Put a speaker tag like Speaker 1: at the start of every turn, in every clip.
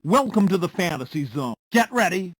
Speaker 1: Welcome to the Fantasy Zone. Get ready.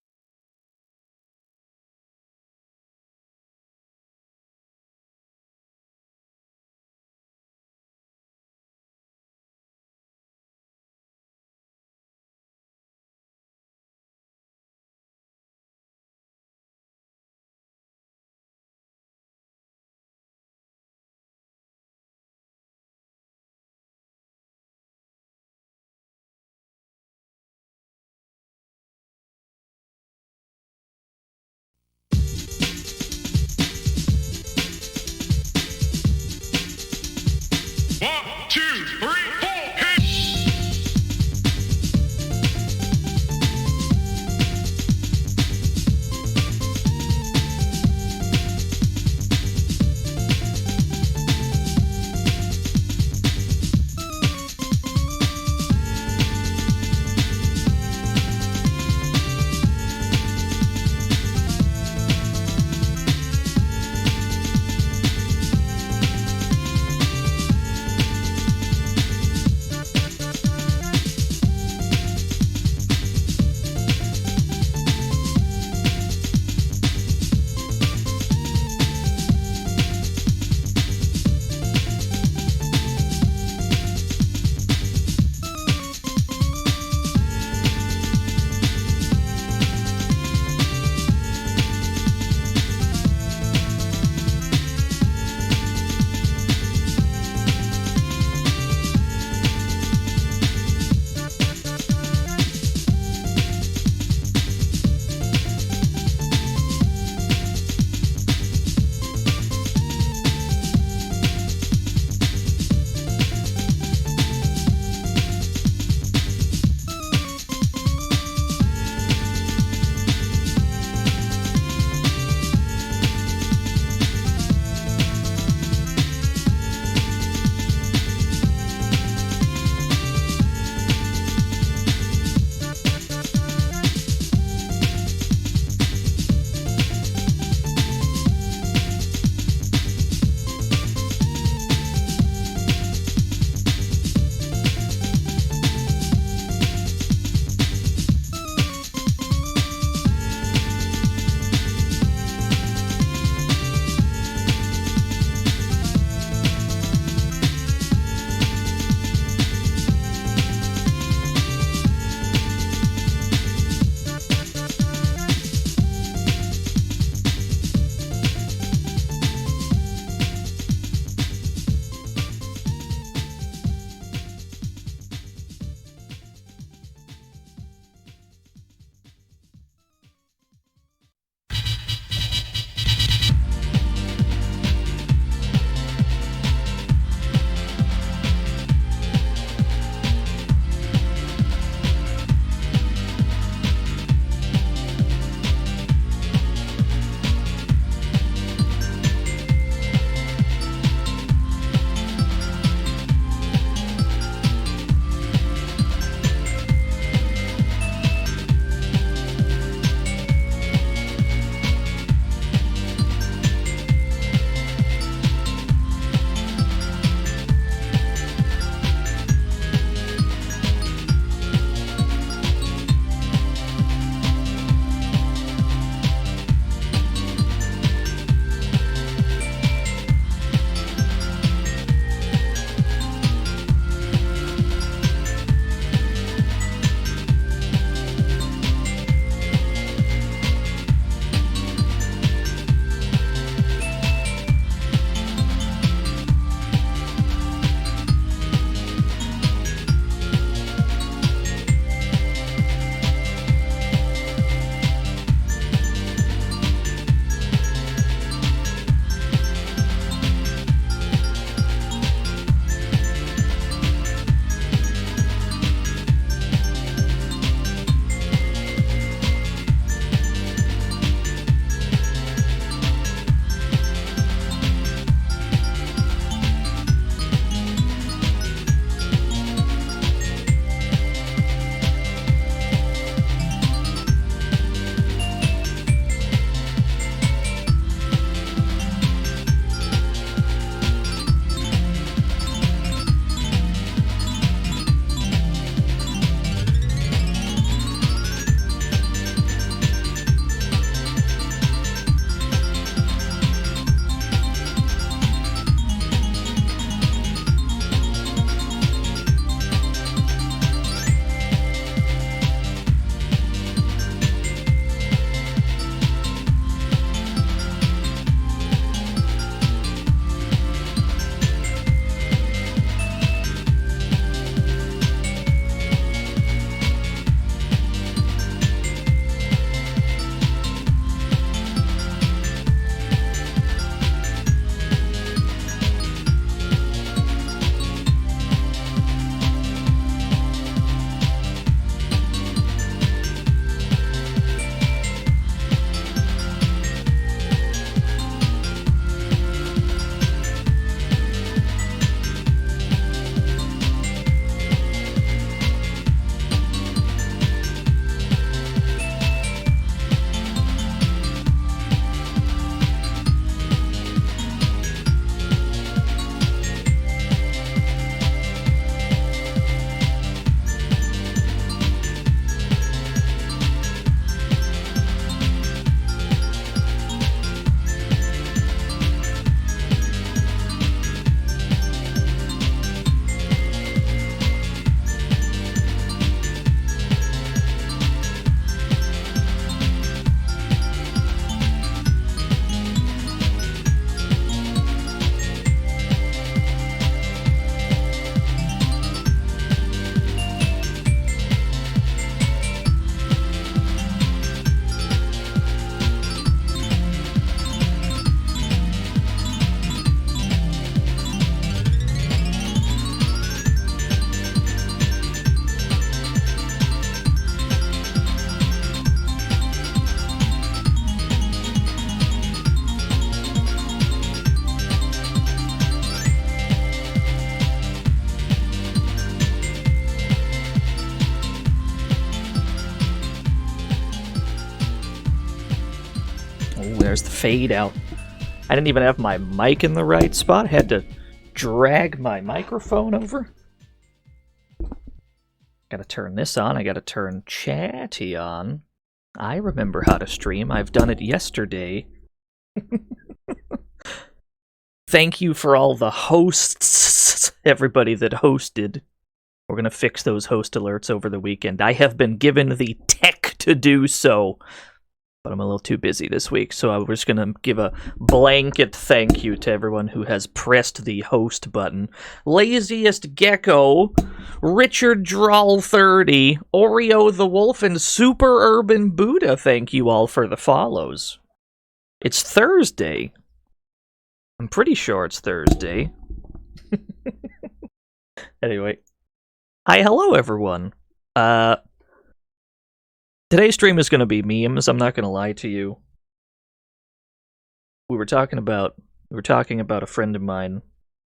Speaker 2: there's the fade out. I didn't even have my mic in the right spot. I had to drag my microphone over. Gotta turn this on. I gotta turn Chatty on. I remember how to stream. I've done it yesterday. Thank you for all the hosts, everybody that hosted. We're gonna fix those host alerts over the weekend. I have been given the tech to do so, but I'm a little too busy this week, so I was gonna give a blanket thank you to everyone who has pressed the host button. Laziest Gecko, Richard Droll 30, Oreo the Wolf, and Super Urban Buddha, thank you all for the follows. It's Thursday. I'm pretty sure it's Thursday. Anyway. Hi, hello everyone. Today's stream is going to be memes, I'm not going to lie to you. We were talking about a friend of mine,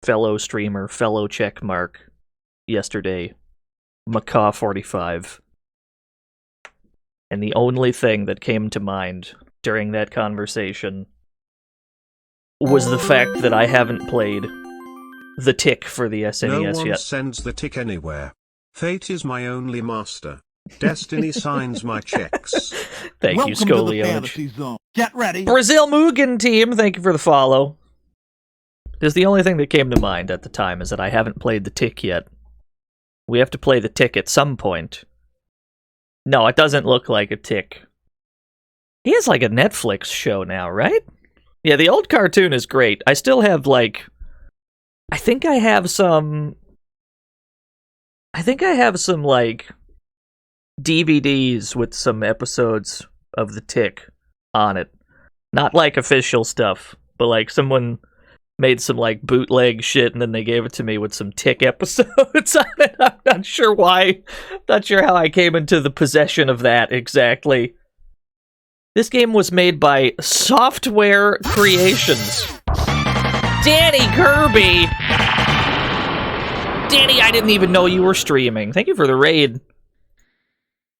Speaker 2: fellow streamer, fellow checkmark, yesterday, Macaw45. And the only thing that came to mind during that conversation was the fact that I haven't played the Tick for the SNES yet.
Speaker 3: No one sends the Tick anywhere. Fate is my only master. Destiny signs my checks.
Speaker 2: Thank you, Scolio.
Speaker 1: Welcome to the fantasy zone. Get ready.
Speaker 2: Brazil Mugen team, thank you for the follow. Because the only thing that came to mind at the time is that I haven't played the Tick yet. We have to play the Tick at some point. No, it doesn't look like a Tick. He has like a Netflix show now, right? Yeah, the old cartoon is great. I still have like... I think I have some like DVDs with some episodes of the Tick on it. Not like official stuff, but like someone made some like bootleg shit and then they gave it to me with some Tick episodes on it. I'm not sure why. Not sure how I came into the possession of that exactly. This game was made by Software Creations. Danny Kirby! Danny, I didn't even know you were streaming. Thank you for the raid.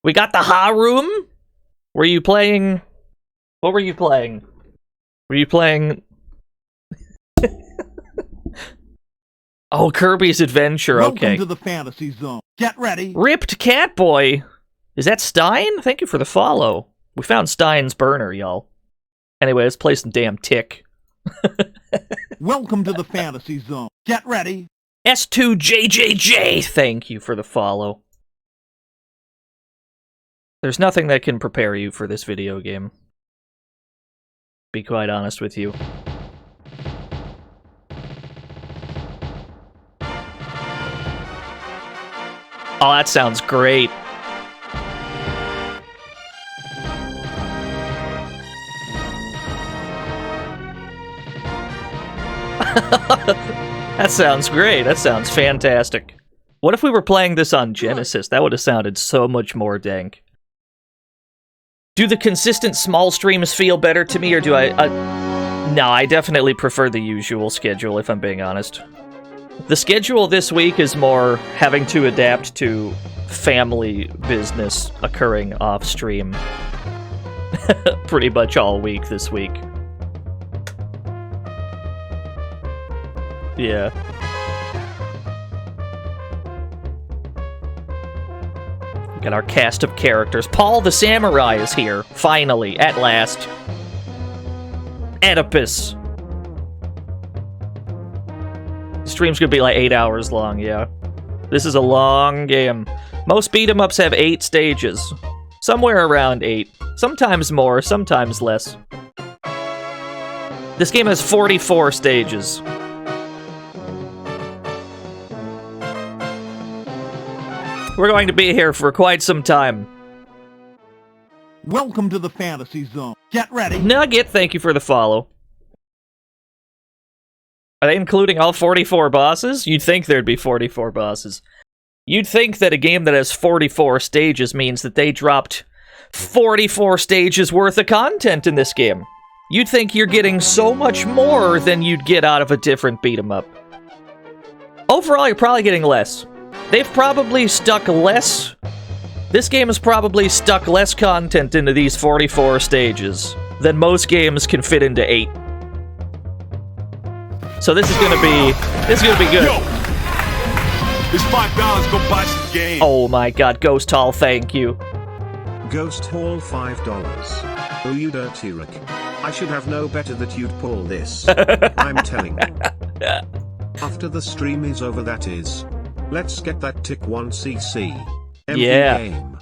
Speaker 2: We got the Ha Room? Were you playing... What were you playing? Were you playing... Oh, Kirby's Adventure, okay.
Speaker 1: Welcome to the fantasy zone. Get ready.
Speaker 2: Ripped Catboy! Is that Stein? Thank you for the follow. We found Stein's burner, y'all. Anyway, let's play some damn Tick.
Speaker 1: Welcome to the fantasy zone. Get ready.
Speaker 2: S2JJJ, thank you for the follow. There's nothing that can prepare you for this video game. Be quite honest with you. Oh, that sounds great. That sounds great. That sounds fantastic. What if we were playing this on Genesis? That would have sounded so much more dank. Do the consistent small streams feel better to me, or do I... No, I definitely prefer the usual schedule, if I'm being honest. The schedule this week is more having to adapt to family business occurring off-stream. Pretty much all week this week. Yeah. We got our cast of characters. Paul the Samurai is here, finally, at last. Oedipus. The stream's gonna be like 8 hours long, yeah. This is a long game. Most beat-em-ups have 8 stages. Somewhere around 8. Sometimes more, sometimes less. This game has 44 stages. We're going to be here for quite some time.
Speaker 1: Welcome to the fantasy zone. Get ready.
Speaker 2: Nugget, thank you for the follow. Are they including all 44 bosses? You'd think there'd be 44 bosses. You'd think that a game that has 44 stages means that they dropped 44 stages worth of content in this game. You'd think you're getting so much more than you'd get out of a different beat-em-up. Overall, you're probably getting less. They've probably stuck less... This game has probably stuck less content into these 44 stages than most games can fit into 8. So this is gonna be good.
Speaker 1: Yo! It's $5, go buy some games.
Speaker 2: Oh my god, Ghost Hall, thank you.
Speaker 3: Ghost Hall $5. Oh, you dirty Rick. I should have known better that you'd pull this. I'm telling you. After the stream is over, that is. Let's get that T1CC.
Speaker 2: Yeah.
Speaker 3: Game.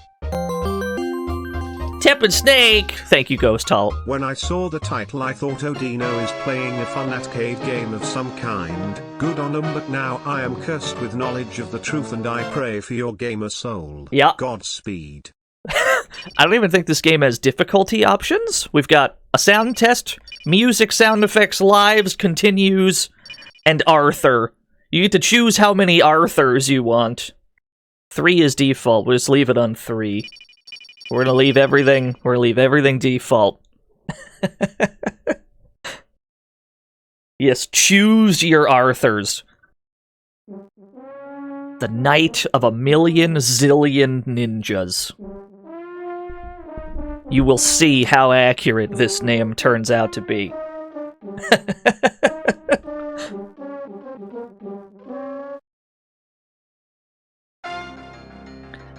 Speaker 2: Tepid Snake! Thank you, Ghost Hall.
Speaker 3: When I saw the title, I thought Odino is playing a fun arcade game of some kind. Good on him, but now I am cursed with knowledge of the truth, and I pray for your gamer soul.
Speaker 2: Yeah.
Speaker 3: Godspeed.
Speaker 2: I don't even think this game has difficulty options. We've got a sound test, music, sound effects, lives, continues, and Arthur. You get to choose how many Arthurs you want. 3 is default. We'll just leave it on 3. We're gonna leave everything default. Yes, choose your Arthurs. The Night of a Million Zillion Ninjas. You will see how accurate this name turns out to be.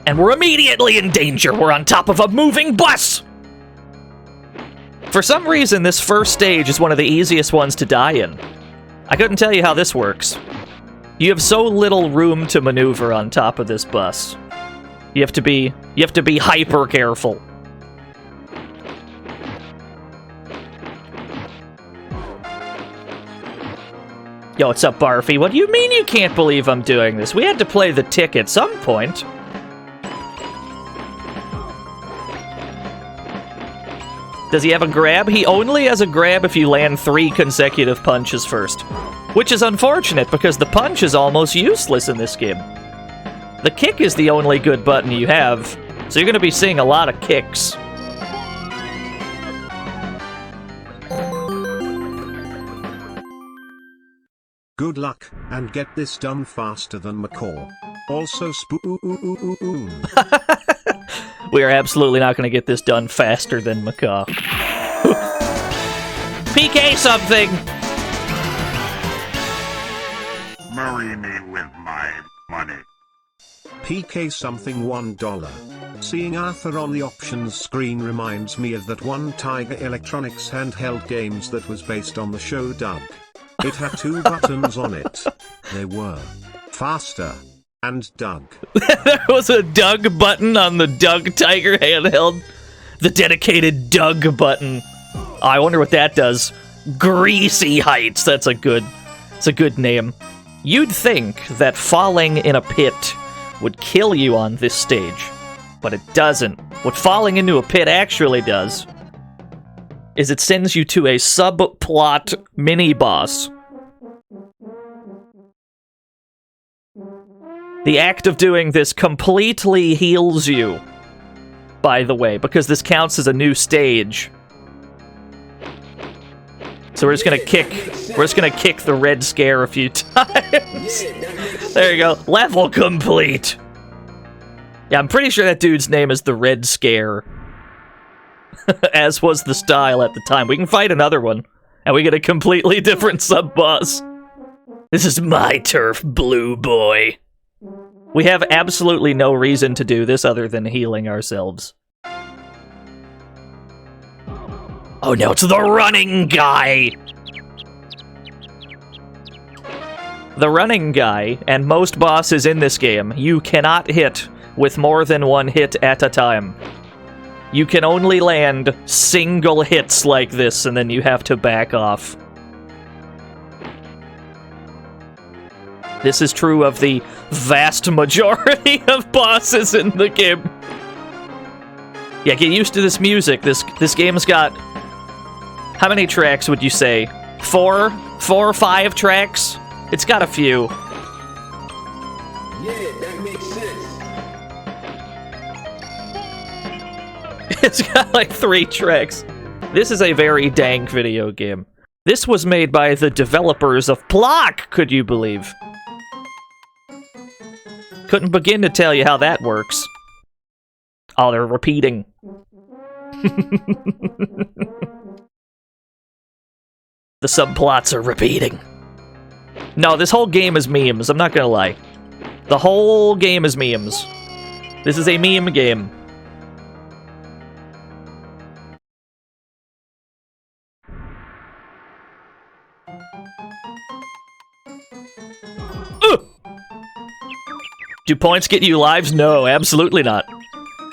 Speaker 2: And we're immediately in danger. We're on top of a moving bus! For some reason, this first stage is one of the easiest ones to die in. I couldn't tell you how this works. You have so little room to maneuver on top of this bus. You have to be hyper careful. Yo, what's up, Barfy? What do you mean you can't believe I'm doing this? We had to play the tick at some point. Does he have a grab? He only has a grab if you land 3 consecutive punches first. Which is unfortunate, because the punch is almost useless in this game. The kick is the only good button you have, so you're going to be seeing a lot of kicks.
Speaker 3: Good luck, and get this done faster than Macaw. Also spoon.
Speaker 2: We are absolutely not going to get this done faster than Macaw. PK something!
Speaker 4: Marry me with my money.
Speaker 3: PK something $1. Seeing Arthur on the options screen reminds me of that one Tiger Electronics handheld games that was based on the show Doug. It had 2 buttons on it. They were Faster and Doug.
Speaker 2: There was a Doug button on the Doug Tiger handheld. The dedicated Doug button. I wonder what that does. Greasy Heights. That's a good name. You'd think that falling in a pit would kill you on this stage, but it doesn't. What falling into a pit actually does is it sends you to a subplot mini-boss. The act of doing this completely heals you, by the way, because this counts as a new stage. So we're just gonna kick the red scare a few times. There you go. Level complete. Yeah, I'm pretty sure that dude's name is the Red Scare. As was the style at the time. We can fight another one, and we get a completely different sub-boss. This is my turf, Blue Boy. We have absolutely no reason to do this other than healing ourselves. Oh no, it's the running guy! The running guy, and most bosses in this game, you cannot hit with more than 1 hit at a time. You can only land single hits like this, and then you have to back off. This is true of the vast majority of bosses in the game. Yeah, get used to this music. This game's got... How many tracks would you say? 4 or 5 tracks? It's got a few.
Speaker 5: Yeah, that makes sense.
Speaker 2: It's got like 3 tracks. This is a very dank video game. This was made by the developers of Plock, could you believe? Couldn't begin to tell you how that works. Oh, they're repeating. The subplots are repeating. No, this whole game is memes, I'm not gonna lie. The whole game is memes. This is a meme game. Do points get you lives? No, absolutely not.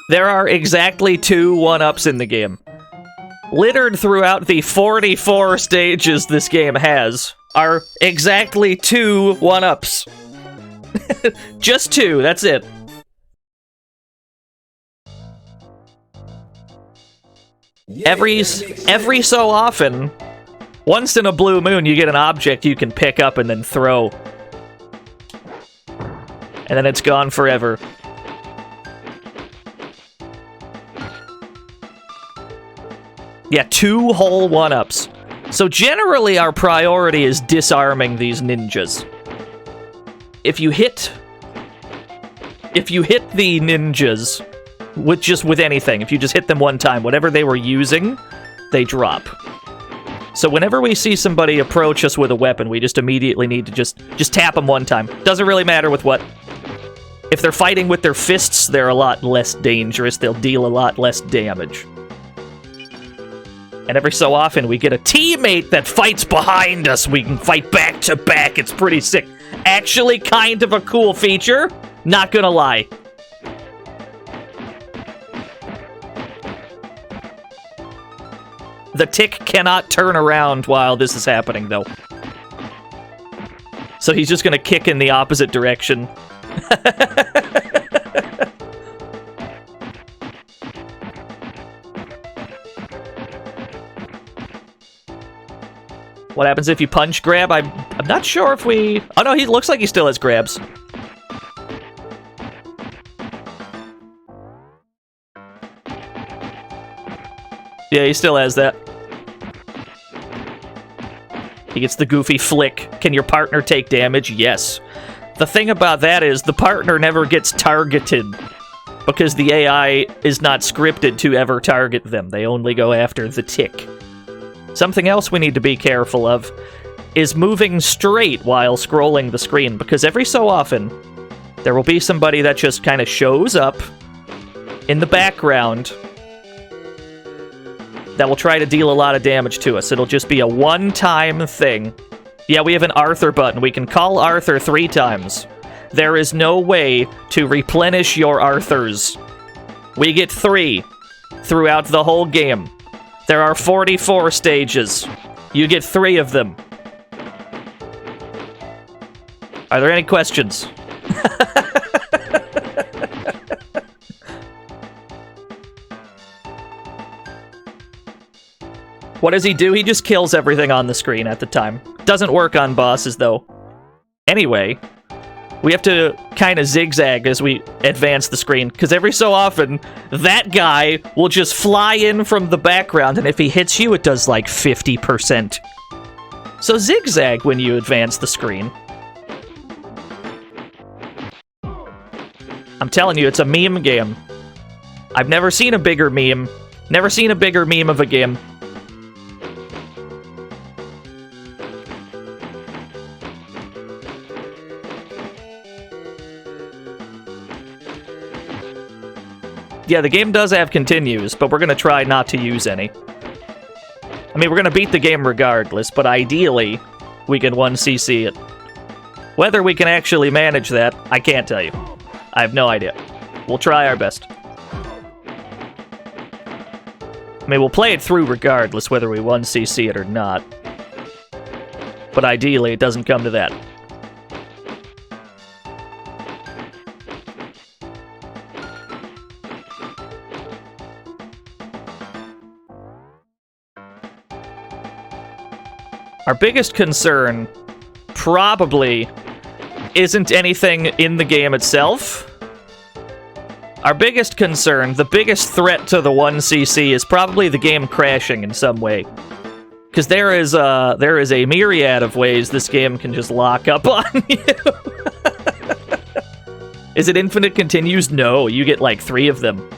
Speaker 2: There are exactly 2 1-ups in the game. Littered throughout the 44 stages this game has are exactly 2 1-ups. Just 2, that's it. Every so often, once in a blue moon, you get an object you can pick up and then throw. And then it's gone forever. Yeah, 2 whole 1-ups. So generally our priority is disarming these ninjas. If you hit the ninjas with anything, if you just hit them one time, whatever they were using, they drop. So whenever we see somebody approach us with a weapon, we just immediately need to just tap them one time. Doesn't really matter with what. If they're fighting with their fists, they're a lot less dangerous. They'll deal a lot less damage. And every so often, we get a teammate that fights behind us. We can fight back to back. It's pretty sick. Actually, kind of a cool feature. Not gonna lie. The tick cannot turn around while this is happening, though. So he's just gonna kick in the opposite direction. What happens if you punch grab? I'm not sure if we... Oh no, he looks like he still has grabs. Yeah, he still has that. He gets the goofy flick. Can your partner take damage? Yes. The thing about that is the partner never gets targeted because the AI is not scripted to ever target them. They only go after the tick. Something else we need to be careful of is moving straight while scrolling the screen, because every so often there will be somebody that just kind of shows up in the background that will try to deal a lot of damage to us. It'll just be a one-time thing. Yeah, we have an Arthur button. We can call Arthur 3 times. There is no way to replenish your Arthurs. We get 3 throughout the whole game. There are 44 stages. You get 3 of them. Are there any questions? What does he do? He just kills everything on the screen at the time. Doesn't work on bosses, though. Anyway, we have to kind of zigzag as we advance the screen, because every so often, that guy will just fly in from the background, and if he hits you, it does like 50%. So zigzag when you advance the screen. I'm telling you, it's a meme game. I've never seen a bigger meme. Never seen a bigger meme of a game. Yeah, the game does have continues, but we're going to try not to use any. I mean, we're going to beat the game regardless, but ideally, we can 1CC it. Whether we can actually manage that, I can't tell you. I have no idea. We'll try our best. I mean, we'll play it through regardless, whether we 1CC it or not. But ideally, it doesn't come to that. Our biggest concern probably isn't anything in the game itself. Our biggest concern, the biggest threat to the 1CC is probably the game crashing in some way. Because there is a myriad of ways this game can just lock up on you. Is it infinite continues? No, you get like 3 of them.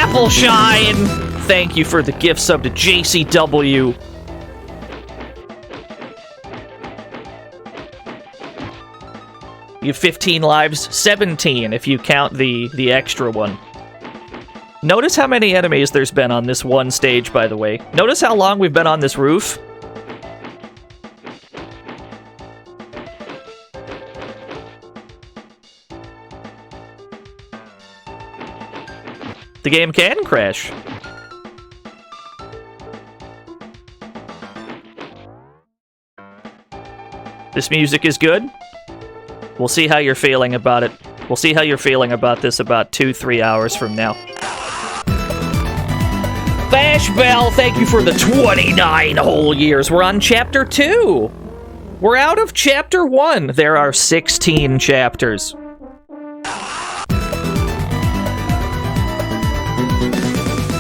Speaker 2: Appleshine! Thank you for the gift sub to JCW. You have 15 lives, 17 if you count the extra one. Notice how many enemies there's been on this one stage, by the way. Notice how long we've been on this roof. The game can crash. This music is good. We'll see how you're feeling about it. We'll see how you're feeling about this about 2-3 hours from now. Bash Bell, thank you for the 29 whole years. We're on Chapter 2. We're out of Chapter 1. There are 16 chapters.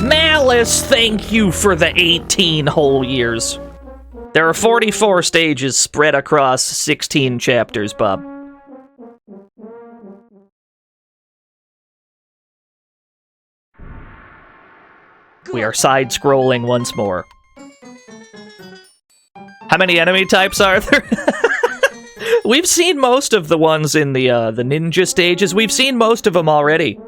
Speaker 2: Malice, thank you for the 18 whole years. There are 44 stages spread across 16 chapters, Bob. We are side-scrolling once more. How many enemy types are there? We've seen most of the ones in the ninja stages. We've seen most of them already.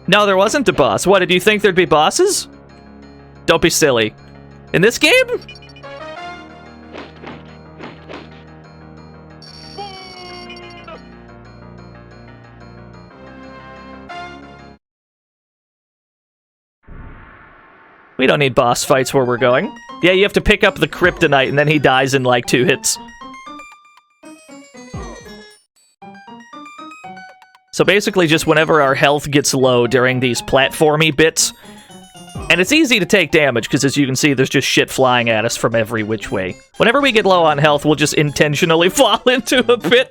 Speaker 2: No, there wasn't a boss. What, did you think there'd be bosses? Don't be silly. In this game? We don't need boss fights where we're going. Yeah, you have to pick up the kryptonite and then he dies in like 2 hits. So basically just whenever our health gets low during these platformy bits, and it's easy to take damage because as you can see there's just shit flying at us from every which way. Whenever we get low on health, we'll just intentionally fall into a pit.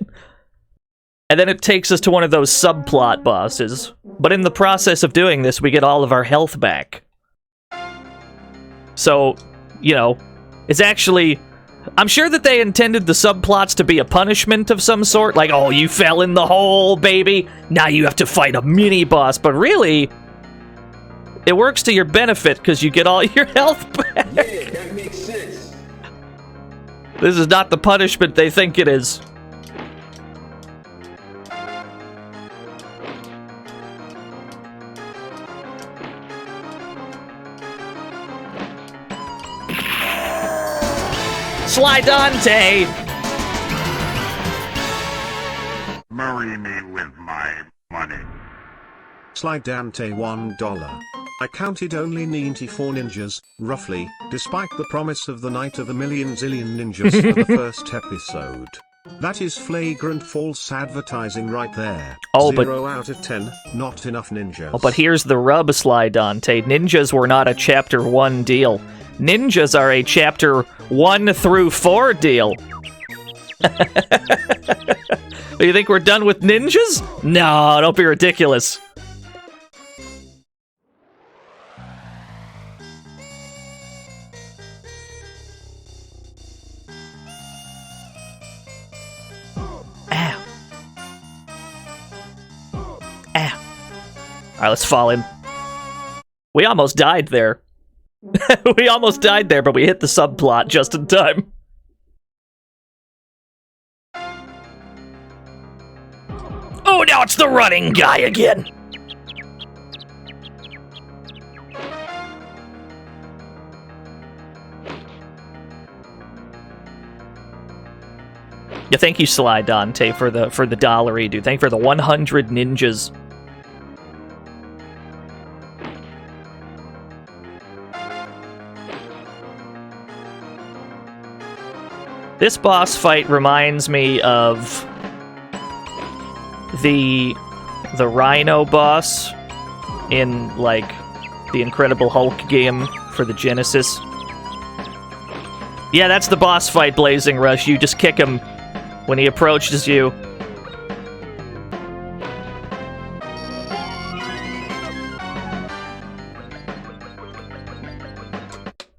Speaker 2: And then it takes us to one of those subplot bosses. But in the process of doing this, we get all of our health back. So, you know, it's actually... I'm sure that they intended the subplots to be a punishment of some sort, like, oh, you fell in the hole, baby, now you have to fight a mini-boss, but really, it works to your benefit, because you get all your health back.
Speaker 5: Yeah, that makes sense.
Speaker 2: This is not the punishment they think it is. Sly Dante!
Speaker 4: Marry me with my money.
Speaker 3: Sly Dante $1. I counted only 94 ninjas, roughly, despite the promise of the night of a million zillion ninjas for the first episode. That is flagrant false advertising right there.
Speaker 2: Oh,
Speaker 3: 0 out of 10, not enough ninjas.
Speaker 2: Oh, but here's the rub, Sly Dante. Ninjas were not a Chapter 1 deal. Ninjas are a Chapter 1 through 4 deal. You think we're done with ninjas? No, don't be ridiculous. Ow. Ow. Alright, let's fall in. We almost died there. We almost died there, but we hit the subplot just in time. Oh, now it's the running guy again! Yeah, thank you, Sly Dante, for the dollary, dude. Thank you for the 100 ninjas. This boss fight reminds me of the Rhino boss in, like, the Incredible Hulk game for the Genesis. Yeah, that's the boss fight, Blazing Rush. You just kick him when he approaches you.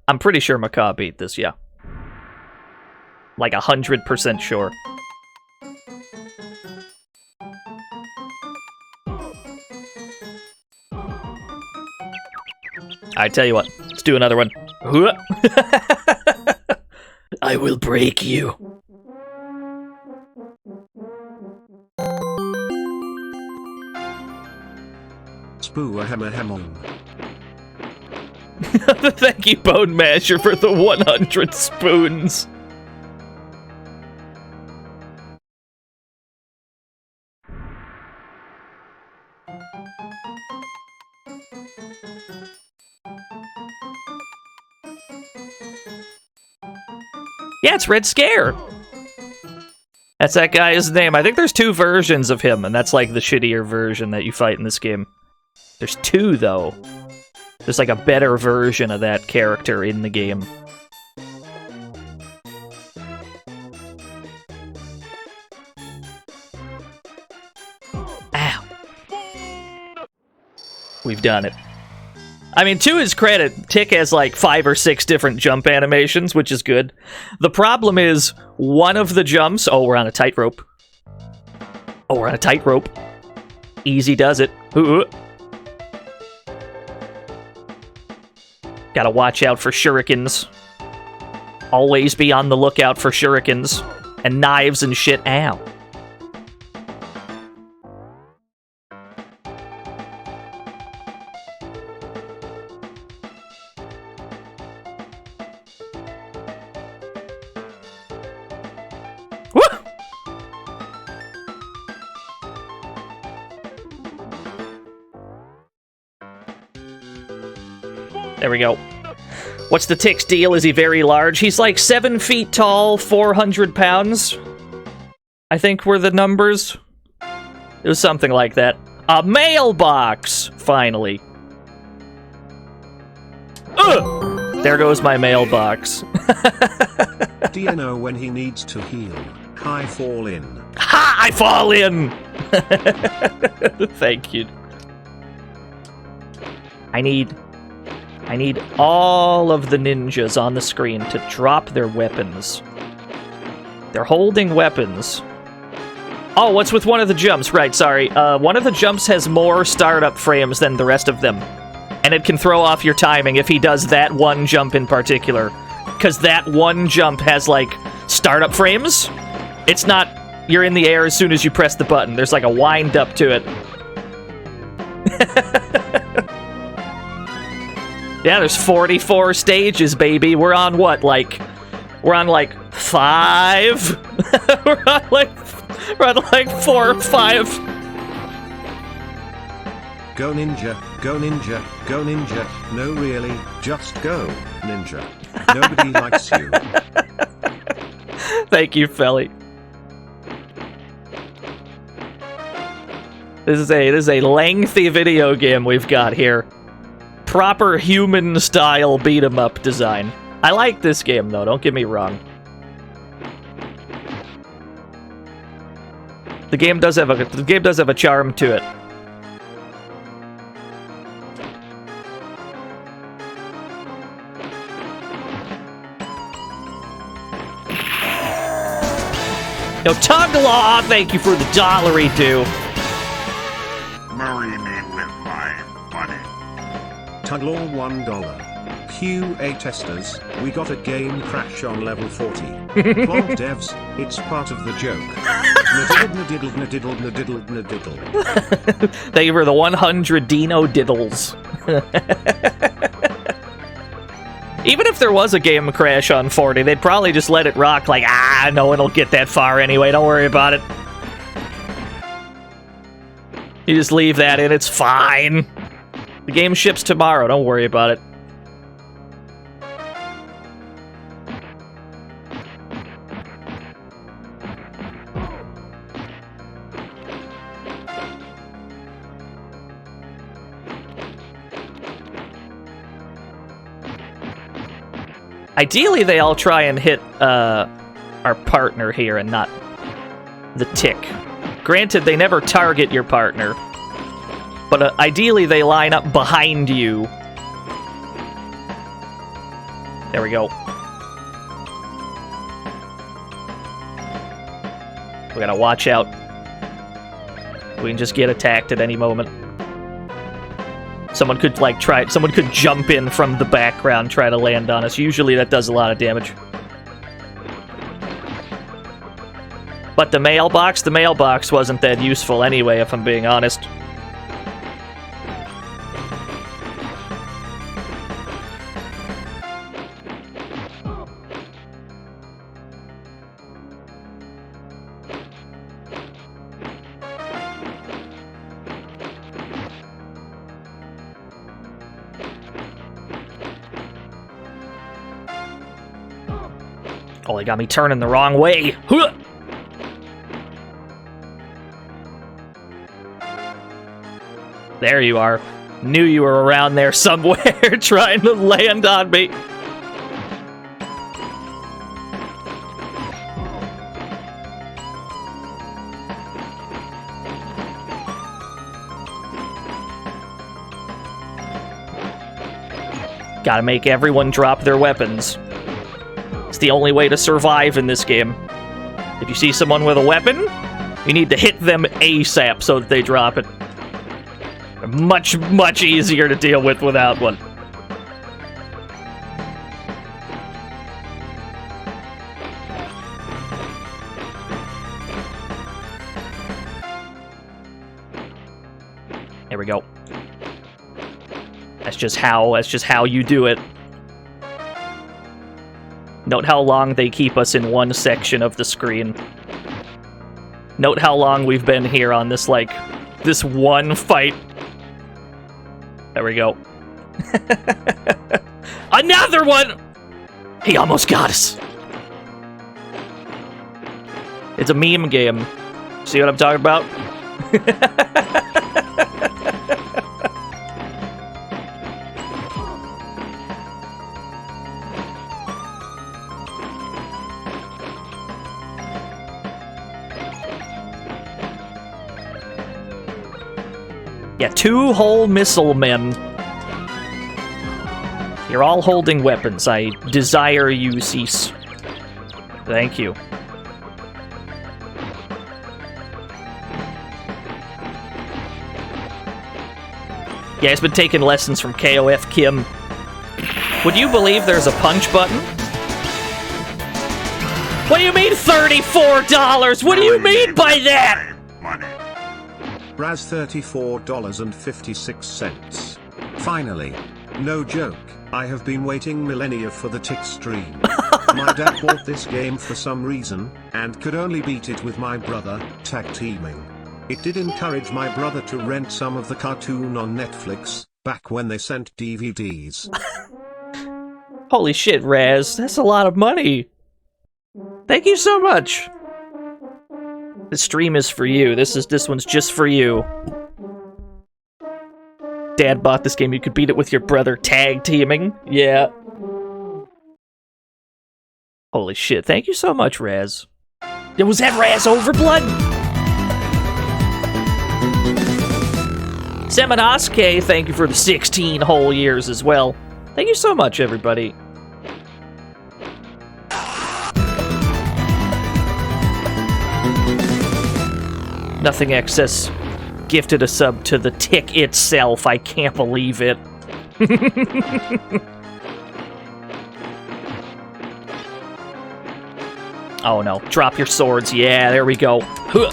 Speaker 2: I'm pretty sure Macaw beat this, yeah. Like 100% sure. I tell you what, let's do another one. I will break you.
Speaker 3: Spoo a hammer hammer.
Speaker 2: Thank you, Bone Masher, for the 100 spoons. Yeah, it's Red Scare. That's that guy's name. I think there's 2 versions of him, and that's like the shittier version that you fight in this game. There's 2, though. There's like a better version of that character in the game. Ow. We've done it. I mean, to his credit, Tick has like 5 or 6 different jump animations, which is good. The problem is, one of the jumps... Oh, we're on a tightrope. Oh, we're on a tightrope. Easy does it. Ooh. Gotta watch out for shurikens. Always be on the lookout for shurikens. And knives and shit. Ow. There we go. What's the Tick's deal? Is he very large? He's like 7 feet tall, 400 pounds. I think were the numbers. It was something like that. A mailbox! Finally. Ugh! There goes my mailbox.
Speaker 3: Do you know when he needs to heal? I fall in.
Speaker 2: Ha! I fall in! Thank you. I need all of the ninjas on the screen to drop their weapons. They're holding weapons. Oh, what's with one of the jumps? Right, sorry. One of the jumps has more startup frames than the rest of them. And it can throw off your timing if he does that one jump in particular. Because that one jump has, like, startup frames. It's not, you're in the air as soon as you press the button. There's, like, a wind up to it. Yeah, there's 44 stages, baby. We're on what, like... We're on, like, 5? We're on, like, 4 or 5.
Speaker 3: Go ninja, go ninja, go ninja. No really, just go, ninja. Nobody likes you.
Speaker 2: Thank you, Felly. This is a lengthy video game we've got here. Proper human-style beat-em-up design. I like this game, though. Don't get me wrong. The game does have a charm to it. Yo, Tuglaw, thank you for the $1
Speaker 4: Marry me with my money.
Speaker 3: Tuglaw $1. QA testers, we got a game crash on level 40. Plonk devs, it's part of the joke. Nadiddle, nadiddle, nadiddle, nadiddle.
Speaker 2: They were the 100 Dino Diddles. Even if there was a game crash on 40, they'd probably just let it rock like, no one will get that far anyway, don't worry about it. You just leave that in, it's fine. The game ships tomorrow, don't worry about it. Ideally, they all try and hit our partner here and not the Tick. Granted, they never target your partner, but ideally they line up behind you. There we go. We gotta watch out. We can just get attacked at any moment. Someone could, like, someone could jump in from the background, try to land on us. Usually that does a lot of damage. But the mailbox wasn't that useful anyway, if I'm being honest. Oh, they got me turning the wrong way. Huh! There you are. Knew you were around there somewhere trying to land on me. Gotta make everyone drop their weapons. It's the only way to survive in this game. If you see someone with a weapon, you need to hit them ASAP so that they drop it. They're much, much easier to deal with without one. There we go. That's just how you do it. Note how long they keep us in one section of the screen. Note how long we've been here on this, like, this one fight. There we go. Another one! He almost got us. It's a meme game. See what I'm talking about? Yeah, 2 whole missile men. You're all holding weapons. I desire you cease. Thank you. Yeah, he's been taking lessons from KOF Kim. Would you believe there's a punch button? What do you mean $34? What do you mean by that?
Speaker 4: Money.
Speaker 3: Raz $34.56. Finally. No joke, I have been waiting millennia for the tick stream. My dad bought this game for some reason, and could only beat it with my brother, tag teaming. It did encourage my brother to rent some of the cartoon on Netflix, back when they sent DVDs.
Speaker 2: Holy shit, Raz, that's a lot of money. Thank you so much. This stream is for you. This one's just for you. Dad bought this game. You could beat it with your brother tag teaming. Yeah. Holy shit. Thank you so much, Raz. Was that Raz Overblood? Seminoske, thank you for the 16 whole years as well. Thank you so much, everybody. Nothing Excess gifted a sub to the tick itself. I can't believe it. Oh no, drop your swords. Yeah, there we go. Huh.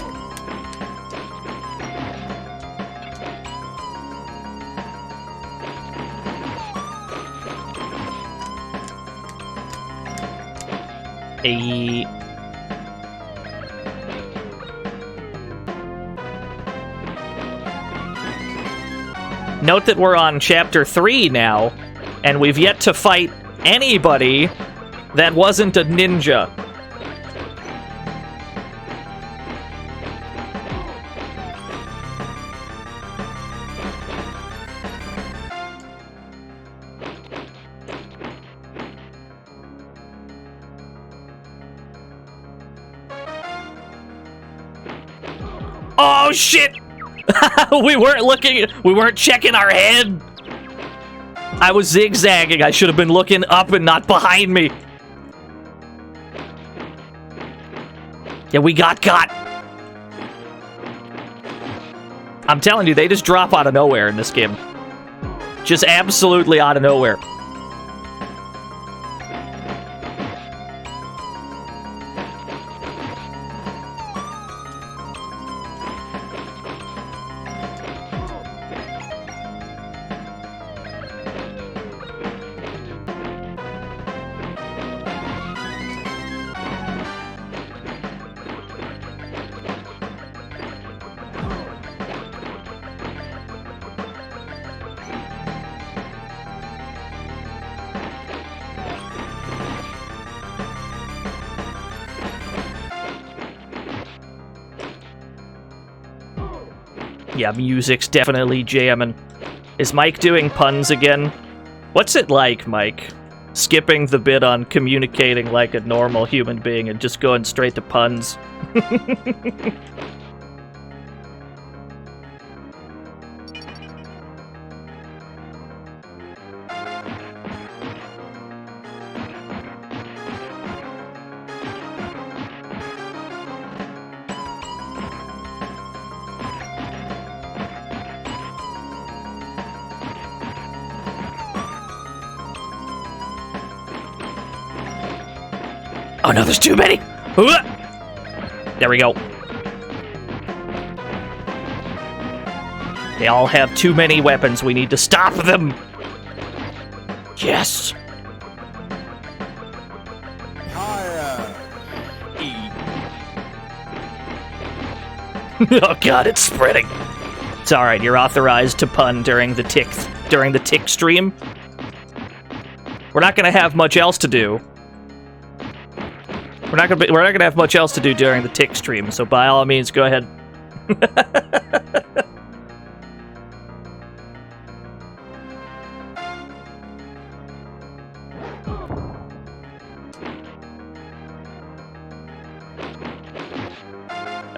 Speaker 2: Note that we're on Chapter 3 now, and we've yet to fight anybody that wasn't a ninja. Oh, shit! we weren't checking our head! I was zigzagging. I should have been looking up and not behind me. Yeah, we got caught. I'm telling you, they just drop out of nowhere in this game. Just absolutely out of nowhere. Yeah, music's definitely jamming. Is Mike doing puns again? What's it like, Mike? Skipping the bit on communicating like a normal human being and just going straight to puns? Oh no, there's too many! There we go. They all have too many weapons. We need to stop them! Yes! Oh god, it's spreading. It's alright, you're authorized to pun during the tick stream. We're not gonna have much else to do. We're not gonna have much else to do during the tick stream, so by all means, go ahead.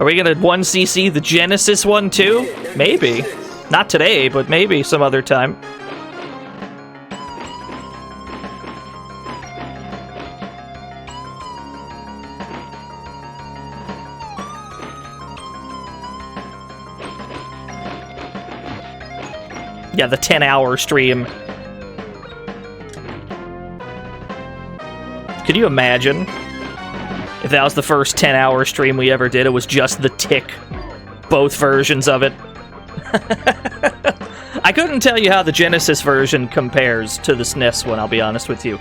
Speaker 2: Are we gonna 1cc the Genesis one too? Maybe. Not today, but maybe some other time. Yeah, the 10-hour stream. Could you imagine if that was the first 10-hour stream we ever did? It was just the tick. Both versions of it. I couldn't tell you how the Genesis version compares to the SNES one, I'll be honest with you.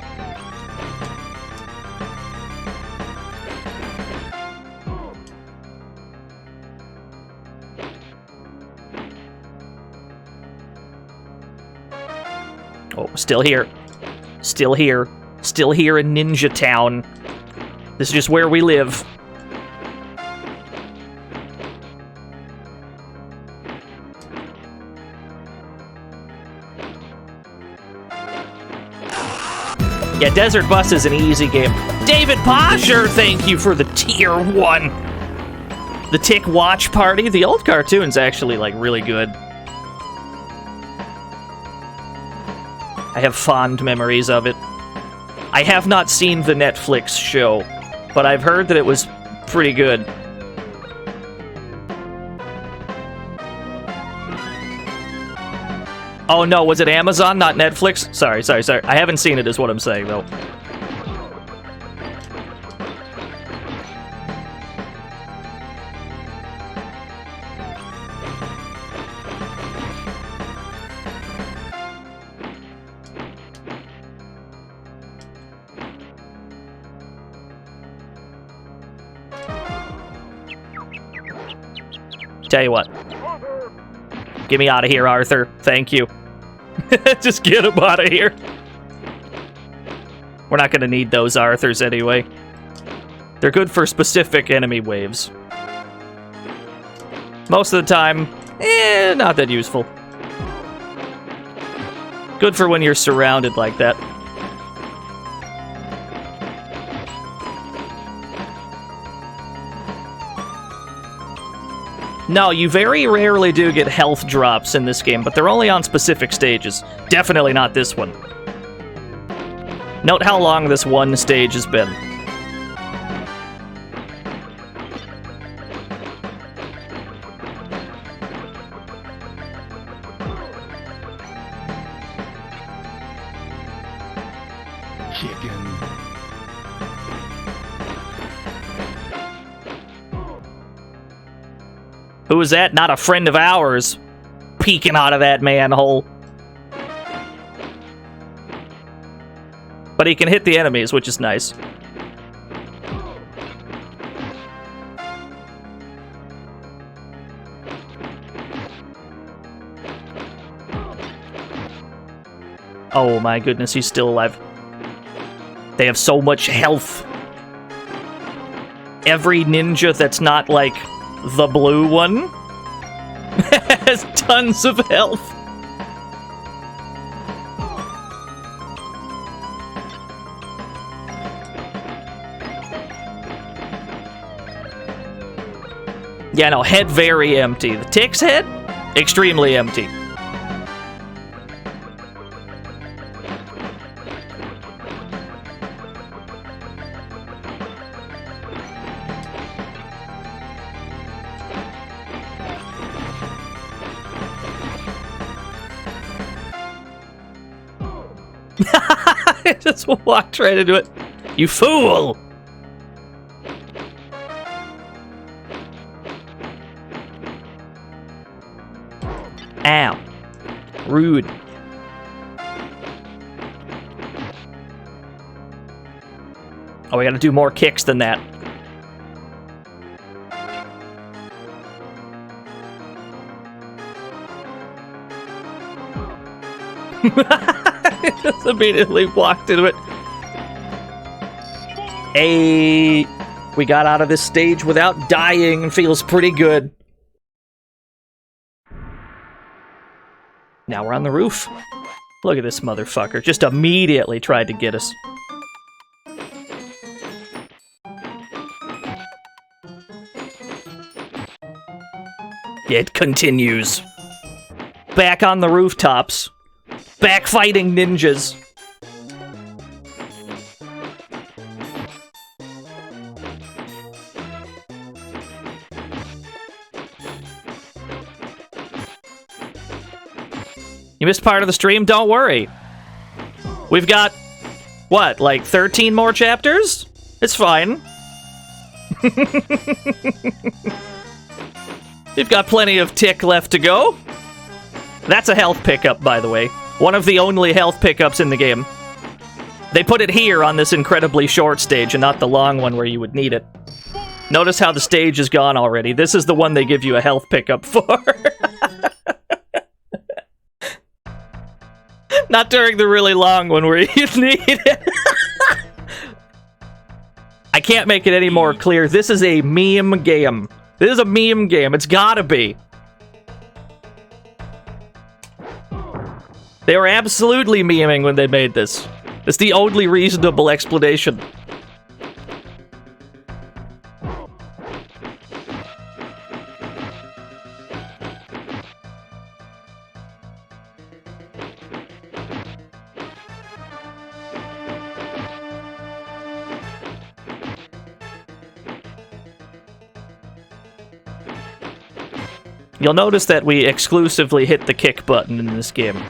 Speaker 2: Oh, still here. Still here. Still here in Ninja Town. This is just where we live. Yeah, Desert Bus is an easy game. David Posher, thank you for the tier 1. The Tick Watch Party. The old cartoon's actually, like, really good. I have fond memories of it. I have not seen the Netflix show, but I've heard that it was pretty good. Oh no, was it Amazon, not Netflix? Sorry. I haven't seen it is what I'm saying, though. Tell you what. Get me out of here, Arthur. Thank you. Just get him out of here. We're not gonna need those Arthurs anyway. They're good for specific enemy waves. Most of the time, not that useful. Good for when you're surrounded like that. No, you very rarely do get health drops in this game, but they're only on specific stages. Definitely not this one. Note how long this one stage has been.
Speaker 1: chicken.
Speaker 2: Who is that? Not a friend of ours. Peeking out of that manhole. But he can hit the enemies, which is nice. Oh my goodness, he's still alive. They have so much health. Every ninja that's not, like, the blue one has tons of health. Yeah, no, head very empty. The tick's head, extremely empty. I just walked right into it. You fool! Ow. Rude. Oh, we gotta do more kicks than that. Just immediately walked into it. Hey, we got out of this stage without dying and feels pretty good. Now we're on the roof. Look at this motherfucker. Just immediately tried to get us. It continues. Back on the rooftops. Back fighting ninjas. You missed part of the stream? Don't worry. We've got, what, like 13 more chapters? It's fine. We've got plenty of tick left to go. That's a health pickup, by the way. One of the only health pickups in the game. They put it here on this incredibly short stage and not the long one where you would need it. Notice how the stage is gone already. This is the one they give you a health pickup for. Not during the really long one where you need it. I can't make it any more clear. This is a meme game. This is a meme game. It's gotta be. They were absolutely memeing when they made this. It's the only reasonable explanation. You'll notice that we exclusively hit the kick button in this game.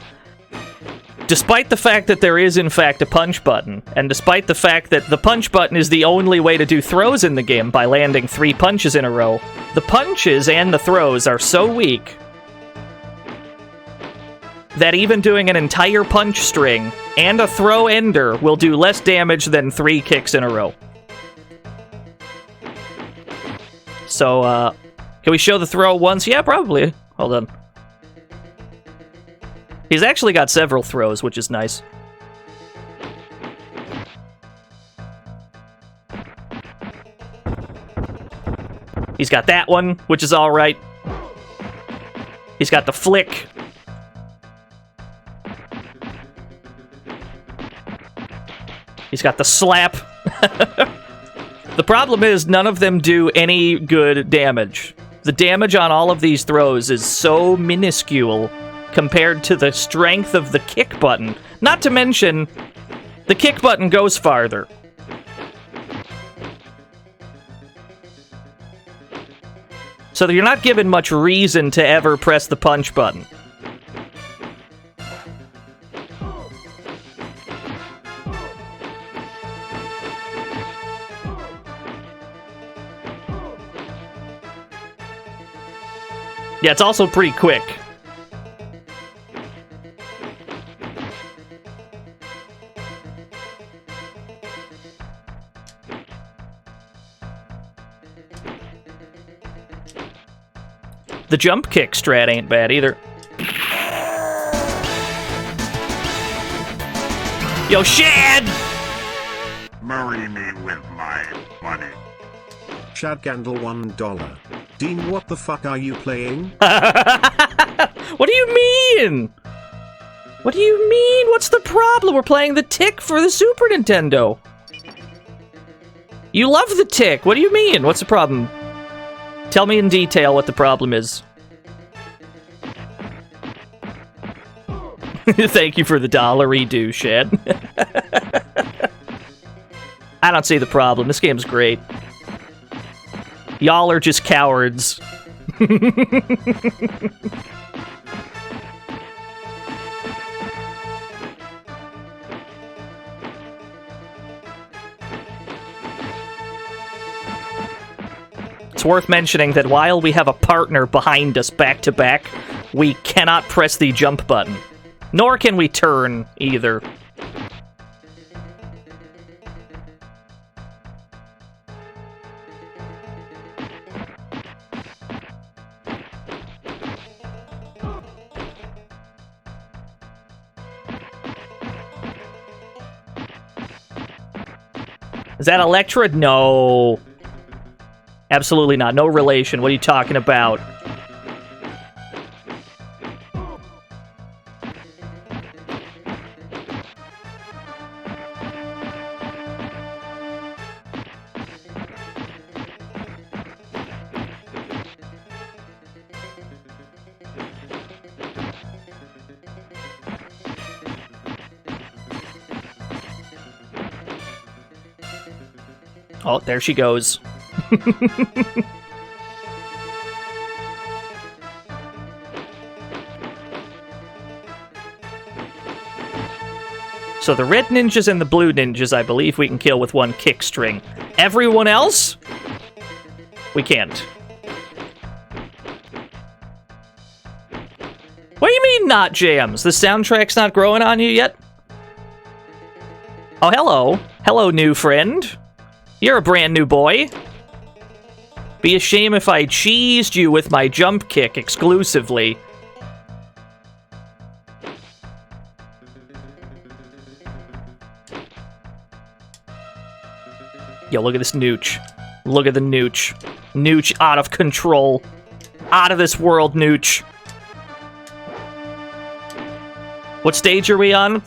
Speaker 2: Despite the fact that there is, in fact, a punch button, and despite the fact that the punch button is the only way to do throws in the game by landing 3 punches in a row, the punches and the throws are so weak that even doing an entire punch string and a throw ender will do less damage than 3 kicks in a row. So, can we show the throw once? Yeah, probably. Hold on. He's actually got several throws, which is nice. He's got that one, which is alright. He's got the flick. He's got the slap. The problem is none of them do any good damage. The damage on all of these throws is so minuscule compared to the strength of the kick button. Not to mention, the kick button goes farther. So you're not given much reason to ever press the punch button. Yeah, it's also pretty quick. The jump kick strat ain't bad either. Yo, Shad!
Speaker 4: Marry me with my money.
Speaker 3: Shadgandle $1. Dean, what the fuck are you playing?
Speaker 2: What do you mean? What do you mean? What's the problem? We're playing the Tick for the Super Nintendo. You love the Tick. What do you mean? What's the problem? Tell me in detail what the problem is. Thank you for the $1 Shad. I don't see the problem. This game's great. Y'all are just cowards. It's worth mentioning that while we have a partner behind us back to back, we cannot press the jump button. Nor can we turn, either. Is that Electra? No. Absolutely not. No relation. What are you talking about? Oh, there she goes. So the red ninjas and the blue ninjas, I believe we can kill with one kick string. Everyone else? We can't. What do you mean, not jams? The soundtrack's not growing on you yet? Oh, hello. Hello, new friend. You're a brand new boy. Be a shame if I cheesed you with my jump kick exclusively. Yo, look at this nooch. Look at the nooch. Nooch out of control. Out of this world, nooch. What stage are we on?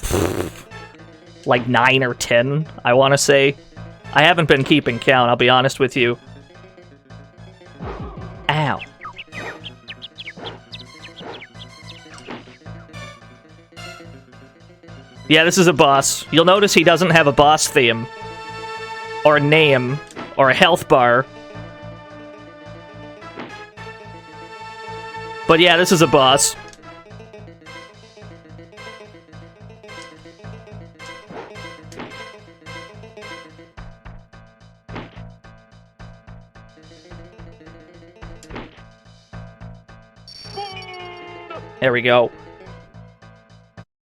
Speaker 2: Like 9 or 10, I want to say. I haven't been keeping count, I'll be honest with you. Ow. Yeah, this is a boss. You'll notice he doesn't have a boss theme. Or a name. Or a health bar. But yeah, this is a boss. There we go.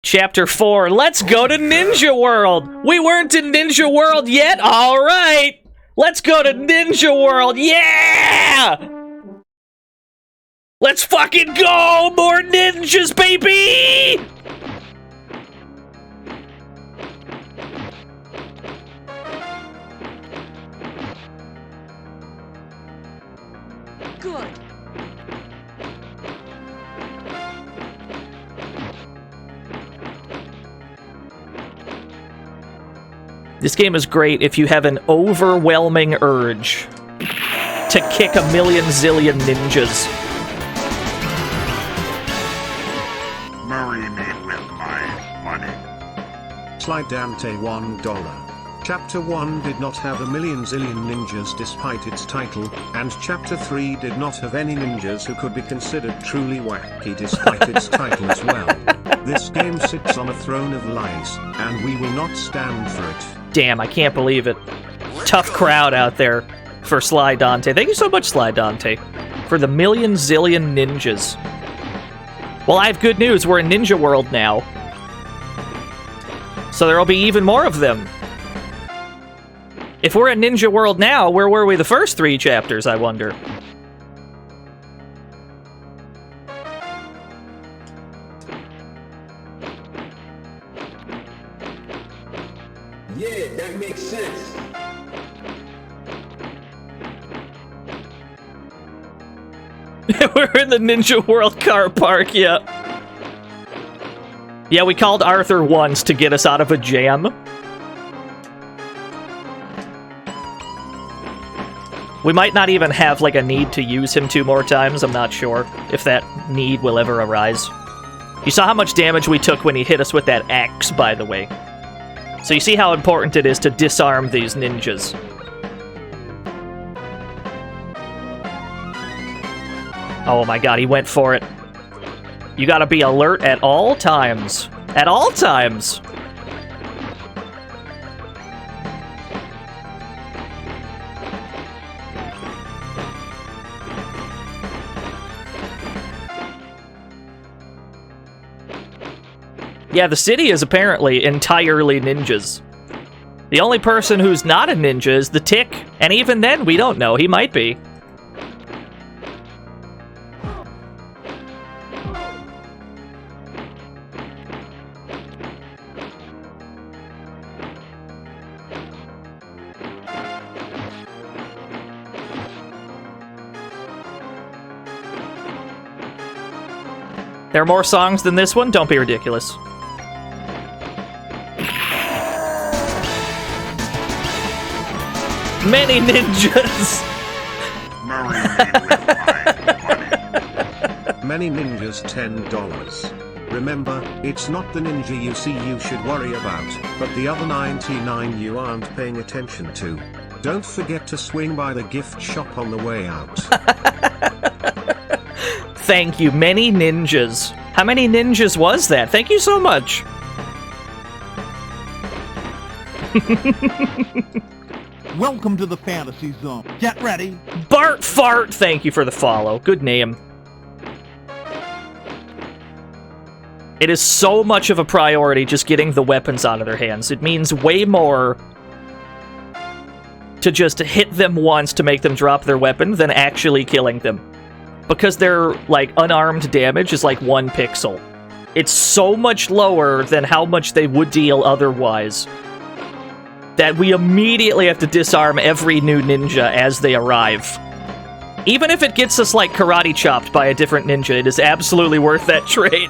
Speaker 2: Chapter 4. Let's go to Ninja World. We weren't in Ninja World yet. All right. Let's go to Ninja World. Yeah! Let's fucking go! More ninjas, baby!
Speaker 6: Good.
Speaker 2: This game is great if you have an overwhelming urge to kick a million zillion ninjas.
Speaker 4: Marry me with my money.
Speaker 3: Slide Dante $1. Chapter 1 did not have a million zillion ninjas despite its title, and Chapter 3 did not have any ninjas who could be considered truly wacky despite its title as well. This game sits on a throne of lies, and we will not stand for it.
Speaker 2: Damn, I can't believe it. Tough crowd out there. for Sly Dante. Thank you so much, Sly Dante, for the million zillion ninjas. Well, I have good news. We're in Ninja World now. So there'll be even more of them. If we're in Ninja World now, where were we the first 3 chapters, I wonder?
Speaker 5: Yeah, that makes sense.
Speaker 2: We're in the Ninja World car park, yeah. Yeah, we called Arthur once to get us out of a jam. We might not even have, like, a need to use him 2 more times. I'm not sure if that need will ever arise. You saw how much damage we took when he hit us with that axe, by the way. So you see how important it is to disarm these ninjas. Oh my god, he went for it. You gotta be alert at all times. At all times! Yeah, the city is apparently entirely ninjas. The only person who's not a ninja is the Tick, and even then, we don't know. He might be. There are more songs than this one? Don't be ridiculous. Many ninjas!
Speaker 4: Marry me with my money.
Speaker 3: Many ninjas $10. Remember, it's not the ninja you see you should worry about, but the other 99 you aren't paying attention to. Don't forget to swing by the gift shop on the way out.
Speaker 2: Thank you, many ninjas. How many ninjas was that? Thank you so much.
Speaker 1: Welcome to the Fantasy Zone. Get ready.
Speaker 2: Bart Fart, thank you for the follow. Good name. It is so much of a priority just getting the weapons out of their hands. It means way more to just hit them once to make them drop their weapon than actually killing them. Because their, like, unarmed damage is like 1 pixel. It's so much lower than how much they would deal otherwise that we immediately have to disarm every new ninja as they arrive. Even if it gets us, like, karate chopped by a different ninja, it is absolutely worth that trade.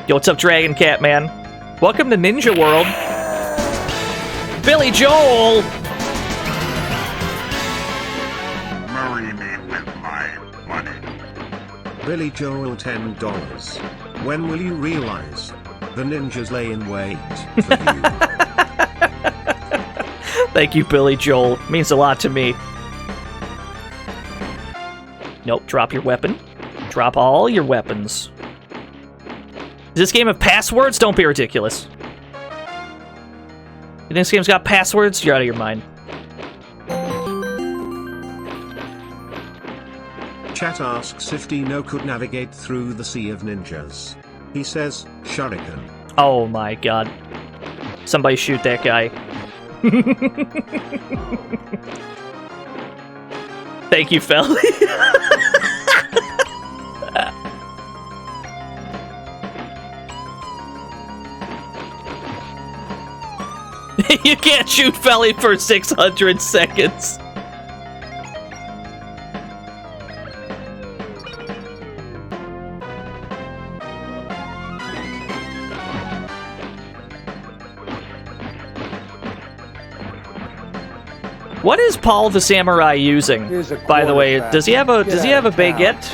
Speaker 2: Yo, what's up, Dragon Cat, man? Welcome to Ninja World. Billy Joel!
Speaker 4: Marry me with my money.
Speaker 3: Billy Joel $10. When will you realize the ninjas lay in wait for you?
Speaker 2: Thank you, Billy Joel. Means a lot to me. Nope, drop your weapon. Drop all your weapons. Does this game have passwords? Don't be ridiculous. You think this game's got passwords? You're out of your mind.
Speaker 3: Chat asks if Dino could navigate through the sea of ninjas. He says, Shuriken.
Speaker 2: Oh my god. Somebody shoot that guy. Thank you, Felly. You can't shoot Felly for 600 seconds. What is Paul the Samurai using? By the way, does he have a baguette?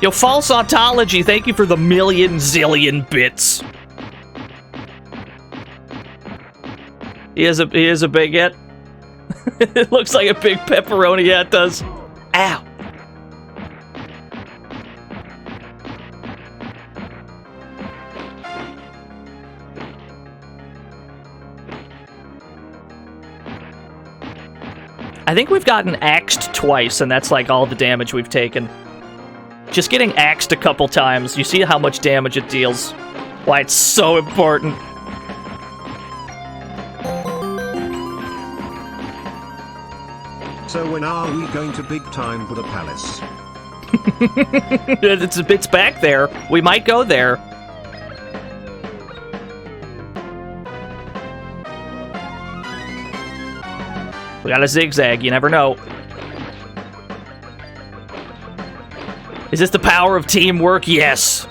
Speaker 2: Yo, false ontology, thank you for the million zillion bits. He has a baguette. It looks like a big pepperoni. Yeah, it does. Ow. I think we've gotten axed twice, and that's like all the damage we've taken. Just getting axed a couple times, you see how much damage it deals. Why it's so important.
Speaker 3: So when are we going to big time Buddha Palace?
Speaker 2: It's back there. We might go there. We got a zigzag, you never know. Is this the power of teamwork? Yes.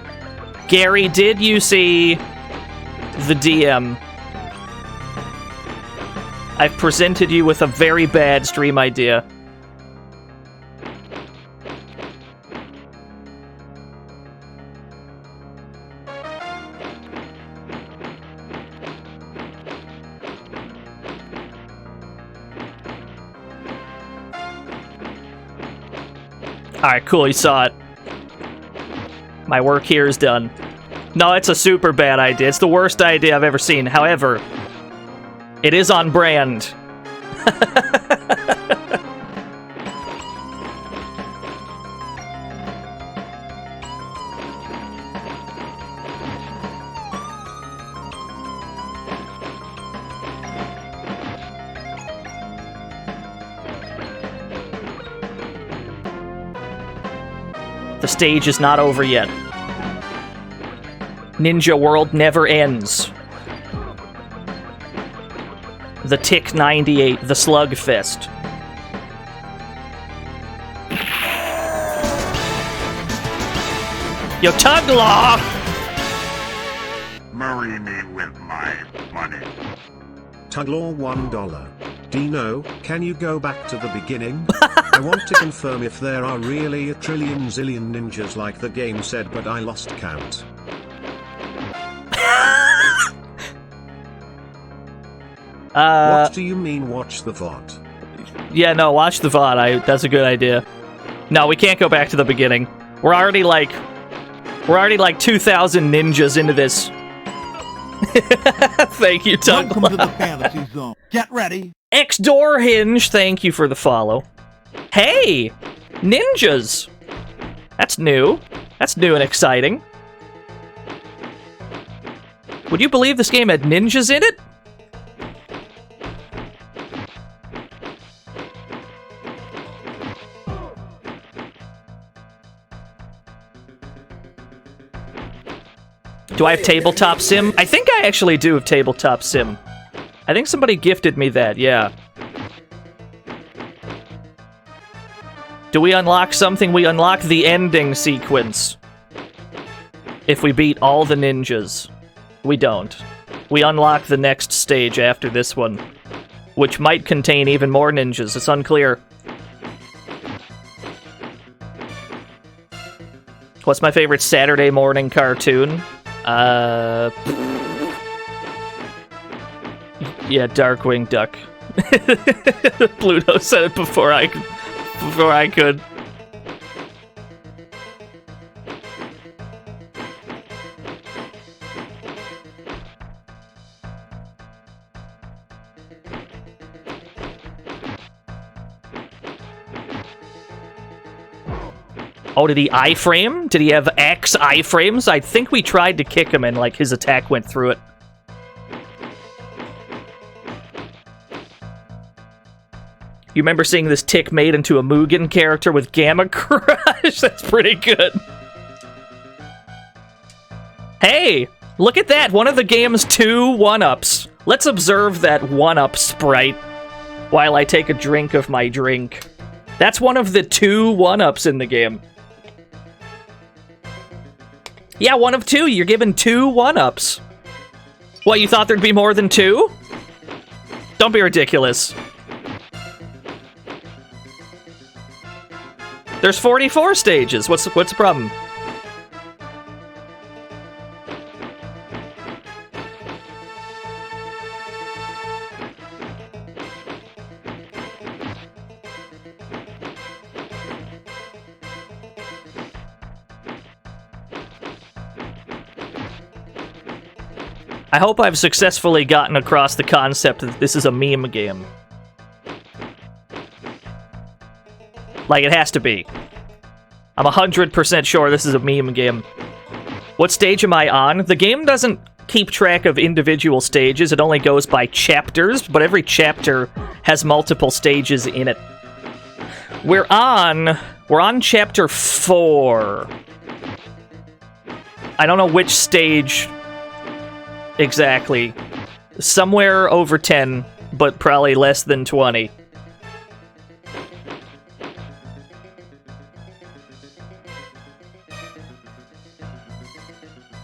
Speaker 2: Gary, did you see the DM? I've presented you with a very bad stream idea. Alright, cool, you saw it. My work here is done. No, it's a super bad idea. It's the worst idea I've ever seen. However, it is on brand. The stage is not over yet. Ninja World never ends. The Tick 98, the Slugfest. Yo, Tuglaw!
Speaker 4: Marry me with my money.
Speaker 3: Tuglaw $1. Dino, can you go back to the beginning? I want to confirm if there are really a trillion zillion ninjas like the game said, but I lost count. What do you mean watch the VOD?
Speaker 2: Yeah, no, watch the VOD. That's a good idea. No, we can't go back to the beginning. We're already like 2,000 ninjas into this. Thank you, Tuglaw.
Speaker 1: Welcome to the fantasy zone. Get ready.
Speaker 2: X-Door Hinge, thank you for the follow. Hey! Ninjas! That's new. That's new and exciting. Would you believe this game had ninjas in it? Do I have Tabletop Sim? I think I actually do have Tabletop Sim. I think somebody gifted me that, yeah. Do we unlock something? We unlock the ending sequence. If we beat all the ninjas. We don't. We unlock the next stage after this one, which might contain even more ninjas. It's unclear. What's my favorite Saturday morning cartoon? Yeah, Darkwing Duck. Pluto said it before I could. Oh, did he iframe? Did he have X iframes? I think we tried to kick him and, like, his attack went through it. You remember seeing this Tick made into a Mugen character with Gamma Crush? That's pretty good. Hey, look at that! One of the game's 2 one-ups. Let's observe that one-up sprite while I take a drink of my drink. That's one of the 2 one-ups in the game. Yeah, 1 of 2. You're given 2 one-ups. What, you thought there'd be more than 2? Don't be ridiculous. There's 44 stages. What's the problem? I hope I've successfully gotten across the concept that this is a meme game. Like, it has to be. I'm 100% sure this is a meme game. What stage am I on? The game doesn't keep track of individual stages. It only goes by chapters, but every chapter has multiple stages in it. We're on chapter 4. I don't know which stage exactly. Somewhere over 10, but probably less than 20.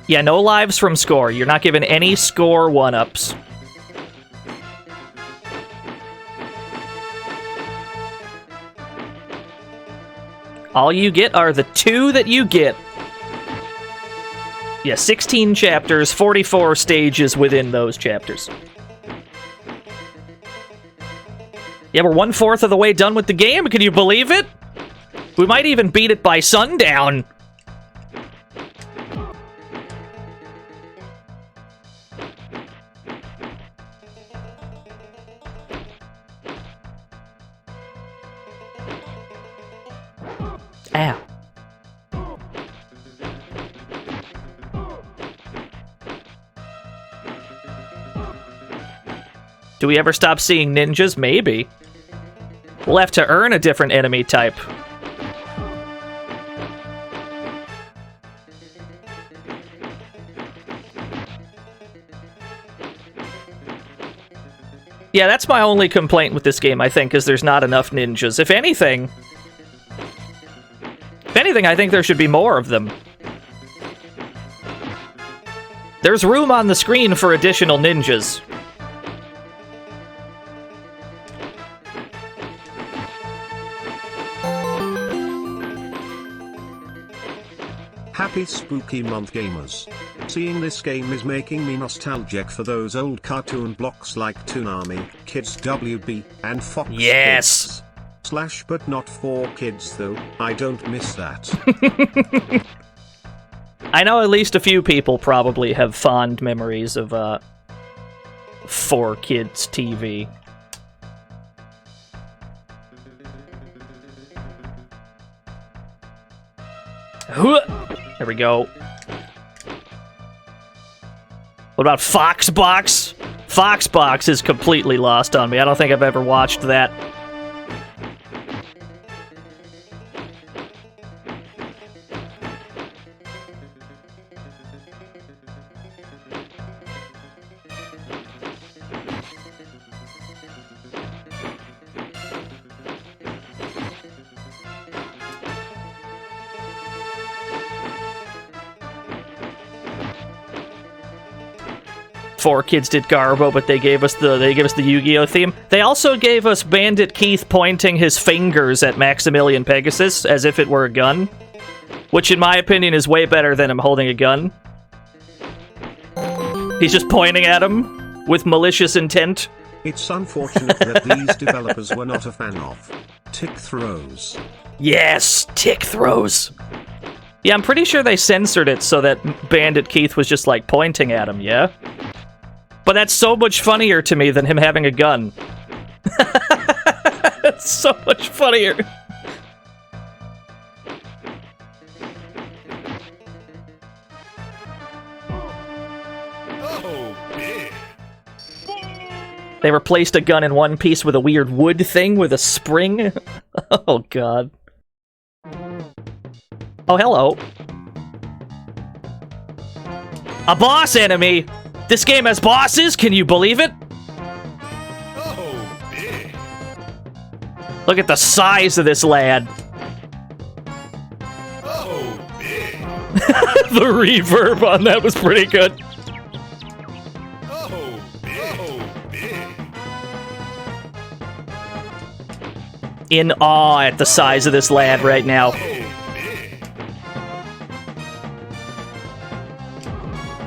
Speaker 2: Yeah, no lives from score. You're not given any score 1-ups. All you get are the 2 that you get. Yeah, 16 chapters, 44 stages within those chapters. Yeah, we're 1/4 of the way done with the game. Can you believe it? We might even beat it by sundown. Ow. Do we ever stop seeing ninjas? Maybe. We'll have to earn a different enemy type. Yeah, that's my only complaint with this game, I think, is there's not enough ninjas. If anything, I think there should be more of them. There's room on the screen for additional ninjas.
Speaker 3: Happy Spooky Month, gamers. Seeing this game is making me nostalgic for those old cartoon blocks like Toonami, Kids WB, and Fox
Speaker 2: Yes!
Speaker 3: Kids. Slash but not for kids though, I don't miss that.
Speaker 2: I know at least a few people probably have fond memories of, 4Kids TV. There we go. What about Foxbox? Foxbox is completely lost on me. I don't think I've ever watched that. Four Kids did Garbo, but they gave us the Yu-Gi-Oh theme. They also gave us Bandit Keith pointing his fingers at Maximilian Pegasus as if it were a gun, which in my opinion is way better than him holding a gun. He's just pointing at him with malicious intent.
Speaker 3: It's unfortunate that these developers were not a fan of tick throws.
Speaker 2: Yes, tick throws. Yeah, I'm pretty sure they censored it so that Bandit Keith was just like pointing at him, yeah? But that's so much funnier to me than him having a gun. It's so much funnier.
Speaker 4: Oh, yeah.
Speaker 2: They replaced a gun in One Piece with a weird wood thing with a spring. Oh, God. Oh, hello. A boss enemy! This game has bosses? Can you believe it?
Speaker 4: Oh, yeah.
Speaker 2: Look at the size of this lad.
Speaker 4: Oh, yeah.
Speaker 2: The reverb on that was pretty good.
Speaker 4: Oh, yeah. Oh, yeah.
Speaker 2: In awe at the size of this lad right now.
Speaker 4: Oh,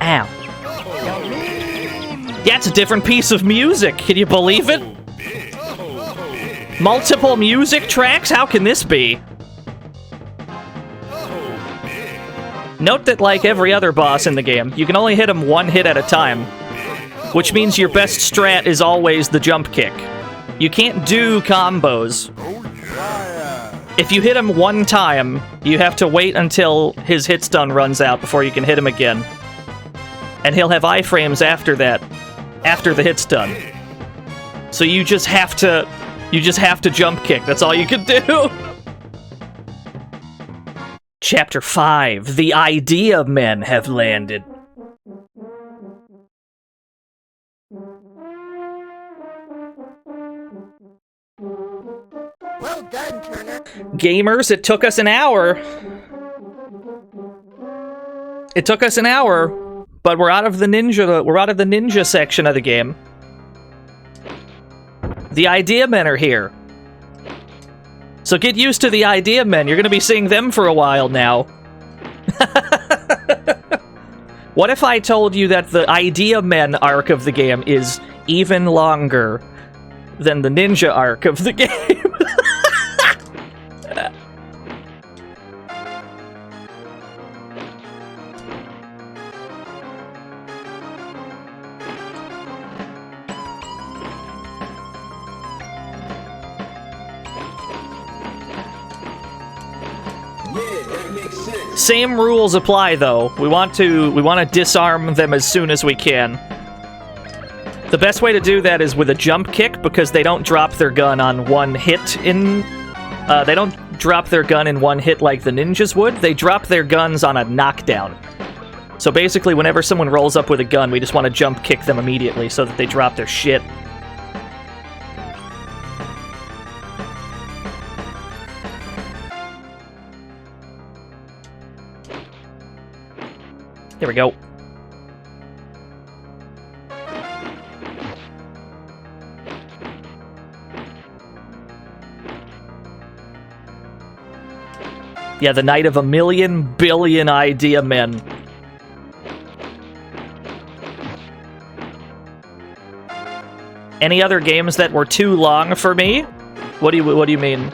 Speaker 4: yeah.
Speaker 2: Ow. Yeah, it's a different piece of music. Can you believe it? Multiple music tracks? How can this be? Note that, like every other boss in the game, you can only hit him one hit at a time, which means your best strat is always the jump kick. You can't do combos. If you hit him one time, you have to wait until his hit stun runs out before you can hit him again. And he'll have iframes after that, after the hit stun. So you just have to jump kick. That's all you can do. Chapter 5. The Idea Men have landed.
Speaker 6: Well done, Turner.
Speaker 2: Gamers, it took us an hour. It took us an hour, but we're out of the ninja section of the game. The Idea Men are here. So get used to the Idea Men. You're going to be seeing them for a while now. What if I told you that the Idea Men arc of the game is even longer than the ninja arc of the game? Same rules apply, though. We want to disarm them as soon as we can. The best way to do that is with a jump kick, because they don't drop their gun on one hit in... they don't drop their gun in one hit like the ninjas would. They drop their guns on a knockdown. So basically, whenever someone rolls up with a gun, we just want to jump kick them immediately so that they drop their shit. There we go. Yeah, the night of a million billion Idea Men. Any other games that were too long for me? What do you mean?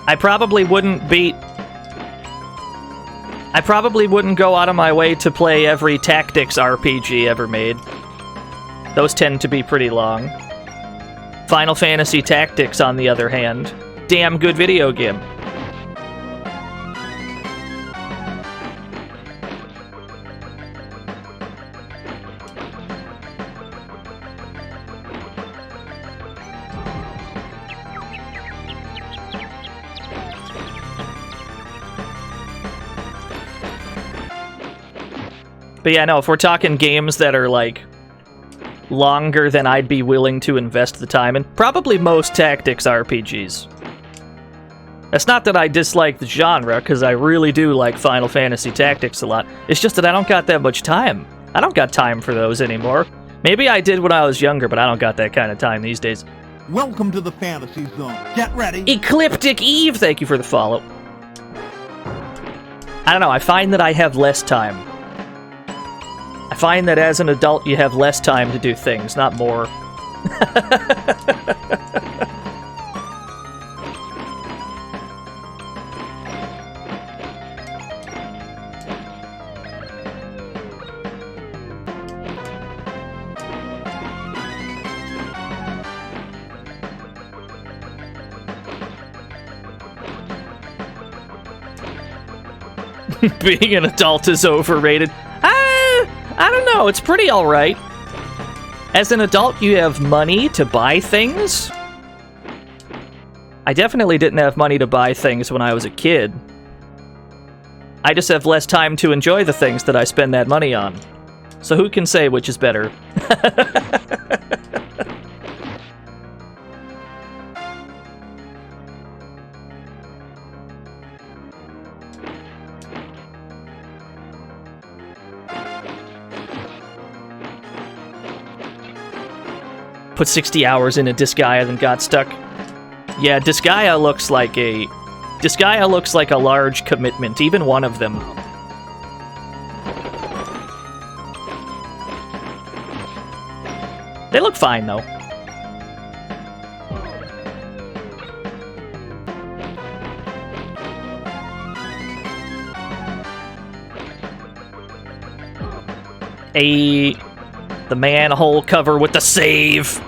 Speaker 2: I probably wouldn't go out of my way to play every tactics RPG ever made. Those tend to be pretty long. Final Fantasy Tactics, on the other hand, damn good video game. But yeah, no, if we're talking games that are, like, longer than I'd be willing to invest the time in, probably most tactics RPGs. It's not that I dislike the genre, because I really do like Final Fantasy Tactics a lot. It's just that I don't got that much time. I don't got time for those anymore. Maybe I did when I was younger, but I don't got that kind of time these days.
Speaker 1: Welcome to the Fantasy Zone. Get ready.
Speaker 2: Ecliptic Eve, thank you for the follow. I don't know, I find that I have less time. I find that as an adult, you have less time to do things, not more. Being an adult is overrated. I don't know, it's pretty alright. As an adult, you have money to buy things. I definitely didn't have money to buy things when I was a kid. I just have less time to enjoy the things that I spend that money on. So who can say which is better? Put 60 hours into Disgaea, then got stuck. Yeah, Disgaea looks like a large commitment, even one of them. They look fine, though. The manhole cover with the save.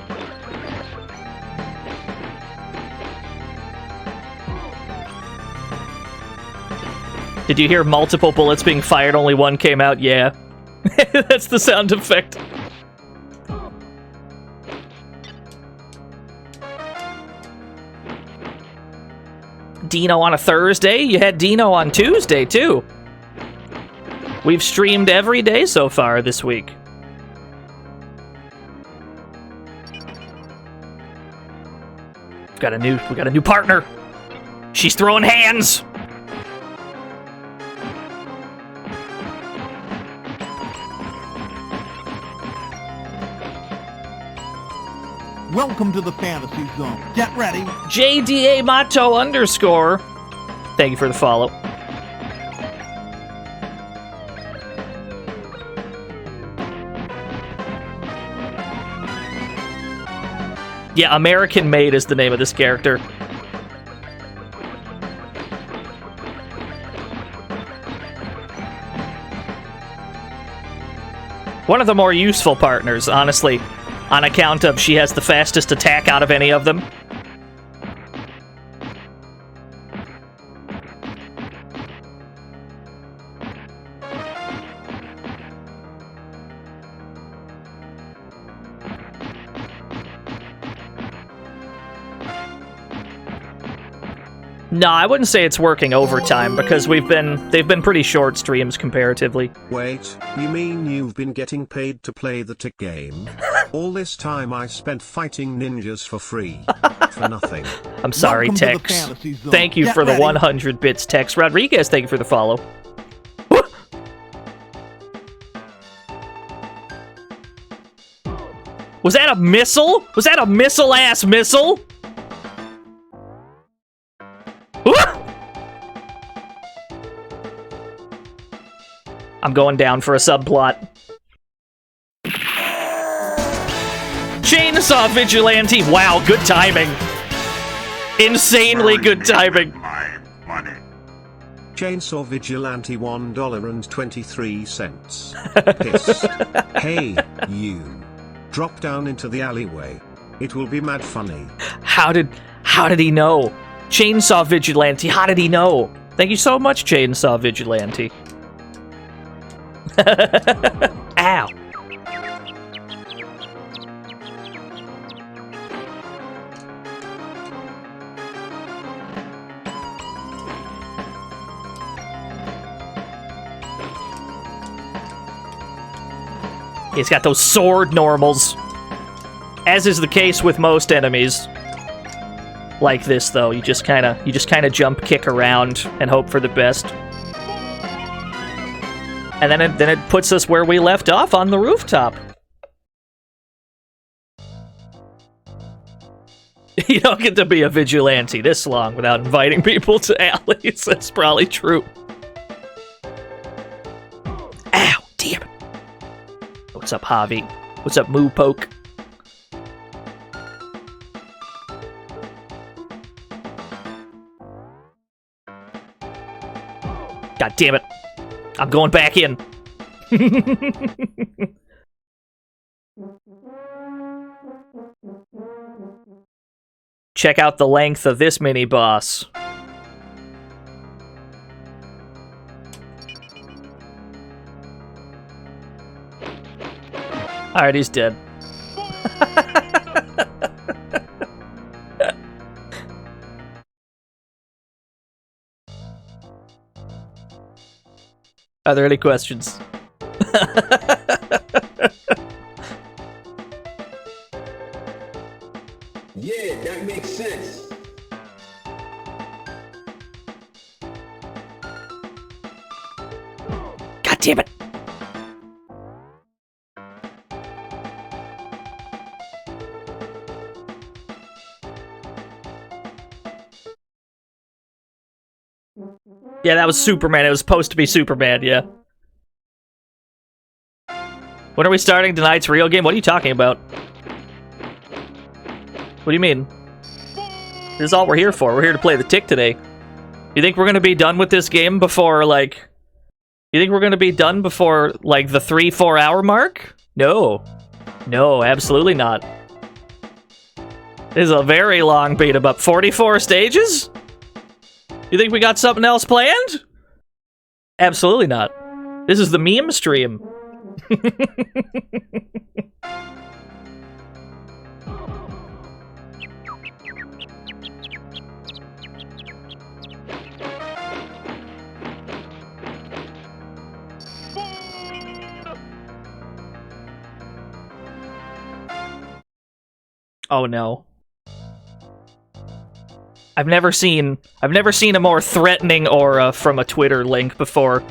Speaker 2: Did you hear multiple bullets being fired, only one came out? Yeah. That's the sound effect. Dino on a Thursday? You had Dino on Tuesday, too. We've streamed every day so far this week. We got a new partner. She's throwing hands.
Speaker 1: Welcome to the Fantasy Zone. Get ready.
Speaker 2: JDA Mato _. Thank you for the follow. Yeah, American Made is the name of this character. One of the more useful partners, honestly, on account of she has the fastest attack out of any of them. No, I wouldn't say it's working overtime because they've been pretty short streams comparatively.
Speaker 3: Wait, you mean you've been getting paid to play the tick game? All this time I spent fighting ninjas for free. For nothing.
Speaker 2: I'm sorry,
Speaker 1: Welcome to the
Speaker 2: Tex.
Speaker 1: Fantasy Zone.
Speaker 2: Thank you
Speaker 1: Get
Speaker 2: for the
Speaker 1: ready.
Speaker 2: 100 bits, Tex. Rodriguez, thank you for the follow. Was that a missile? Was that a missile-ass missile? I'm going down for a subplot. Chainsaw Vigilante. Wow, good timing. Insanely good timing.
Speaker 4: My money.
Speaker 3: Chainsaw Vigilante $1.23. Pissed. Hey, you. Drop down into the alleyway. It will be mad funny.
Speaker 2: How did he know? Chainsaw Vigilante, how did he know? Thank you so much, Chainsaw Vigilante. Ow. He's got those sword normals. As is the case with most enemies. Like this, though, you just kind of jump, kick around, and hope for the best. And then it puts us where we left off on the rooftop. You don't get to be a vigilante this long without inviting people to alleys. That's probably true. Ow, damn it. What's up, Javi? What's up, Moo Poke? God damn it. I'm going back in. Check out the length of this mini boss. Alright, he's dead. Are there any questions?
Speaker 5: Yeah, that makes sense.
Speaker 2: God damn it! Yeah, that was Superman. It was supposed to be Superman, yeah. When are we starting tonight's real game? What are you talking about? What do you mean? This is all we're here for. We're here to play the tick today. You think we're gonna be done with this game before, like... You think we're gonna be done before, like, the 3-4 hour mark? No. No, absolutely not. This is a very long beat 'em up. 44 stages? You think we got something else planned? Absolutely not. This is the meme stream. Oh no. I've never seen a more threatening aura from a Twitter link before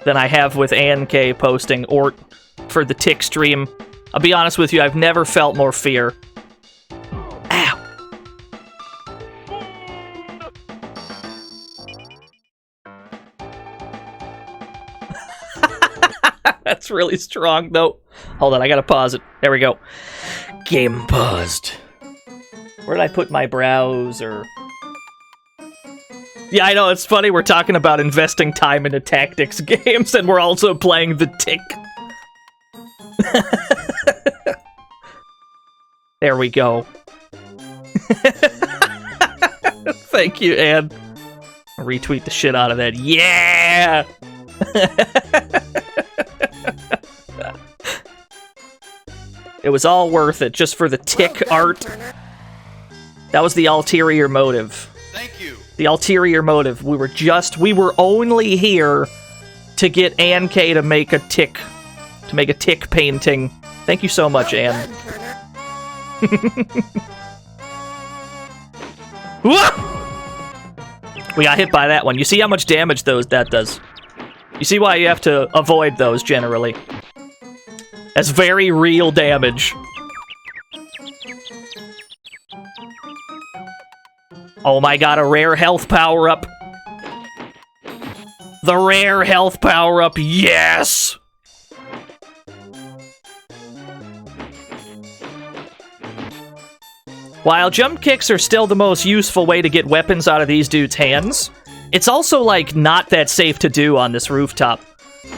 Speaker 2: than I have with Ann K posting or for the tick stream. I'll be honest with you, I've never felt more fear. Ow. That's really strong though. Hold on, I gotta pause it. There we go. Game paused. Where did I put my browser? Yeah, I know, it's funny, we're talking about investing time into tactics games, and we're also playing the tick. There we go. Thank you, Ann. I'll retweet the shit out of that. Yeah! It was all worth it, just for the tick art. That was the ulterior motive.
Speaker 6: Thank you.
Speaker 2: The ulterior motive. We were only here to get Ann K to make a tick painting. Thank you so much, Ann. We got hit by that one. You see how much damage that does? You see why you have to avoid those generally. That's very real damage. Oh my god, a rare health power-up. The rare health power-up, yes! While jump kicks are still the most useful way to get weapons out of these dudes' hands, it's also, like, not that safe to do on this rooftop.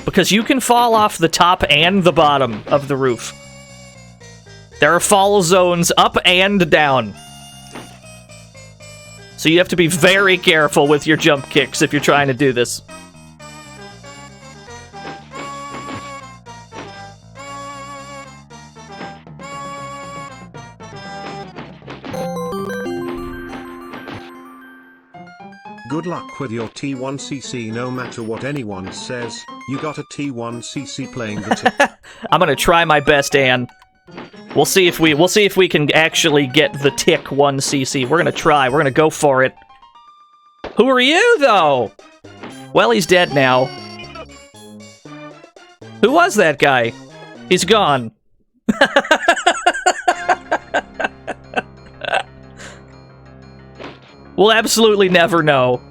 Speaker 2: Because you can fall off the top and the bottom of the roof. There are fall zones up and down. So you have to be very careful with your jump kicks if you're trying to do this.
Speaker 3: Good luck with your T1CC. No matter what anyone says, you got a T1CC playing the tick.
Speaker 2: I'm gonna try my best, Ann. We'll see if we can actually get the tick 1cc. We're gonna try. We're gonna go for it. Who are you, though? Well, he's dead now. Who was that guy? He's gone. We'll absolutely never know.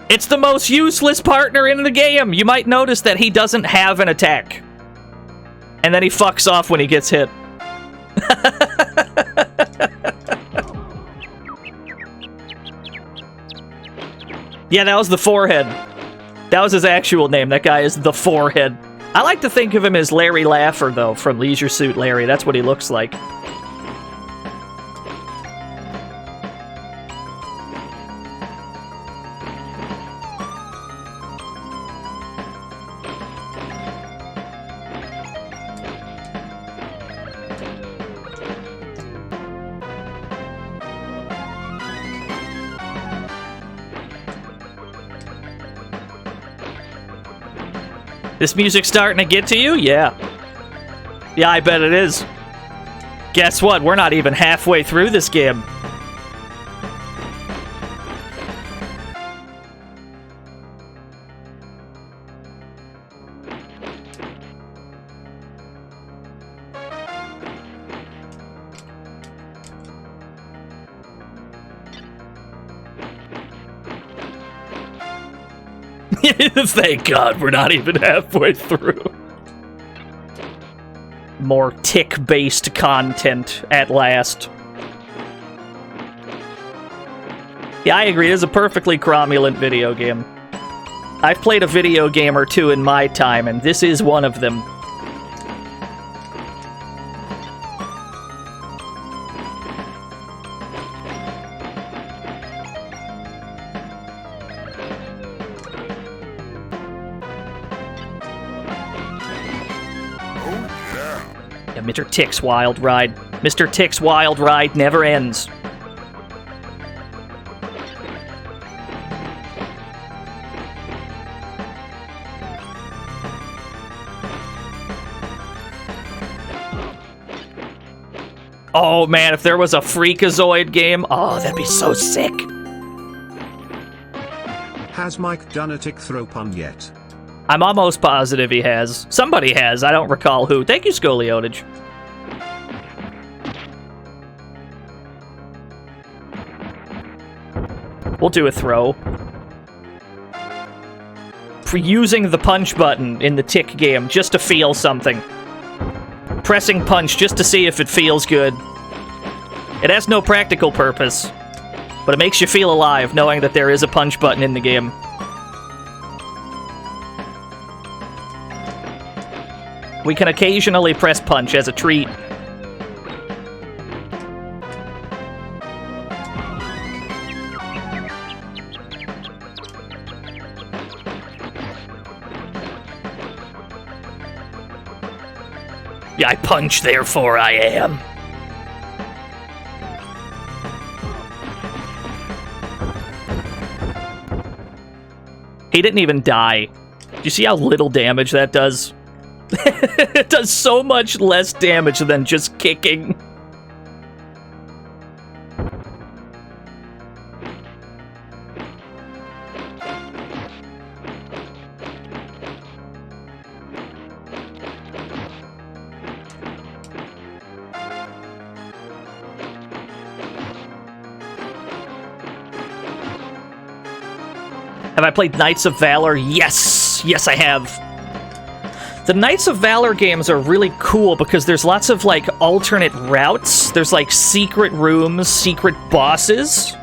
Speaker 2: It's the most useless partner in the game. You might notice that he doesn't have an attack. And then he fucks off when he gets hit. Yeah, that was the Forehead. That was his actual name. That guy is the Forehead. I like to think of him as Larry Laffer, though, from Leisure Suit Larry. That's what he looks like. This music's starting to get to you? Yeah. Yeah, I bet it is. Guess what? We're not even halfway through this game. Thank God we're not even halfway through. More tick-based content at last. Yeah, I agree. It is a perfectly cromulent video game. I've played a video game or two in my time, and this is one of them. Yeah, Mr. Tick's Wild Ride. Mr. Tick's Wild Ride never ends. Oh man, if there was a Freakazoid game, oh, that'd be so sick.
Speaker 3: Has Mike done a tick throw pun yet?
Speaker 2: I'm almost positive he has. Somebody has, I don't recall who. Thank you, Scoliotage. We'll do a throw. For using the punch button in the tick game just to feel something. Pressing punch just to see if it feels good. It has no practical purpose, but it makes you feel alive knowing that there is a punch button in the game. We can occasionally press punch as a treat. Yeah, I punch, therefore I am. He didn't even die. Do you see how little damage that does? It does so much less damage than just kicking. Have I played Knights of Valor? Yes! Yes, I have. The Knights of Valor games are really cool because there's lots of, like, alternate routes. There's, like, secret rooms, secret bosses.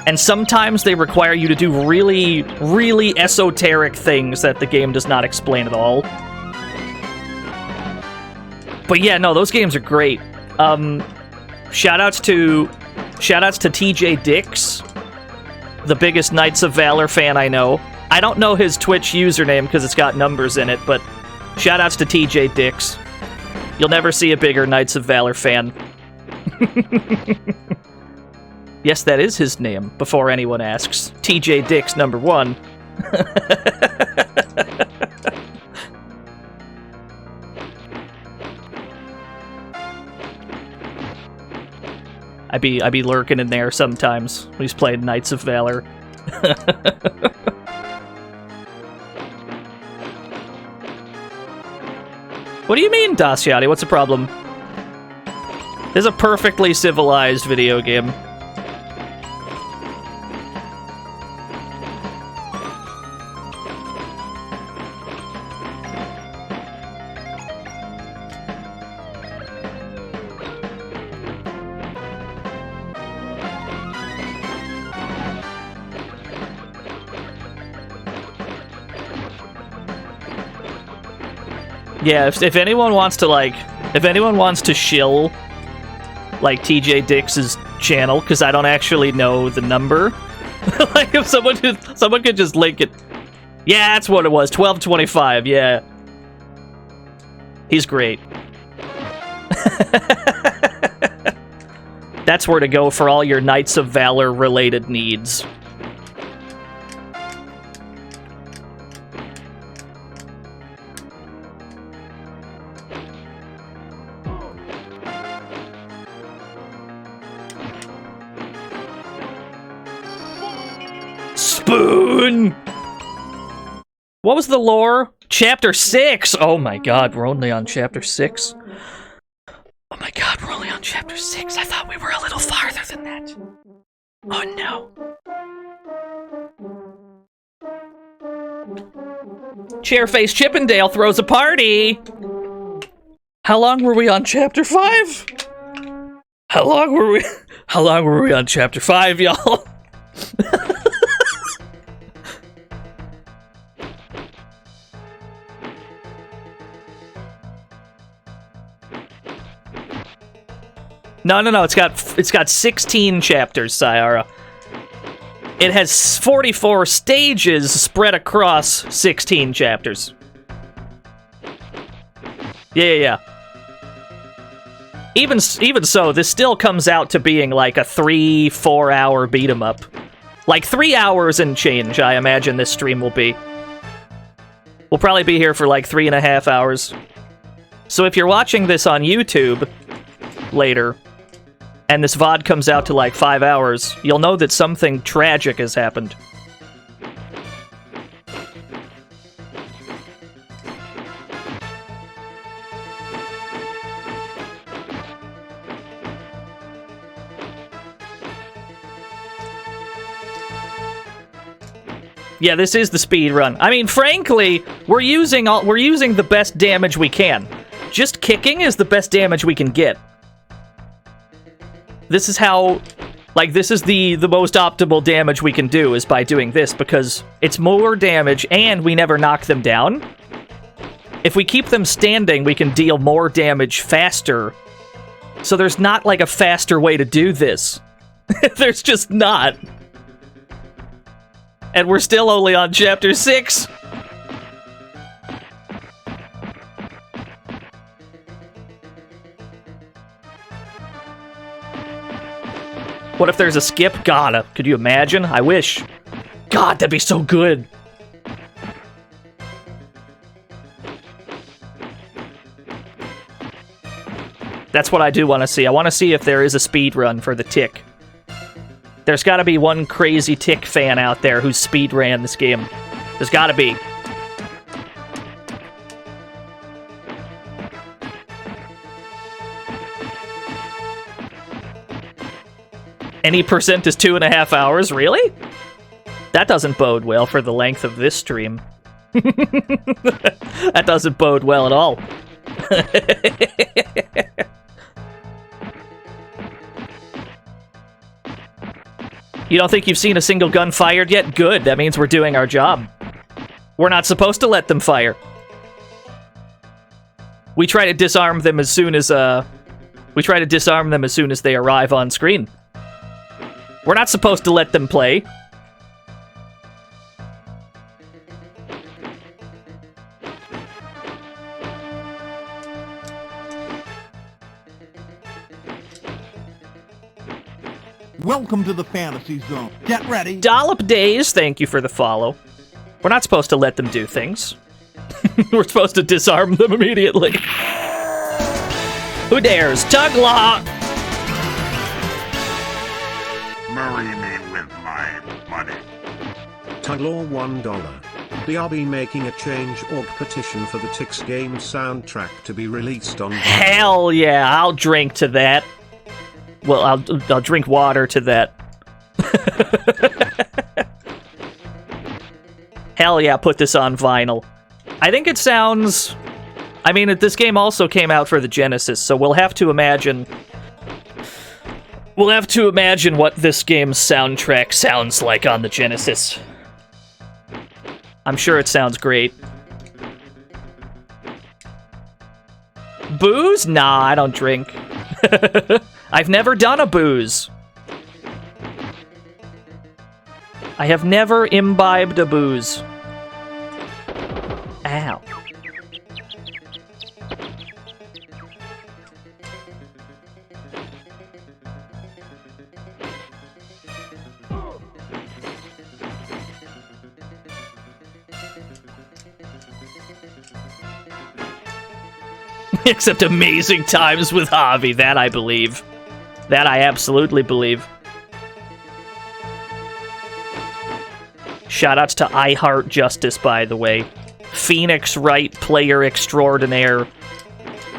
Speaker 2: And sometimes they require you to do really, really esoteric things that the game does not explain at all. But yeah, no, those games are great. Shoutouts to TJ Dix, the biggest Knights of Valor fan I know. I don't know his Twitch username because it's got numbers in it, but shoutouts to TJ Dix. You'll never see a bigger Knights of Valor fan. Yes, that is his name, before anyone asks. TJ Dix, number 1. I be lurking in there sometimes when he's playing Knights of Valor. What do you mean, Dasyati? What's the problem? This is a perfectly civilized video game. Yeah, if anyone wants to, like, if anyone wants to shill, like, TJ Dix's channel, because I don't actually know the number, like, if someone could just link it. Yeah, that's what it was, 1225, yeah. He's great. That's where to go for all your Knights of Valor related needs. Spoon! What was the lore? Chapter 6! Oh my god, we're only on Chapter 6. Oh my god, we're only on Chapter 6. I thought we were a little farther than that. Oh no. Chairface Chippendale throws a party! How long were we on Chapter 5? How long were we on Chapter 5, y'all? No, it's got 16 chapters, Sayara. It has 44 stages spread across 16 chapters. Yeah. Even so, this still comes out to being like a 3-4 hour beat 'em up. Like 3 hours and change, I imagine this stream will be. We'll probably be here for like 3.5 hours. So if you're watching this on YouTube later, and this VOD comes out to like 5 hours, you'll know that something tragic has happened. Yeah, this is the speed run. I mean, frankly, we're using the best damage we can. Just kicking is the best damage we can get. This is how, like, this is the most optimal damage we can do is by doing this, because it's more damage and we never knock them down. If we keep them standing, we can deal more damage faster. So there's not, like, a faster way to do this. There's just not. And we're still only on Chapter 6. What if there's a skip? God, could you imagine? I wish. God, that'd be so good. That's what I do want to see. I want to see if there is a speed run for the Tick. There's got to be one crazy Tick fan out there who's speed ran this game. There's got to be. Any percent is 2.5 hours? Really? That doesn't bode well for the length of this stream. That doesn't bode well at all. You don't think you've seen a single gun fired yet? Good, that means we're doing our job. We're not supposed to let them fire. We try to disarm them as soon as, they arrive on screen. We're not supposed to let them play.
Speaker 1: Welcome to the Fantasy Zone. Get ready.
Speaker 2: Dollop Days, thank you for the follow. We're not supposed to let them do things. We're supposed to disarm them immediately. Who dares? Tug Law!
Speaker 4: Marry me with my money.
Speaker 3: Tuglaw $1. BRB making a change.org petition for the Tix game soundtrack to be released on...
Speaker 2: Hell yeah, I'll drink to that. Well, I'll drink water to that. Hell yeah, put this on vinyl. I think it sounds... I mean, this game also came out for the Genesis, so we'll have to imagine... We'll have to imagine what this game's soundtrack sounds like on the Genesis. I'm sure it sounds great. Booze? Nah, I don't drink. I've never done a booze. I have never imbibed a booze. Ow. Except amazing times with Javi, that I believe. That I absolutely believe. Shoutouts to I Heart Justice, by the way. Phoenix Wright player extraordinaire.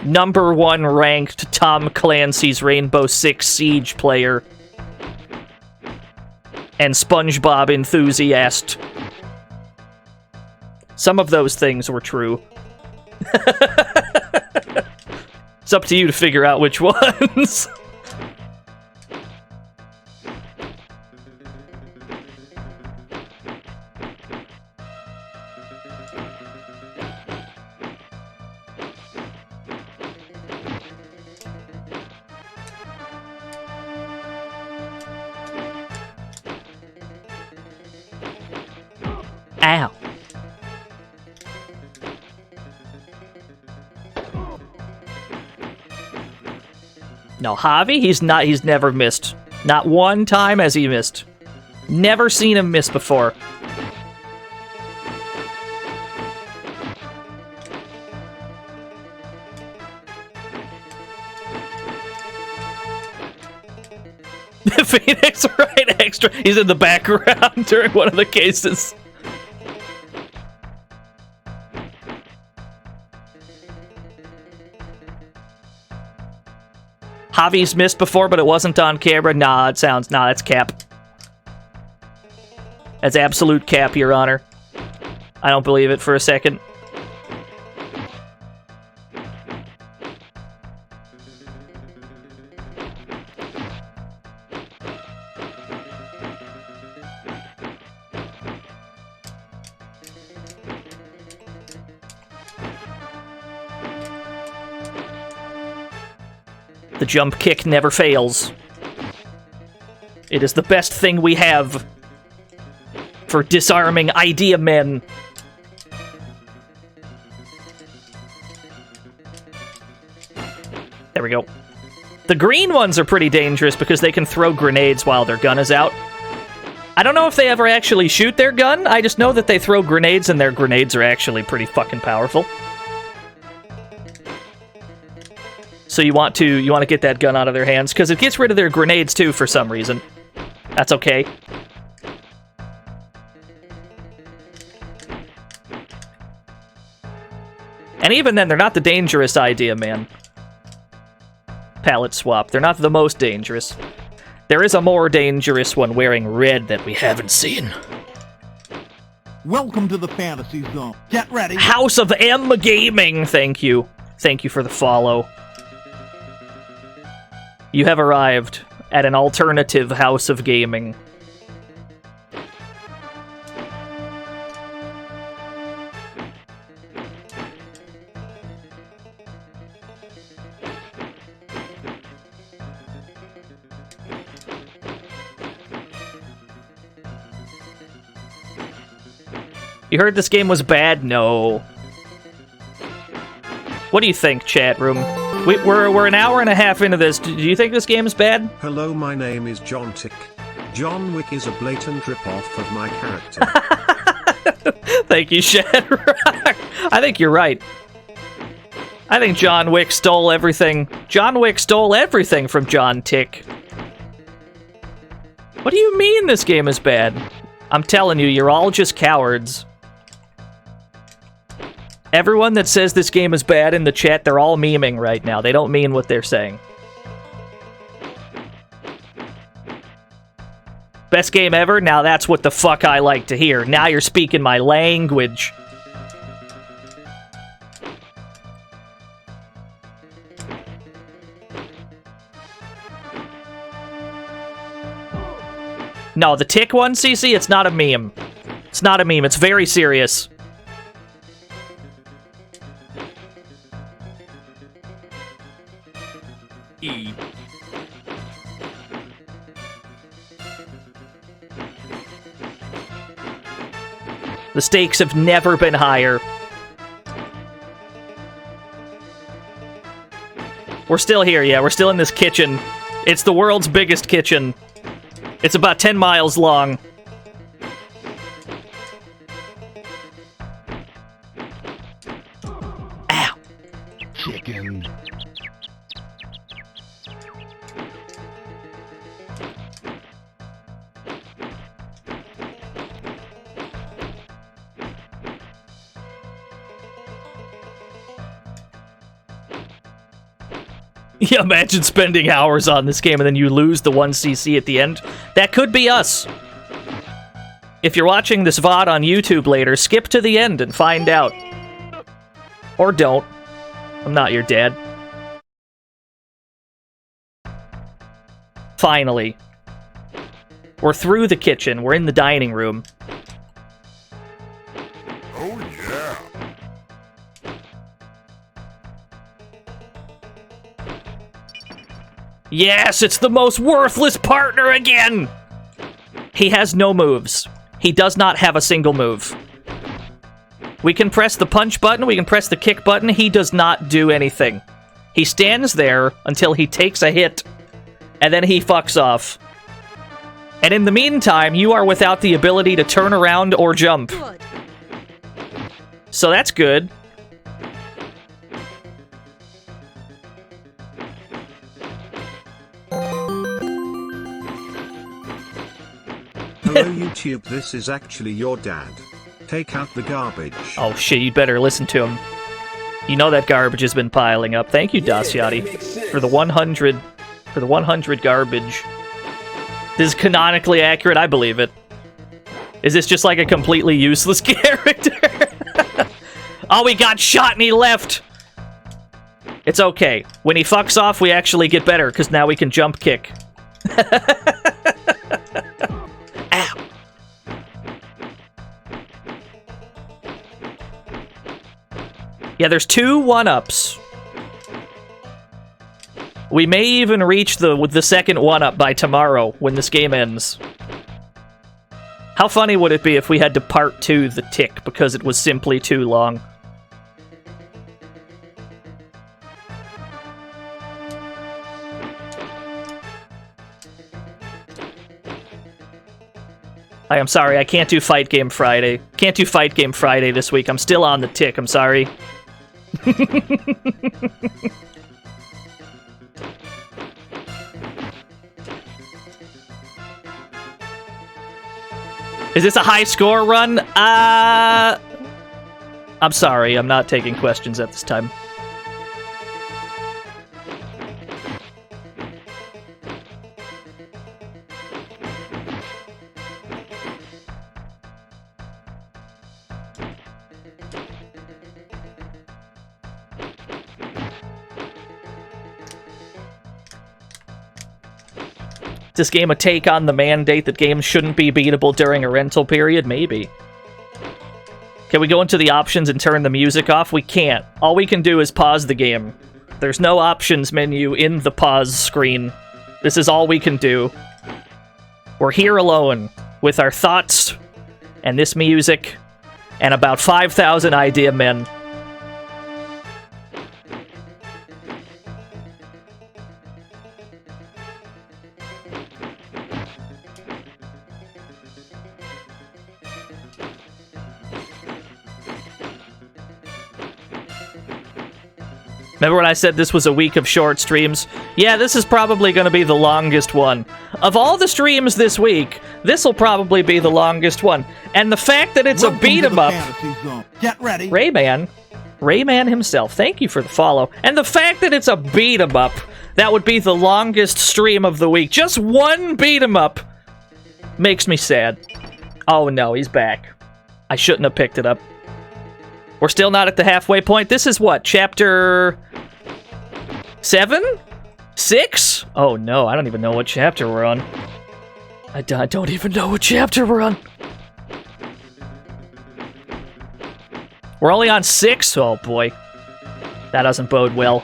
Speaker 2: #1 ranked Tom Clancy's Rainbow Six Siege player. And SpongeBob enthusiast. Some of those things were true. It's up to you to figure out which ones. Ow. No, Javi, he's never missed. Not one time has he missed. Never seen him miss before. Phoenix, right? Extra. He's in the background during one of the cases. Javi's missed before, but it wasn't on camera. Nah, that's cap. That's absolute cap, Your Honor. I don't believe it for a second. The jump kick never fails. It is the best thing we have for disarming idea men. There we go. The green ones are pretty dangerous because they can throw grenades while their gun is out. I don't know if they ever actually shoot their gun. I just know that they throw grenades, and their grenades are actually pretty fucking powerful. So you want to get that gun out of their hands, because it gets rid of their grenades too for some reason. That's okay. And even then, they're not the dangerous idea, man. Palette swap. They're not the most dangerous. There is a more dangerous one wearing red that we haven't seen.
Speaker 1: Welcome to the Fantasy Zone. Get ready.
Speaker 2: House of M Gaming, thank you. Thank you for the follow. You have arrived at an alternative house of gaming. You heard this game was bad? No. What do you think, chat room? We're an hour and a half into this. Do you think this game is bad?
Speaker 3: Hello, my name is John Tick. John Wick is a blatant rip-off of my character.
Speaker 2: Thank you, Shadrack. I think you're right. I think John Wick stole everything. John Wick stole everything from John Tick. What do you mean this game is bad? I'm telling you, you're all just cowards. Everyone that says this game is bad in the chat, they're all memeing right now. They don't mean what they're saying. Best game ever? Now that's what the fuck I like to hear. Now you're speaking my language. No, the T1CC, it's not a meme. It's not a meme. It's very serious. The stakes have never been higher. We're still here, yeah. We're still in this kitchen. It's the world's biggest kitchen. It's about 10 miles long. Ow.
Speaker 1: Chicken.
Speaker 2: Yeah, imagine spending hours on this game and then you lose the 1cc at the end. That could be us. If you're watching this VOD on YouTube later, skip to the end and find out. Or don't. I'm not your dad. Finally. We're through the kitchen. We're in the dining room.
Speaker 4: Oh yeah.
Speaker 2: Yes, it's the most worthless partner again! He has no moves. He does not have a single move. We can press the punch button, we can press the kick button, he does not do anything. He stands there until he takes a hit, and then he fucks off. And in the meantime, you are without the ability to turn around or jump.
Speaker 6: Good.
Speaker 2: So that's good.
Speaker 3: Hello YouTube, this is actually your dad. Take out the garbage.
Speaker 2: Oh shit, you'd better listen to him. You know that garbage has been piling up. Thank you, Dasyati, for the 100 garbage. This is canonically accurate, I believe it. Is this just like a completely useless character? Oh, he got shot and he left! It's okay. When he fucks off, we actually get better, because now we can jump kick. Ow. Yeah, there's 2 1-ups. We may even reach the second 1-up by tomorrow, when this game ends. How funny would it be if we had to part 2 the tick, because it was simply too long? I am sorry, I can't do Fight Game Friday. Can't do Fight Game Friday this week. I'm still on the tick, I'm sorry. Is this a high score run? I'm sorry, I'm not taking questions at this time. Is this game a take on the mandate that games shouldn't be beatable during a rental period? Maybe. Can we go into the options and turn the music off? We can't. All we can do is pause the game. There's no options menu in the pause screen. This is all we can do. We're here alone, with our thoughts, and this music, and about 5,000 idea men. Remember when I said this was a week of short streams? Yeah, this is probably going to be the longest one. Of all the streams this week, this will probably be the longest one. And the fact that it's a beat-em-up...
Speaker 1: Get ready.
Speaker 2: Rayman himself, thank you for the follow. And the fact that it's a beat-em-up, that would be the longest stream of the week. Just one beat-em-up makes me sad. Oh no, he's back. I shouldn't have picked it up. We're still not at the halfway point. This is what, chapter 7? 6? Oh no, I don't even know what chapter we're on. I don't even know what chapter we're on. We're only on 6? Oh boy. That doesn't bode well.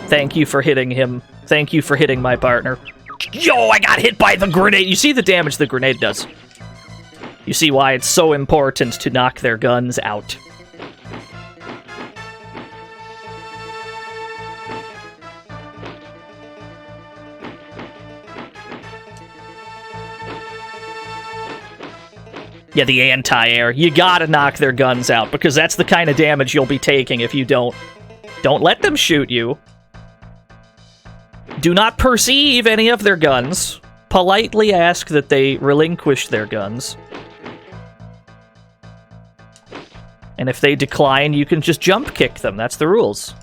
Speaker 2: Thank you for hitting him. Thank you for hitting my partner. Yo, I got hit by the grenade. You see the damage the grenade does. You see why it's so important to knock their guns out. Yeah, the anti-air. You gotta knock their guns out, because that's the kind of damage you'll be taking if you don't. Don't let them shoot you. Do not perceive any of their guns. Politely ask that they relinquish their guns. And if they decline, you can just jump kick them. That's the rules.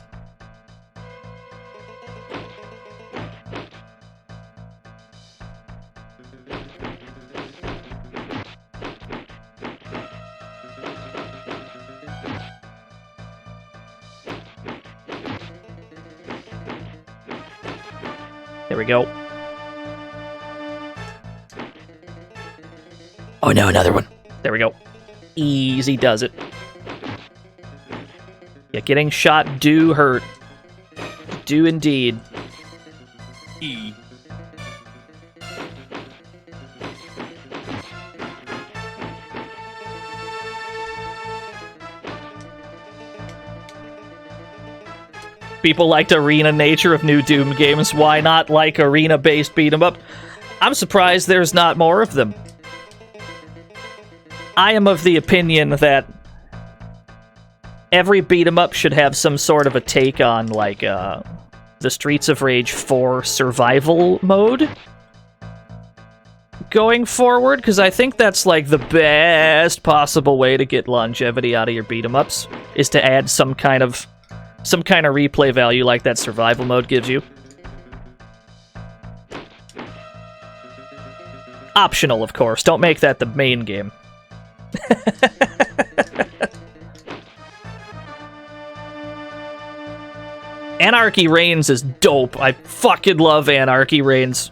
Speaker 2: There we go. Oh no, another one. There we go. Easy does it. Yeah, getting shot do hurt. Do indeed.
Speaker 1: Anarchy.
Speaker 2: People liked arena nature of new Doom games. Why not like arena-based beat 'em up? I'm surprised there's not more of them. I am of the opinion that every beat 'em up should have some sort of a take on, like, the Streets of Rage 4 survival mode going forward, because I think that's, like, the best possible way to get longevity out of your beat 'em ups, is to add some kind of replay value like that survival mode gives you. Optional, of course. Don't make that the main game. Anarchy Reigns is dope. I fucking love Anarchy Reigns.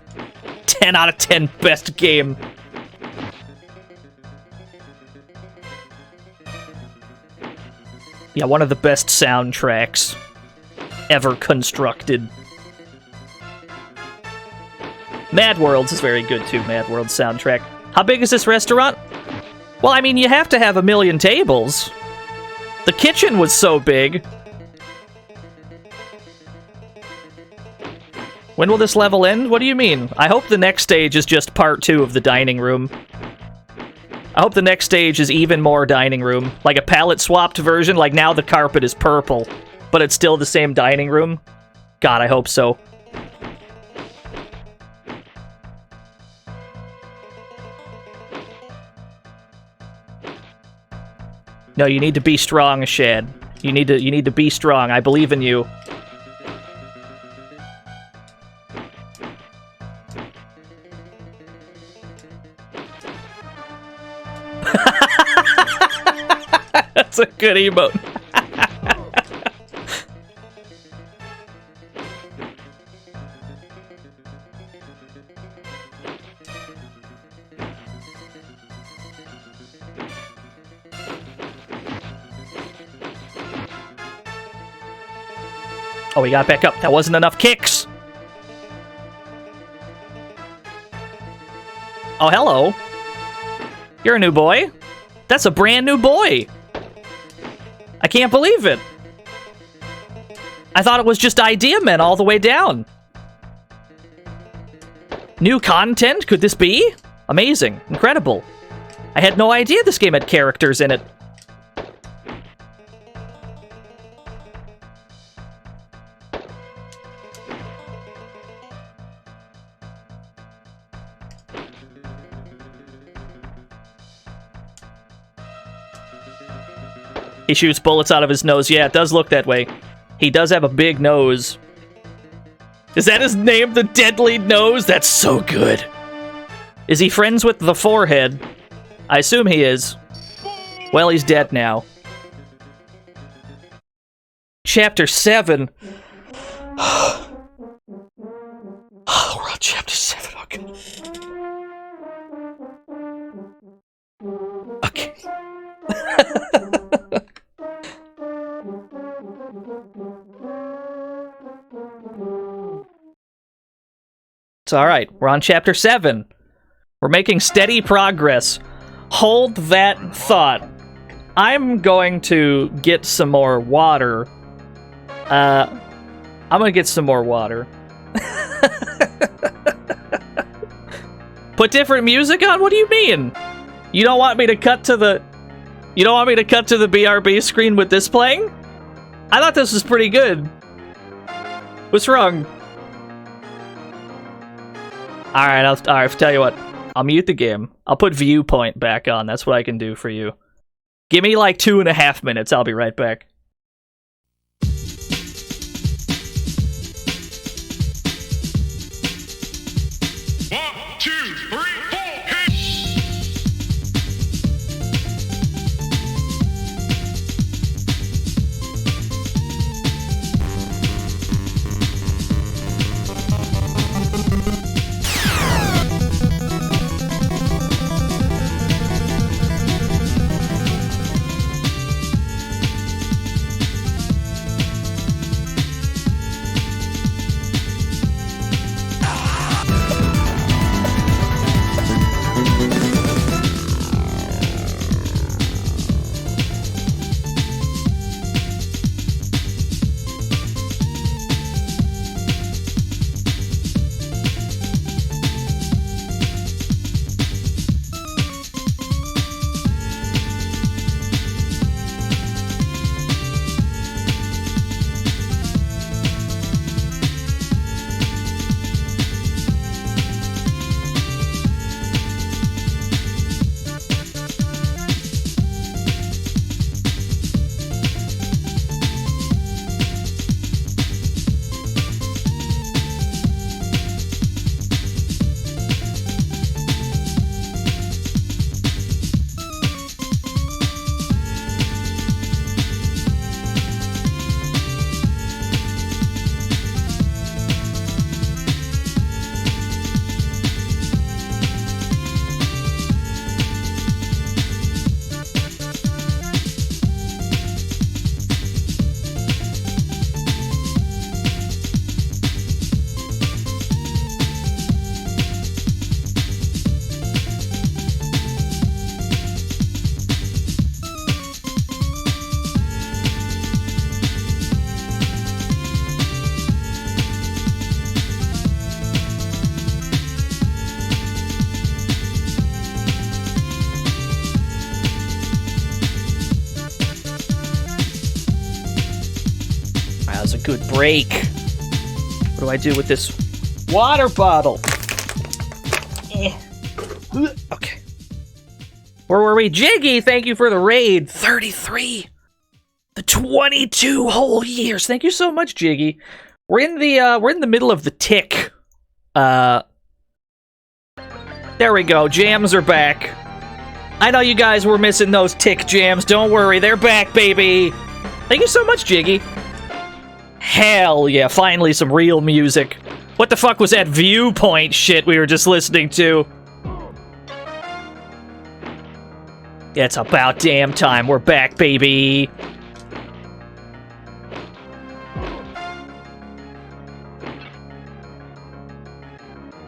Speaker 2: 10 out of 10 best game. Yeah, one of the best soundtracks ever constructed. Mad Worlds is very good too, Mad Worlds soundtrack. How big is this restaurant? Well, I mean, you have to have 1,000,000 tables. The kitchen was so big. When will this level end? What do you mean? I hope the next stage is just part 2 of the dining room. I hope the next stage is even more dining room. Like a palette-swapped version, like now the carpet is purple, but it's still the same dining room. God, I hope so. No, you need to be strong, Shad. You need to be strong. I believe in you. That's a good emote. Oh, we got back up. That wasn't enough kicks. Oh, hello. You're a new boy. That's a brand new boy. I can't believe it. I thought it was just Idea Men all the way down. New content? Could this be? Amazing. Incredible. I had no idea this game had characters in it. He shoots bullets out of his nose. Yeah, it does look that way. He does have a big nose. Is that his name, the Deadly Nose? That's so good. Is he friends with the Forehead? I assume he is. Well, he's dead now. Chapter 7. Oh, we're on Chapter 7. Okay. Okay. It's alright. We're on Chapter 7. We're making steady progress. Hold that thought. I'm going to get some more water. I'm gonna get some more water. Put different music on? What do you mean? You don't want me to cut to the... You don't want me to cut to the BRB screen with this playing? I thought this was pretty good. What's wrong? Alright, I'll tell you what. I'll mute the game. I'll put viewpoint back on. That's what I can do for you. Give me like 2.5 minutes. I'll be right back. break. What do I do with this water bottle? Okay. Where were we? Jiggy, thank you for the raid. 33. The 22 whole years. Thank you so much, Jiggy. We're in the middle of the tick. There we go. Jams are back. I know you guys were missing those tick jams. Don't worry, they're back, baby. Thank you so much, Jiggy. Hell yeah, finally some real music. What the fuck was that Viewpoint shit we were just listening to? Yeah, it's about damn time. We're back, baby.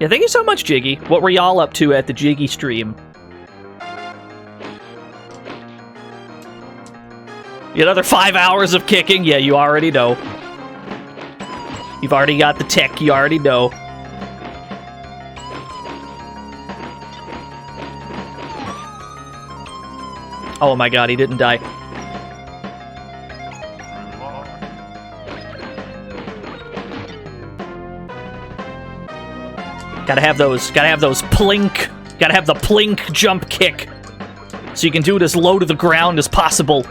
Speaker 2: Yeah, thank you so much, Jiggy. What were y'all up to at the Jiggy stream? Another 5 hours of kicking? Yeah, you already know. You've already got the tech, you already know. Oh my god, he didn't die. Gotta have those plink. Gotta have the plink jump kick. So you can do it as low to the ground as possible.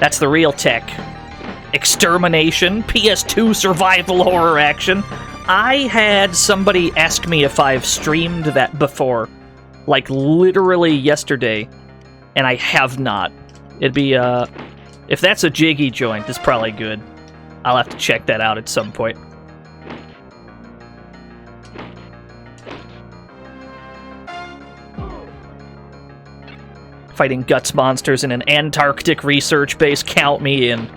Speaker 2: That's the real tech. Extermination, PS2 survival horror action. I had somebody ask me if I've streamed that before. Like, literally yesterday. And I have not. It'd be, if that's a Jiggy joint, it's probably good. I'll have to check that out at some point. Fighting guts monsters in an Antarctic research base, count me in.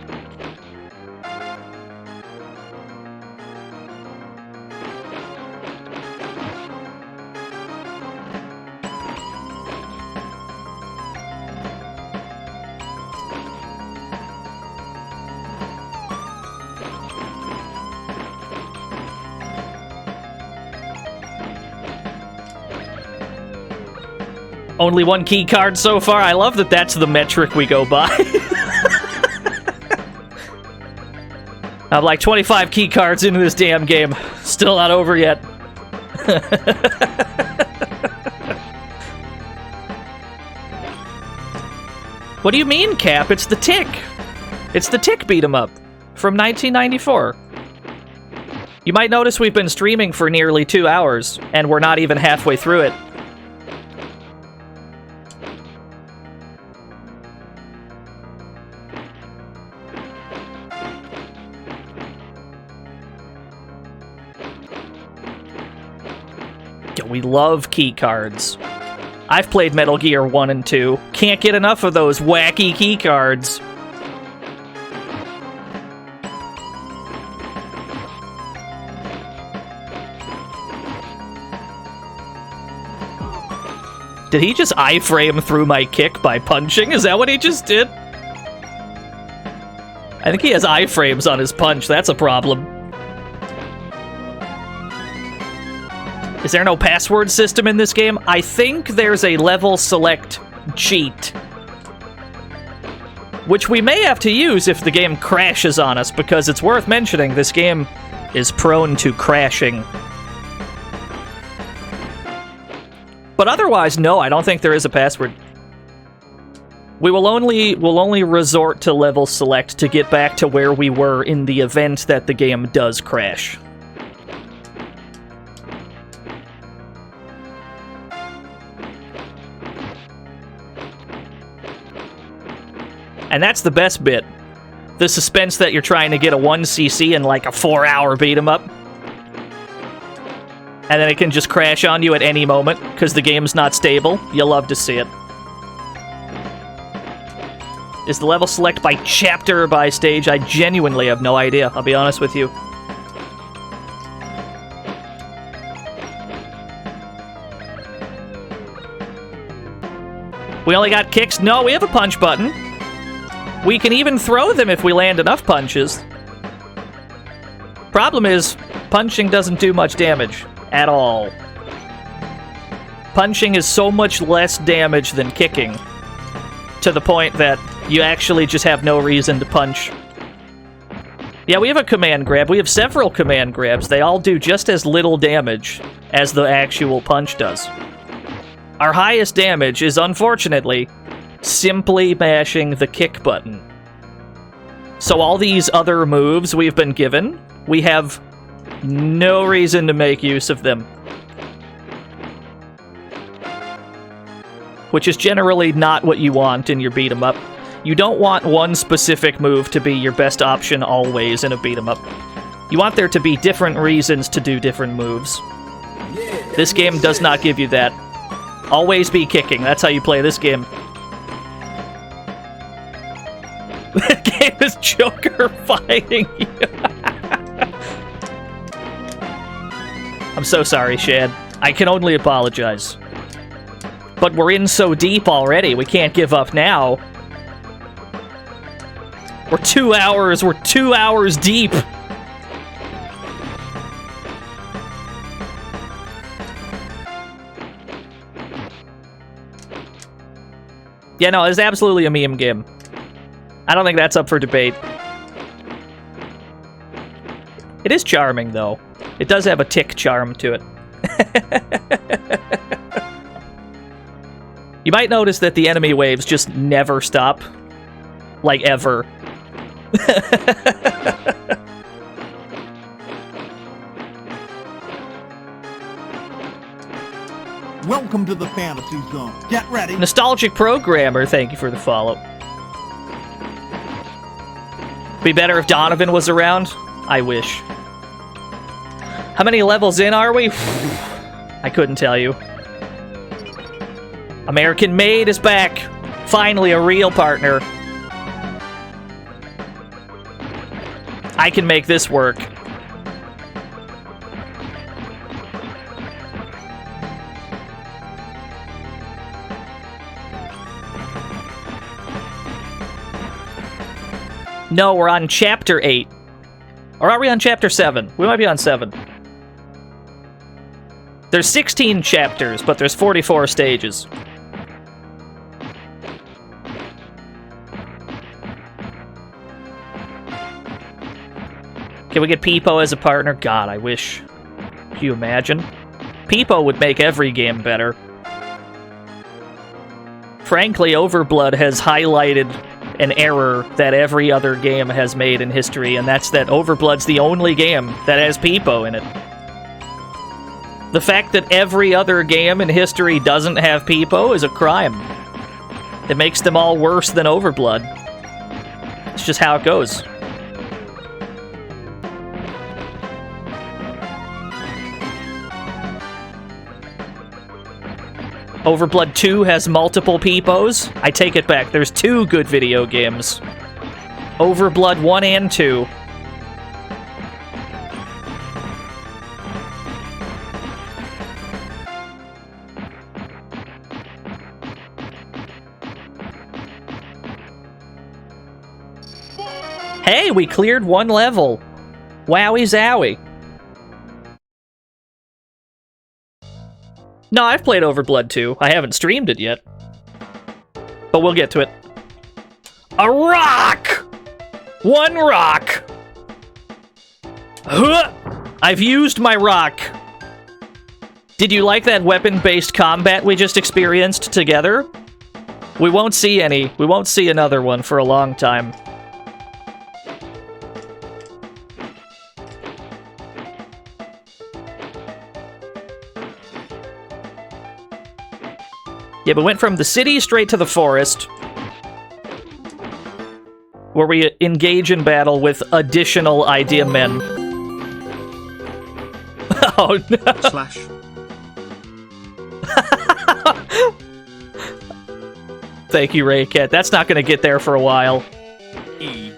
Speaker 2: Only one key card so far. I love that that's the metric we go by. I'm like 25 key cards into this damn game. Still not over yet. What do you mean, Cap? It's the Tick. It's the Tick beat 'em up from 1994. You might notice we've been streaming for nearly 2 hours, and we're not even halfway through it. We love key cards. I've played Metal Gear 1 and 2. Can't get enough of those wacky key cards. Did he just iframe through my kick by punching? Is that what he just did? I think he has iframes on his punch. That's a problem. Is there no password system in this game? I think there's a level select cheat, which we may have to use if the game crashes on us, because it's worth mentioning this game is prone to crashing. But otherwise, no, I don't think there is a password. We'll only resort to level select to get back to where we were in the event that the game does crash. And that's the best bit. The suspense that you're trying to get a 1cc in like a 4-hour beat 'em up. And then it can just crash on you at any moment, because the game's not stable. You'll love to see it. Is the level select by chapter or by stage? I genuinely have no idea, I'll be honest with you. We only got kicks? No, we have a punch button. We can even throw them if we land enough punches. Problem is, punching doesn't do much damage at all. Punching is so much less damage than kicking, to the point that you actually just have no reason to punch. Yeah, we have a command grab. We have several command grabs. They all do just as little damage as the actual punch does. Our highest damage is, unfortunately, simply mashing the kick button. So all these other moves we've been given, we have no reason to make use of them. Which is generally not what you want in your beat-em-up. You don't want one specific move to be your best option always in a beat-em-up. You want there to be different reasons to do different moves. This game does not give you that. Always be kicking. That's how you play this game. The game is Joker fighting you. I'm so sorry, Shad. I can only apologize. But we're in so deep already, we can't give up now. We're 2 hours deep! Yeah, no, it's absolutely a meme game. I don't think that's up for debate. It is charming, though. It does have a tick charm to it. You might notice that the enemy waves just never stop. Like, ever.
Speaker 1: Welcome to the Fantasy Zone. Get ready.
Speaker 2: Nostalgic Programmer, thank you for the follow. Be better if Donovan was around? I wish. How many levels in are we? I couldn't tell you. American Made is back. Finally, a real partner. I can make this work. No, we're on Chapter 8. Or are we on Chapter 7? We might be on 7. There's 16 chapters, but there's 44 stages. Can we get Peepo as a partner? God, I wish. Can you imagine? Peepo would make every game better. Frankly, Overblood has highlighted an error that every other game has made in history, and that's that Overblood's the only game that has Peepo in it. The fact that every other game in history doesn't have Peepo is a crime. It makes them all worse than Overblood. It's just how it goes. Overblood 2 has multiple Peepos. I take it back. There's 2 good video games. Overblood 1 and 2. Hey, we cleared 1 level. Wowie zowie. No, I've played Overblood 2. I haven't streamed it yet. But we'll get to it. A rock! 1 rock! Huh! I've used my rock. Did you like that weapon-based combat we just experienced together? We won't see any. We won't see another one for a long time. Yeah, but went from the city straight to the forest, where we engage in battle with additional idea men. Oh no!
Speaker 3: Slash.
Speaker 2: Thank you, Raycat. That's not gonna get there for a while.
Speaker 1: E.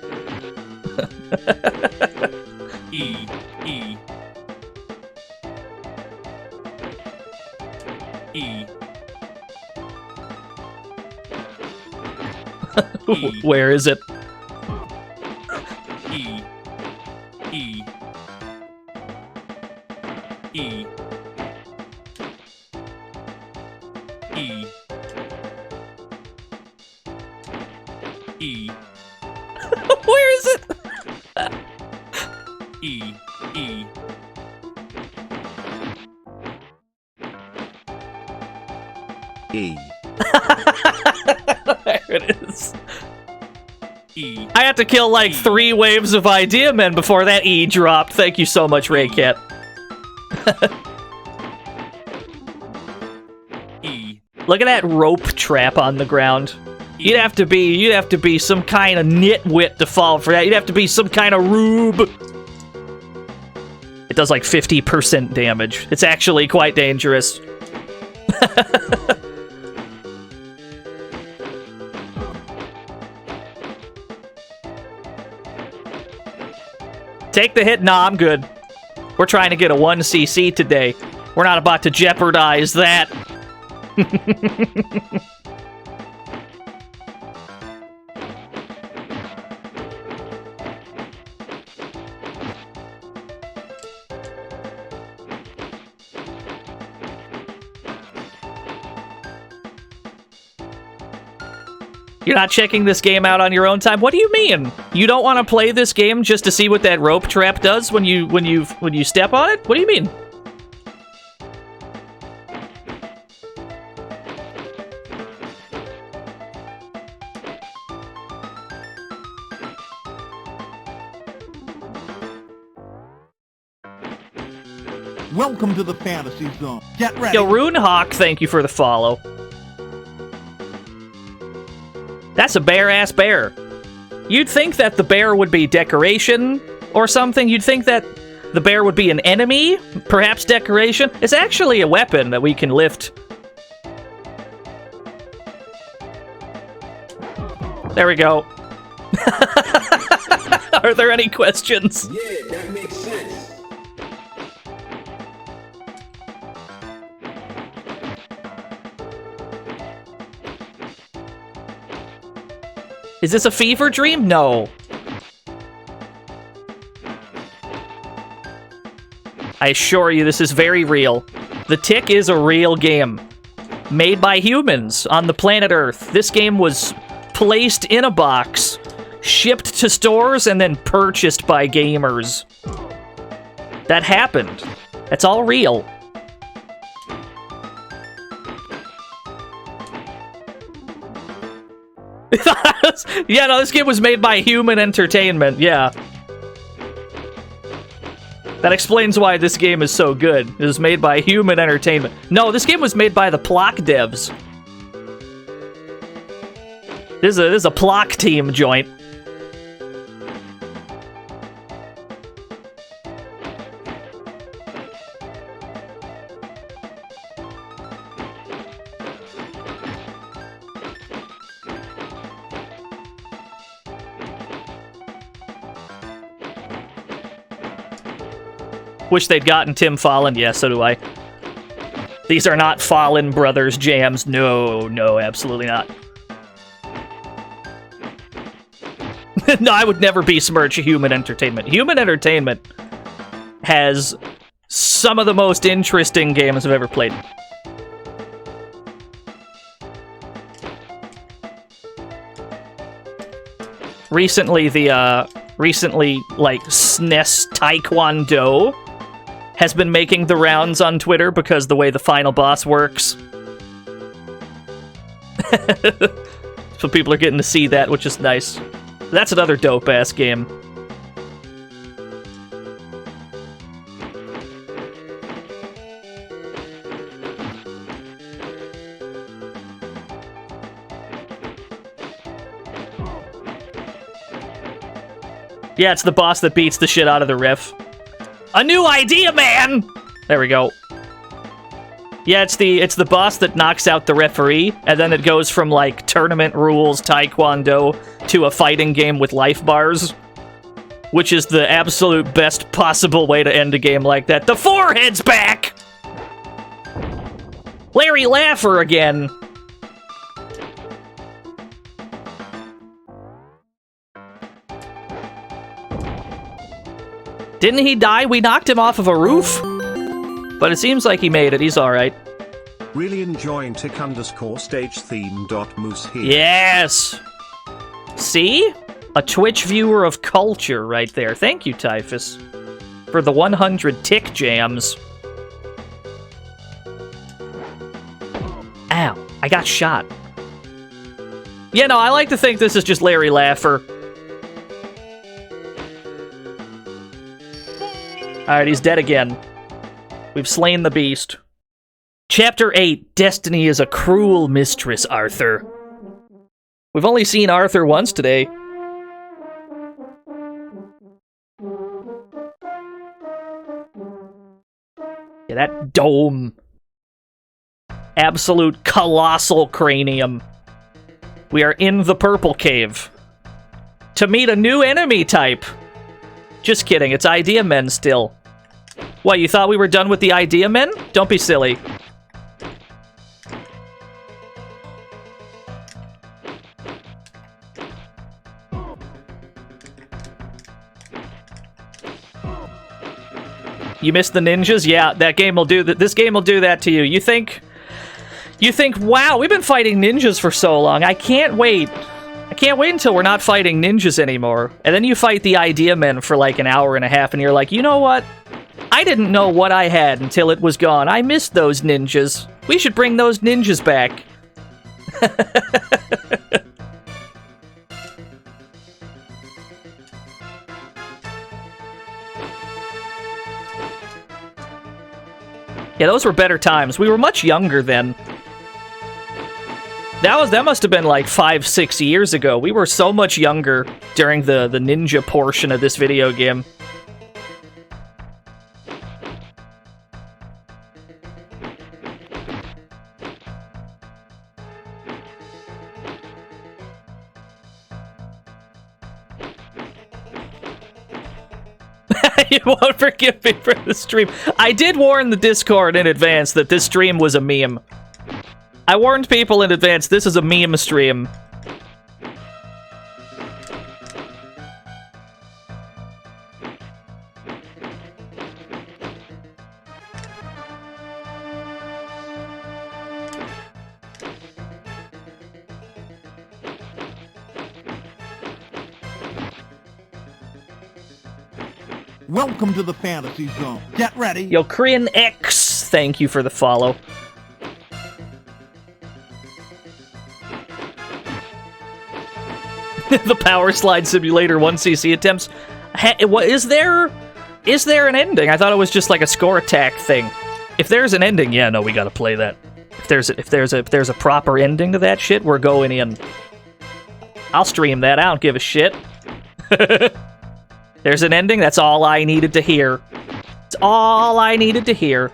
Speaker 1: E. E. E.
Speaker 2: Where is it?
Speaker 1: E. E. E. E. E.
Speaker 2: Where is it? E. E.
Speaker 3: E.
Speaker 2: There it is. E. I had to kill like 3 waves of Idea Men before that E dropped. Thank you so much, Raycat. E. Look at that rope trap on the ground. You'd have to be some kind of nitwit to fall for that. You'd have to be some kind of rube. It does like 50% damage. It's actually quite dangerous. Take the hit. Nah, I'm good. We're trying to get a 1cc today. We're not about to jeopardize that. You're not checking this game out on your own time? What do you mean? You don't want to play this game just to see what that rope trap does when you step on it? What do you mean?
Speaker 1: Welcome to the Fantasy Zone. Get ready.
Speaker 2: Yo, Runehawk, thank you for the follow. That's a bare-ass bear. You'd think that the bear would be decoration or something. You'd think that the bear would be an enemy, perhaps decoration. It's actually a weapon that we can lift. There we go. Are there any questions?
Speaker 5: Yeah, that makes sense.
Speaker 2: Is this a fever dream? No. I assure you, this is very real. The Tick is a real game. Made by humans on the planet Earth. This game was placed in a box, shipped to stores, and then purchased by gamers. That happened. That's all real. Yeah, no, this game was made by Human Entertainment, yeah. That explains why this game is so good. It was made by Human Entertainment. No, this game was made by the Plock devs. This is a Plock team joint. Wish they'd gotten Tim Fallon. Yeah, so do I. These are not Fallon Brothers jams. No, no, absolutely not. No, I would never besmirch Human Entertainment. Human Entertainment has some of the most interesting games I've ever played. Recently, like, SNES Taekwondo has been making the rounds on Twitter because the way the final boss works. So people are getting to see that, which is nice. That's another dope-ass game. Yeah, it's the boss that beats the shit out of the ref. A new idea, man! There we go. Yeah, it's the boss that knocks out the referee, and then it goes from, like, tournament rules, taekwondo, to a fighting game with life bars. Which is the absolute best possible way to end a game like that. The forehead's back! Larry Laffer again! Didn't he die? We knocked him off of a roof? But it seems like he made it. He's alright.
Speaker 3: Really enjoying tick_stage theme.moose here.
Speaker 2: Yes! See? A Twitch viewer of culture right there. Thank you, Typhus. for the 100 tick jams. Ow, I got shot. Yeah, no, I like to think this is just Larry Laffer. Alright, he's dead again. We've slain the beast. Chapter 8, Destiny is a cruel mistress, Arthur. We've only seen Arthur once today. Yeah, that dome. Absolute colossal cranium. We are in the purple cave. To meet a new enemy type. Just kidding, it's Idea Men still. What, you thought we were done with the Idea Men? Don't be silly. You missed the ninjas? Yeah, that game will do that. This game will do that to you. You think, wow, we've been fighting ninjas for so long. I can't wait. I can't wait until we're not fighting ninjas anymore. And then you fight the Idea Men for like an hour and a half, and you're like, you know what? I didn't know what I had until it was gone. I missed those ninjas. We should bring those ninjas back. Yeah, those were better times. We were much younger then. That must have been like 5-6 years ago. We were so much younger during the ninja portion of this video game. You won't forgive me for the stream. I did warn the Discord in advance that this stream was a meme. I warned people in advance, this is a meme stream.
Speaker 1: Welcome to the fantasy zone. Get ready.
Speaker 2: Yo, Korean X, thank you for the follow. The Power Slide Simulator 1cc attempts. Is there an ending? I thought it was just like a score attack thing. If there's an ending, yeah, no, we gotta play that. If there's a proper ending to that shit, we're going in. I'll stream that. I don't give a shit. There's an ending. That's all I needed to hear. It's all I needed to hear.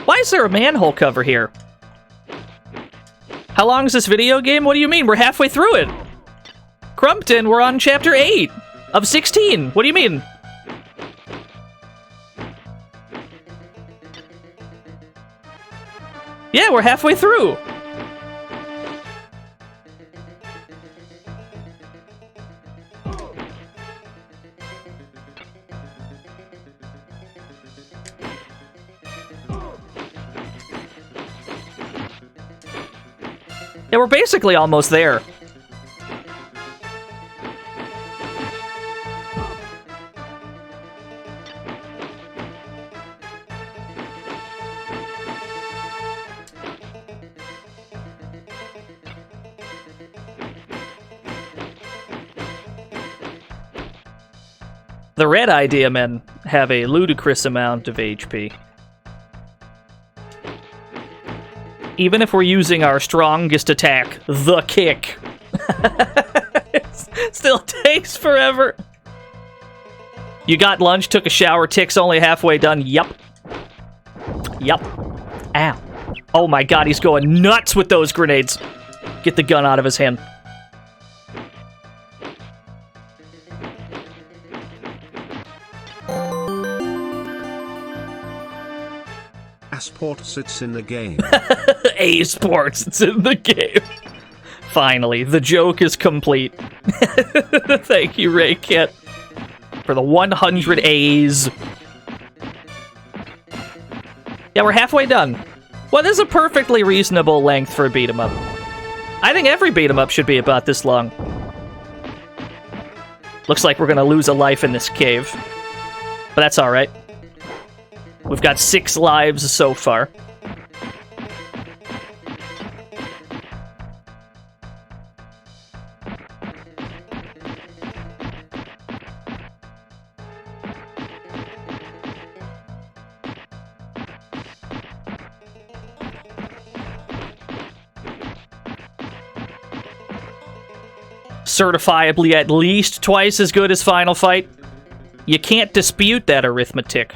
Speaker 2: Why is there a manhole cover here? How long is this video game? What do you mean? We're halfway through it. Crumpton, we're on chapter 8 of 16. What do you mean? Yeah, we're halfway through. Yeah, we're basically almost there. The red Idea Men have a ludicrous amount of HP. Even if we're using our strongest attack, the kick. It still takes forever. You got lunch, took a shower, tick's only halfway done. Yup. Yup. Ow. Oh my god, he's going nuts with those grenades. Get the gun out of his hand.
Speaker 3: A-Sports, it's in the game.
Speaker 2: A-Sports, it's in the game. Finally, the joke is complete. Thank you, Ray Kit, for the 100 A's. Yeah, we're halfway done. Well, this is a perfectly reasonable length for a beat 'em up. I think every beat 'em up should be about this long. Looks like we're gonna lose a life in this cave. But that's alright. We've got 6 lives so far. Certifiably at least twice as good as Final Fight. You can't dispute that arithmetic.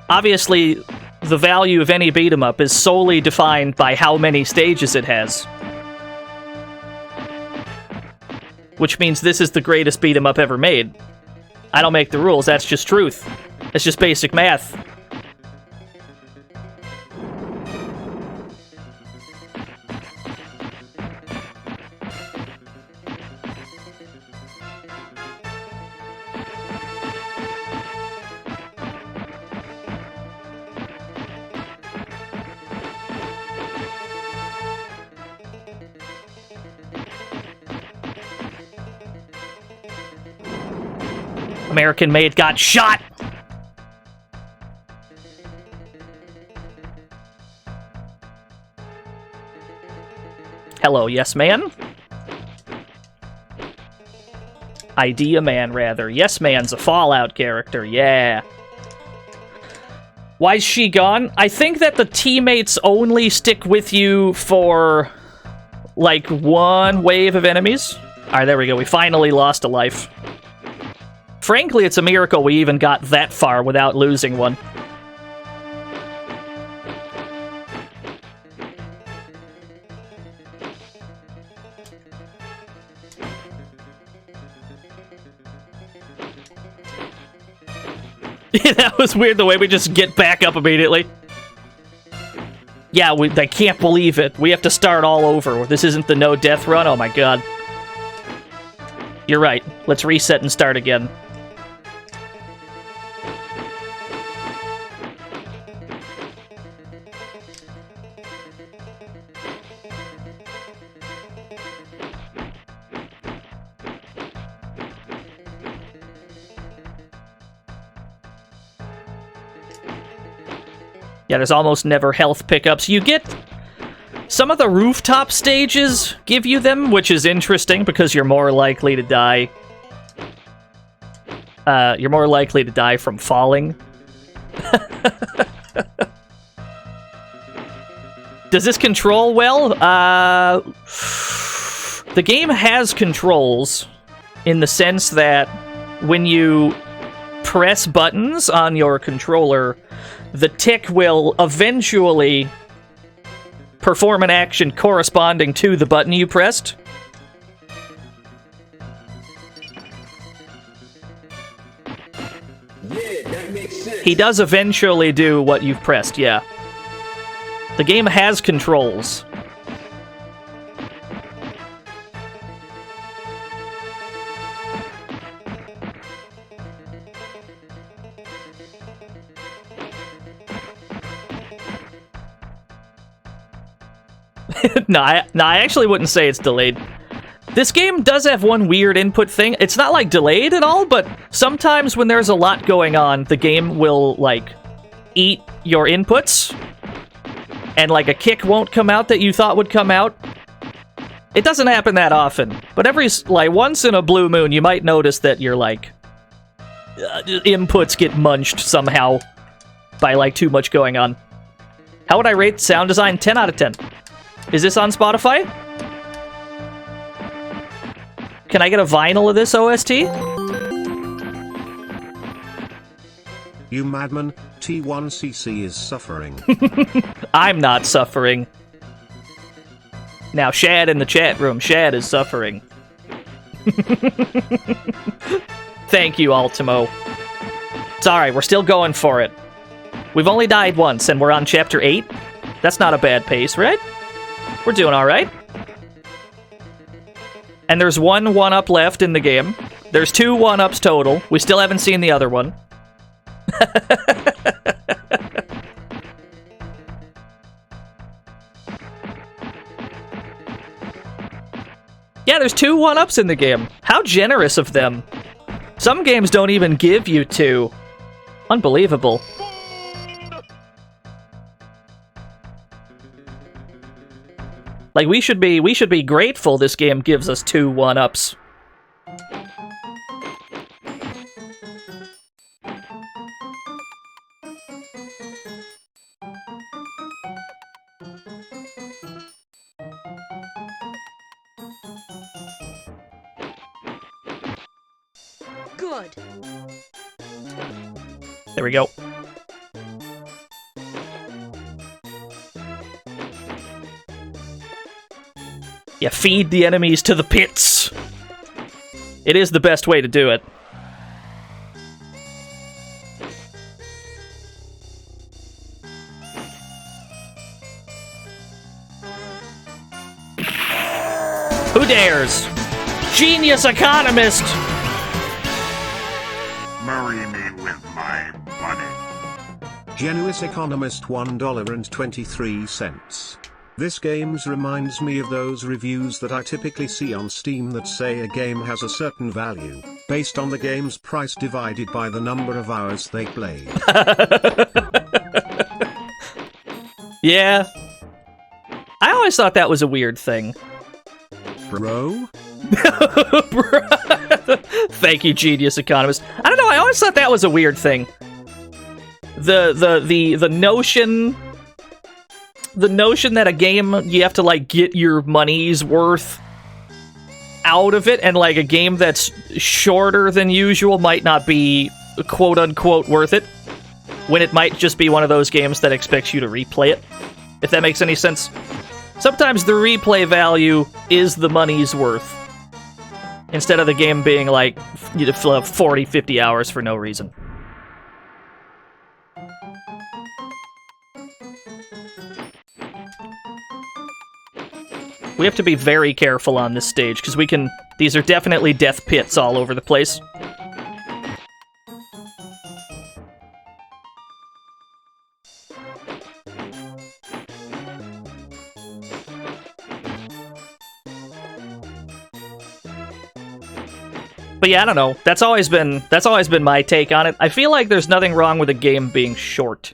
Speaker 2: Obviously, the value of any beat 'em up is solely defined by how many stages it has. Which means this is the greatest beat 'em up ever made. I don't make the rules, that's just truth. It's just basic math. American-made got shot! Hello, yes man? Idea man, rather. Yes man's a Fallout character, yeah. Why's she gone? I think that the teammates only stick with you for, like, one wave of enemies. Alright, there we go. We finally lost a life. Frankly, it's a miracle we even got that far without losing one. That was weird, the way we just get back up immediately. Yeah, I can't believe it. We have to start all over. This isn't the no-death run? Oh my god. You're right. Let's reset and start again. Yeah, there's almost never health pickups. You get... Some of the rooftop stages give you them, which is interesting because you're more likely to die. You're more likely to die from falling. Does this control well? The game has controls in the sense that when you press buttons on your controller, the tick will eventually perform an action corresponding to the button you pressed.
Speaker 5: Yeah, that makes sense.
Speaker 2: He does eventually do what you've pressed, yeah. The game has controls. No, I actually wouldn't say it's delayed. This game does have one weird input thing. It's not, like, delayed at all, but sometimes when there's a lot going on, the game will, like, eat your inputs, and, like, a kick won't come out that you thought would come out. It doesn't happen that often, but once in a blue moon, you might notice that your, like, inputs get munched somehow by, like, too much going on. How would I rate sound design? 10 out of 10. Is this on Spotify? Can I get a vinyl of this OST?
Speaker 3: You madman, T1CC is suffering.
Speaker 2: I'm not suffering. Now, Shad in the chat room. Shad is suffering. Thank you, Ultimo. It's alright, we're still going for it. We've only died once, and we're on Chapter 8. That's not a bad pace, right? We're doing alright. And there's one 1-up left in the game. There's 2 1-ups total. We still haven't seen the other one. Yeah, there's 2 1-ups in the game. How generous of them. Some games don't even give you 2. Unbelievable. Like, we should be grateful this game gives us 2 1-ups.
Speaker 6: Good.
Speaker 2: There we go. Yeah, feed the enemies to the pits. It is the best way to do it. Who dares? Genius economist!
Speaker 4: Marry me with my money.
Speaker 3: Genuous Economist $1.23. This games reminds me of those reviews that I typically see on Steam that say a game has a certain value, based on the game's price divided by the number of hours they played.
Speaker 2: Yeah. I always thought that was a weird thing.
Speaker 3: Bro?
Speaker 2: Thank you, genius economist. I don't know, I always thought that was a weird thing. The notion that a game, you have to, like, get your money's worth out of it, and, like, a game that's shorter than usual might not be quote-unquote worth it, when it might just be one of those games that expects you to replay it, if that makes any sense. Sometimes the replay value is the money's worth, instead of the game being, like, you fill up 40, 50 hours for no reason. We have to be very careful on this stage, because these are definitely death pits all over the place. But yeah, I don't know. That's always been my take on it. I feel like there's nothing wrong with a game being short.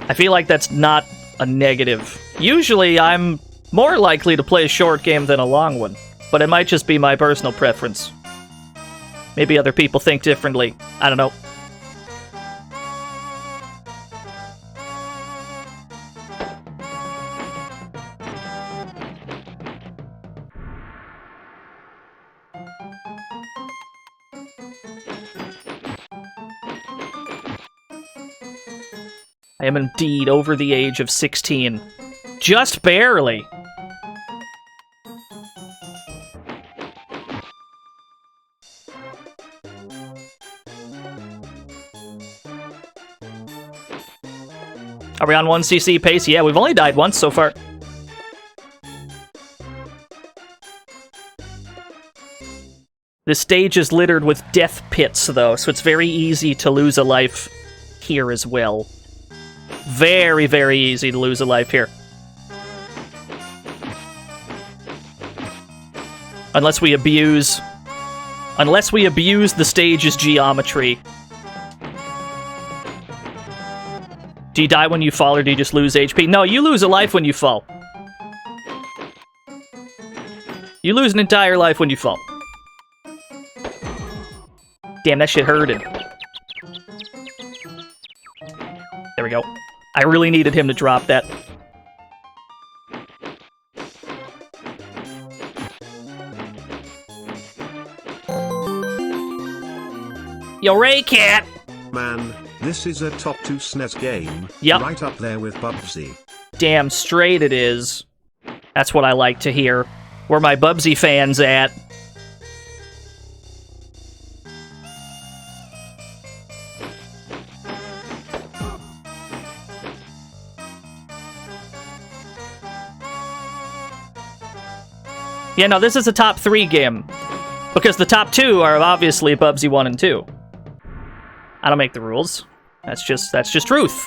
Speaker 2: I feel like that's not a negative. Usually, I'm more likely to play a short game than a long one, but it might just be my personal preference. Maybe other people think differently. I don't know. I am indeed over the age of 16. Just barely. Are we on 1cc pace? Yeah, we've only died once so far. This stage is littered with death pits, though, so it's very easy to lose a life here as well. Very, very easy to lose a life here. Unless we abuse the stage's geometry. Do you die when you fall, or do you just lose HP? No, you lose a life when you fall. You lose an entire life when you fall. Damn, that shit hurted. There we go. I really needed him to drop that. Yo, Ray Cat!
Speaker 3: Man, this is a top 2 SNES game.
Speaker 2: Yep.
Speaker 3: Right up there with Bubsy.
Speaker 2: Damn straight it is. That's what I like to hear. Where my Bubsy fans at? Yeah, no, this is a top 3 game. Because the top 2 are obviously Bubsy 1 and 2. I don't make the rules. That's just truth.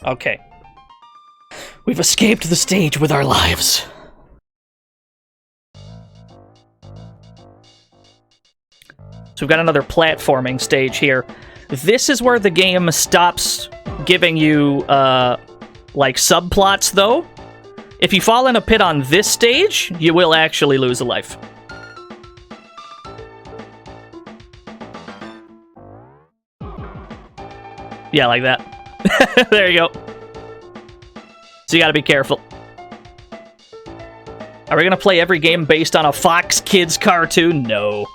Speaker 2: Okay. We've escaped the stage with our lives. So we've got another platforming stage here. This is where the game stops giving you, like, subplots, though. If you fall in a pit on this stage, you will actually lose a life. Yeah, like that. There you go. So you gotta be careful. Are we gonna play every game based on a Fox Kids cartoon? No.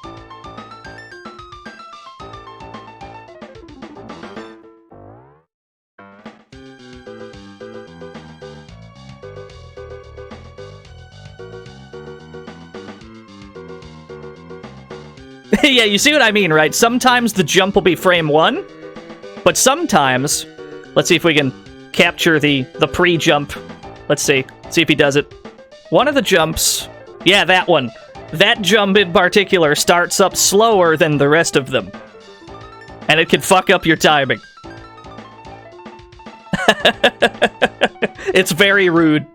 Speaker 2: Yeah, you see what I mean, right? Sometimes the jump will be frame 1, but sometimes... Let's see if we can capture the pre-jump. Let's see. See if he does it. One of the jumps... Yeah, that one. That jump in particular starts up slower than the rest of them. And it can fuck up your timing. It's very rude.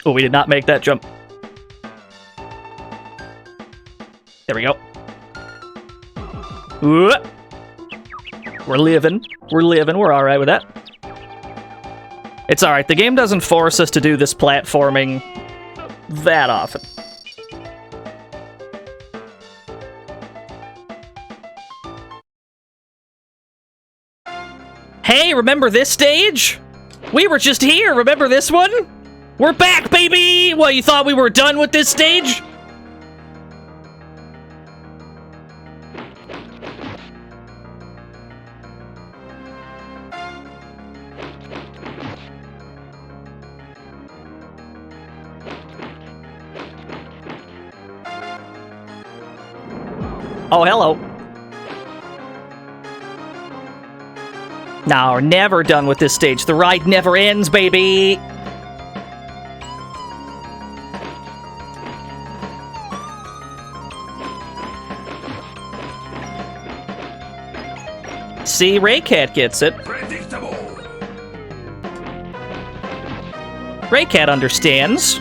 Speaker 2: Oh, we did not make that jump. There we go. Ooh. We're living. We're living. We're alright with that. It's alright. The game doesn't force us to do this platforming that often. Hey, remember this stage? We were just here. Remember this one? We're back, baby! What, you thought we were done with this stage? Oh, hello. No, we're never done with this stage. The ride never ends, baby! See, Raycat gets it.
Speaker 4: Predictable.
Speaker 2: Raycat understands.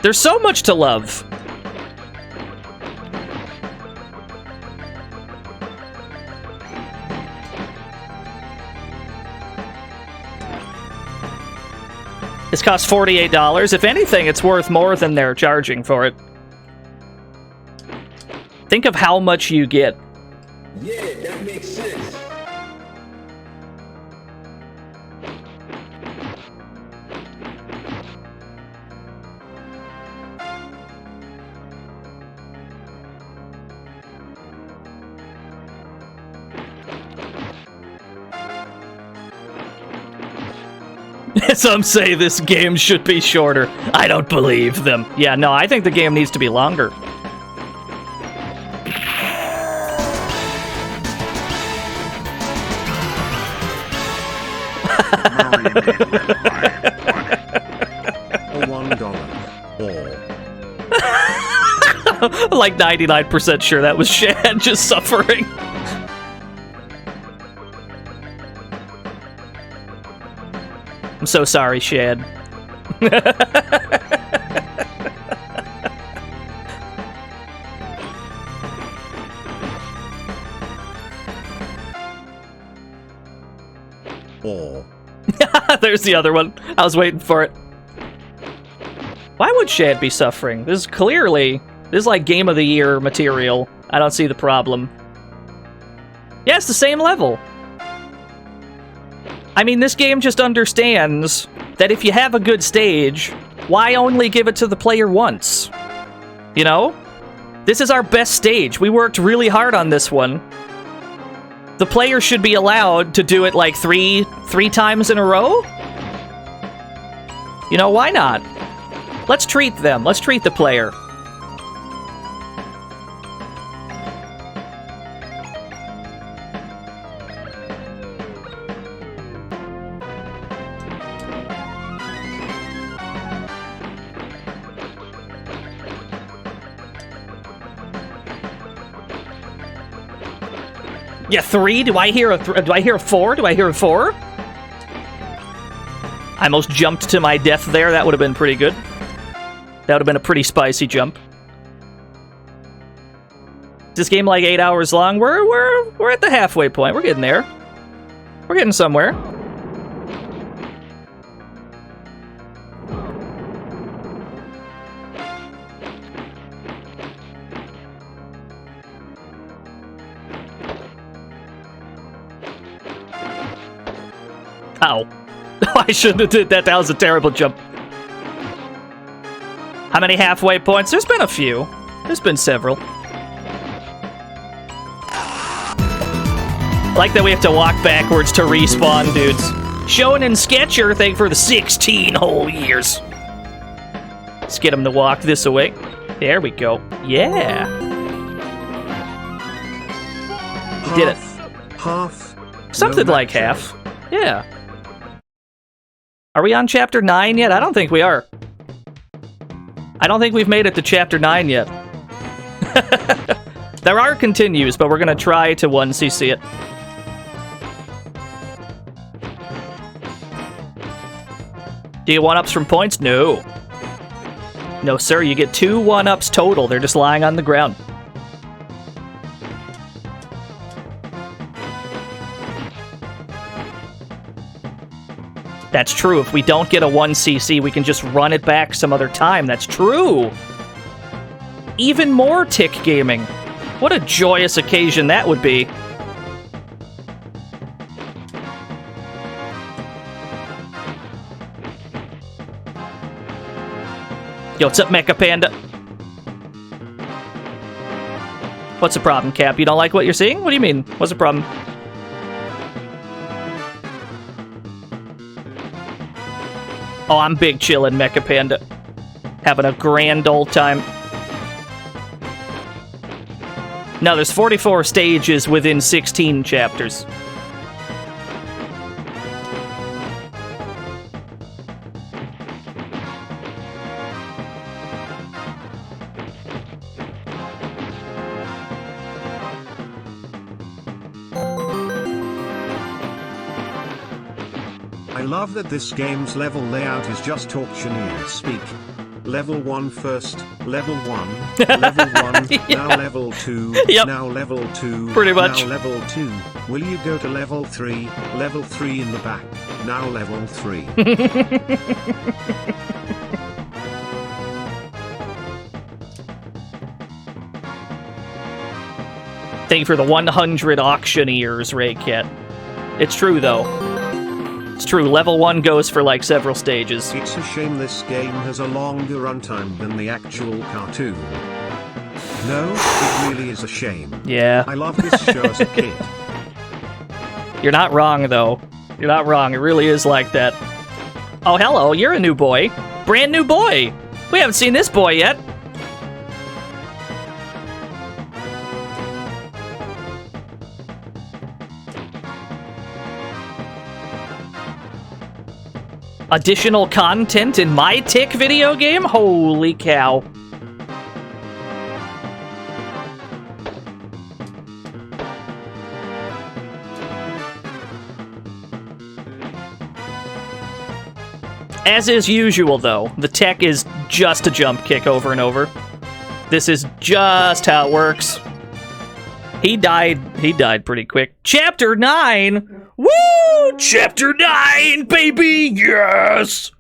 Speaker 2: There's so much to love. This costs $48. If anything, it's worth more than they're charging for it. Think of how much you get.
Speaker 5: Yeah, that makes sense.
Speaker 2: Some say this game should be shorter. I don't believe them. Yeah, no, I think the game needs to be longer.
Speaker 3: $1 or
Speaker 2: Like 99% sure that was Shad just suffering. I'm so sorry, Shad.
Speaker 3: or
Speaker 2: There's the other one. I was waiting for it. Why would Shad be suffering? This is like Game of the Year material. I don't see the problem. Yeah, it's the same level. I mean, this game just understands that if you have a good stage, why only give it to the player once? You know? This is our best stage. We worked really hard on this one. The player should be allowed to do it like three times in a row? You know, why not? Let's treat them. Let's treat the player. Yeah, 3? Do I hear a 4? Do I hear a 4? I almost jumped to my death there. That would have been pretty good. That would have been a pretty spicy jump. Is this game like 8 hours long? We're at the halfway point. We're getting there. We're getting somewhere. Ow. I shouldn't have did that. That was a terrible jump. How many halfway points? There's been a few. There's been several. I like that we have to walk backwards to respawn, dudes. Shonen and Sketcher, thank you for the 16 whole years. Let's get him to walk this way. There we go. Yeah. Did it.
Speaker 3: Half.
Speaker 2: Something
Speaker 3: no
Speaker 2: like half. Yeah. Are we on chapter 9 yet? I don't think we are. I don't think we've made it to chapter 9 yet. There are continues, but we're going to try to 1cc it. Do you 1-ups from points? No. No, sir. You get 2 1-ups total. They're just lying on the ground. That's true. If we don't get a 1cc, we can just run it back some other time. That's true. Even more tick gaming. What a joyous occasion that would be. Yo, what's up, Mecha Panda? What's the problem, Cap? You don't like what you're seeing? What do you mean? What's the problem? Oh, I'm big chillin', Mecha Panda. Having a grand old time. No, there's 44 stages within 16 chapters.
Speaker 3: I love that this game's level layout is just auctioneer speak. Level 1 first, level 1, level 1, now level 2,
Speaker 2: Yep.
Speaker 3: now level 2,
Speaker 2: Pretty much.
Speaker 3: now level 2, will you go to level 3 in the back, now level 3.
Speaker 2: Thank you for the 100 auctioneers, Raycat. It's true, though. It's true, level 1 goes for, like, several stages.
Speaker 3: It's a shame this game has a longer runtime than the actual cartoon. No, it really is a shame.
Speaker 2: Yeah.
Speaker 3: I loved this show as a kid.
Speaker 2: You're not wrong, though. You're not wrong. It really is like that. Oh, hello. You're a new boy. Brand new boy. We haven't seen this boy yet. Additional content in my Tick video game? Holy cow. As is usual, though, the tech is just a jump kick over and over. This is just how it works. He died pretty quick. Chapter 9! Woo! Chapter 9, baby! Yes!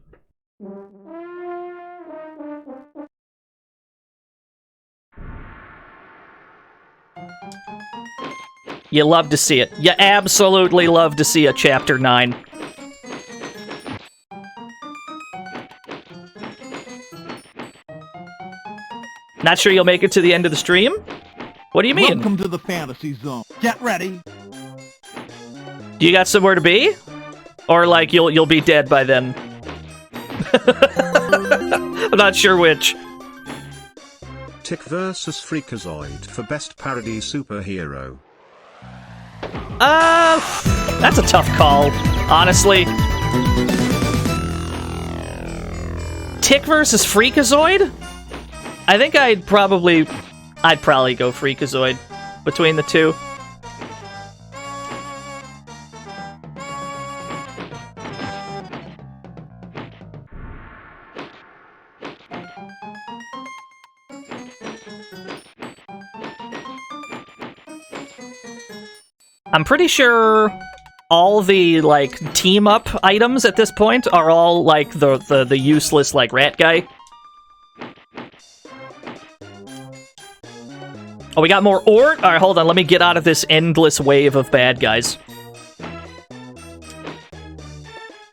Speaker 2: You love to see it. You absolutely love to see a Chapter 9. Not sure you'll make it to the end of the stream? What do you mean?
Speaker 1: Welcome to the fantasy zone. Get ready.
Speaker 2: Do you got somewhere to be? Or, like, you'll be dead by then? I'm not sure which.
Speaker 3: Tick vs Freakazoid for best parody superhero.
Speaker 2: That's a tough call, honestly. Tick versus Freakazoid? I think I'd probably go Freakazoid between the two. I'm pretty sure all the, like, team-up items at this point are all, like, the useless, like, rat guy. Oh, we got more ort? Alright, hold on, let me get out of this endless wave of bad guys.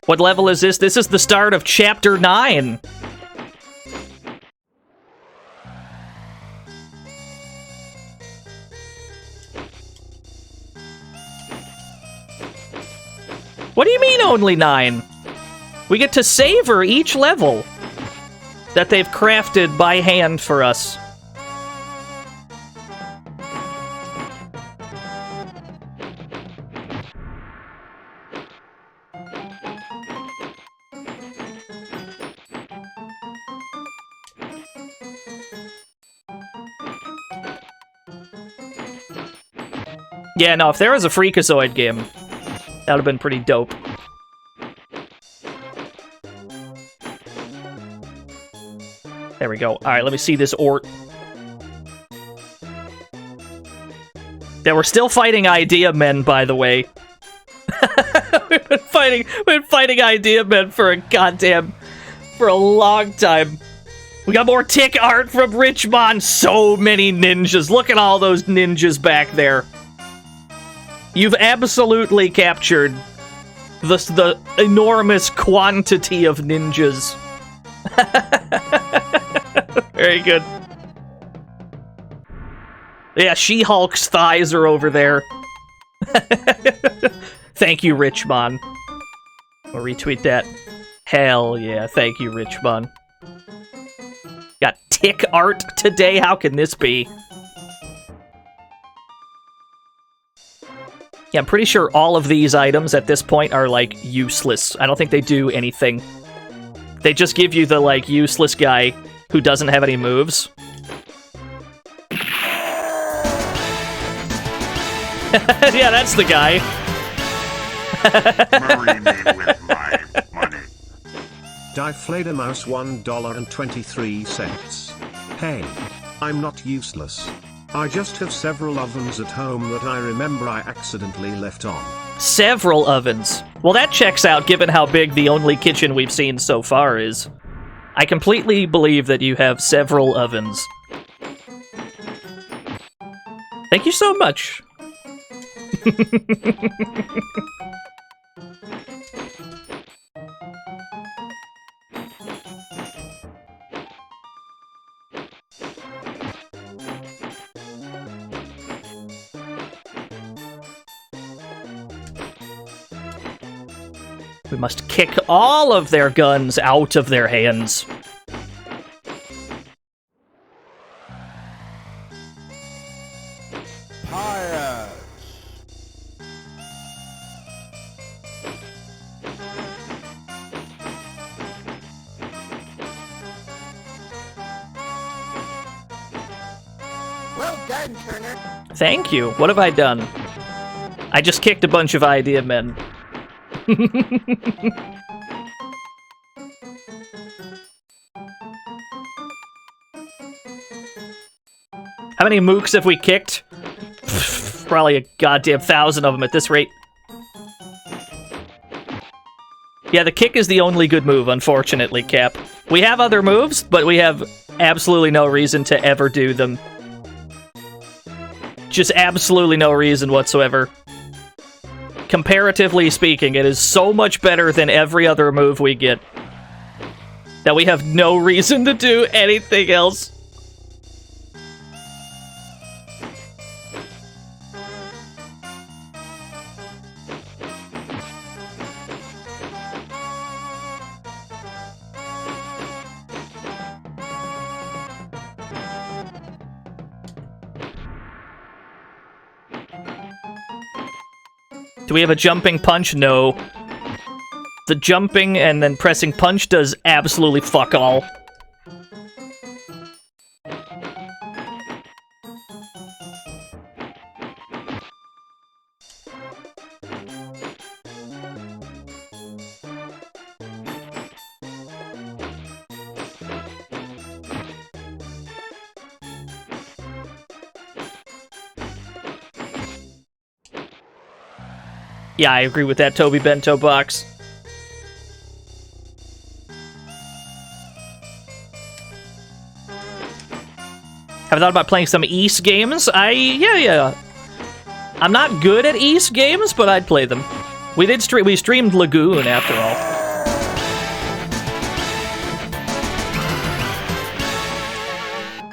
Speaker 2: What level is this? This is the start of Chapter 9. What do you mean only 9? We get to savor each level that they've crafted by hand for us. Yeah, no, if there was a Freakazoid game, that would have been pretty dope. There we go. Alright, let me see this ort. Yeah, we're still fighting Idea Men, by the way. We've been fighting Idea Men for a long time. We got more tick art from Richmond. So many ninjas. Look at all those ninjas back there. You've absolutely captured the enormous quantity of ninjas. Very good. Yeah, She-Hulk's thighs are over there. Thank you, Richmond. I'll retweet that. Hell yeah, thank you, Richmond. Got tick art today? How can this be? Yeah, I'm pretty sure all of these items at this point are, like, useless. I don't think they do anything. They just give you the, like, useless guy who doesn't have any moves. Yeah, that's the guy.
Speaker 4: Marry me with my money.
Speaker 3: Diflatormouse $1.23. Hey. I'm not useless. I just have several ovens at home that I remember I accidentally left on.
Speaker 2: Several ovens. Well, that checks out given how big the only kitchen we've seen so far is. I completely believe that you have several ovens. Thank you so much. We must kick all of their guns out of their hands.
Speaker 1: Tires.
Speaker 6: Well done, Turner.
Speaker 2: Thank you. What have I done? I just kicked a bunch of Idea Men. How many mooks have we kicked? Probably a goddamn 1,000 of them at this rate. Yeah, the kick is the only good move, unfortunately, Cap. We have other moves, but we have absolutely no reason to ever do them. Just absolutely no reason whatsoever. Comparatively speaking, it is so much better than every other move we get that we have no reason to do anything else. Do we have a jumping punch? No. The jumping and then pressing punch does absolutely fuck all. Yeah, I agree with that, Toby Bento Box. Have I thought about playing some East games? Yeah. I'm not good at East games, but I'd play them. We streamed Lagoon after all.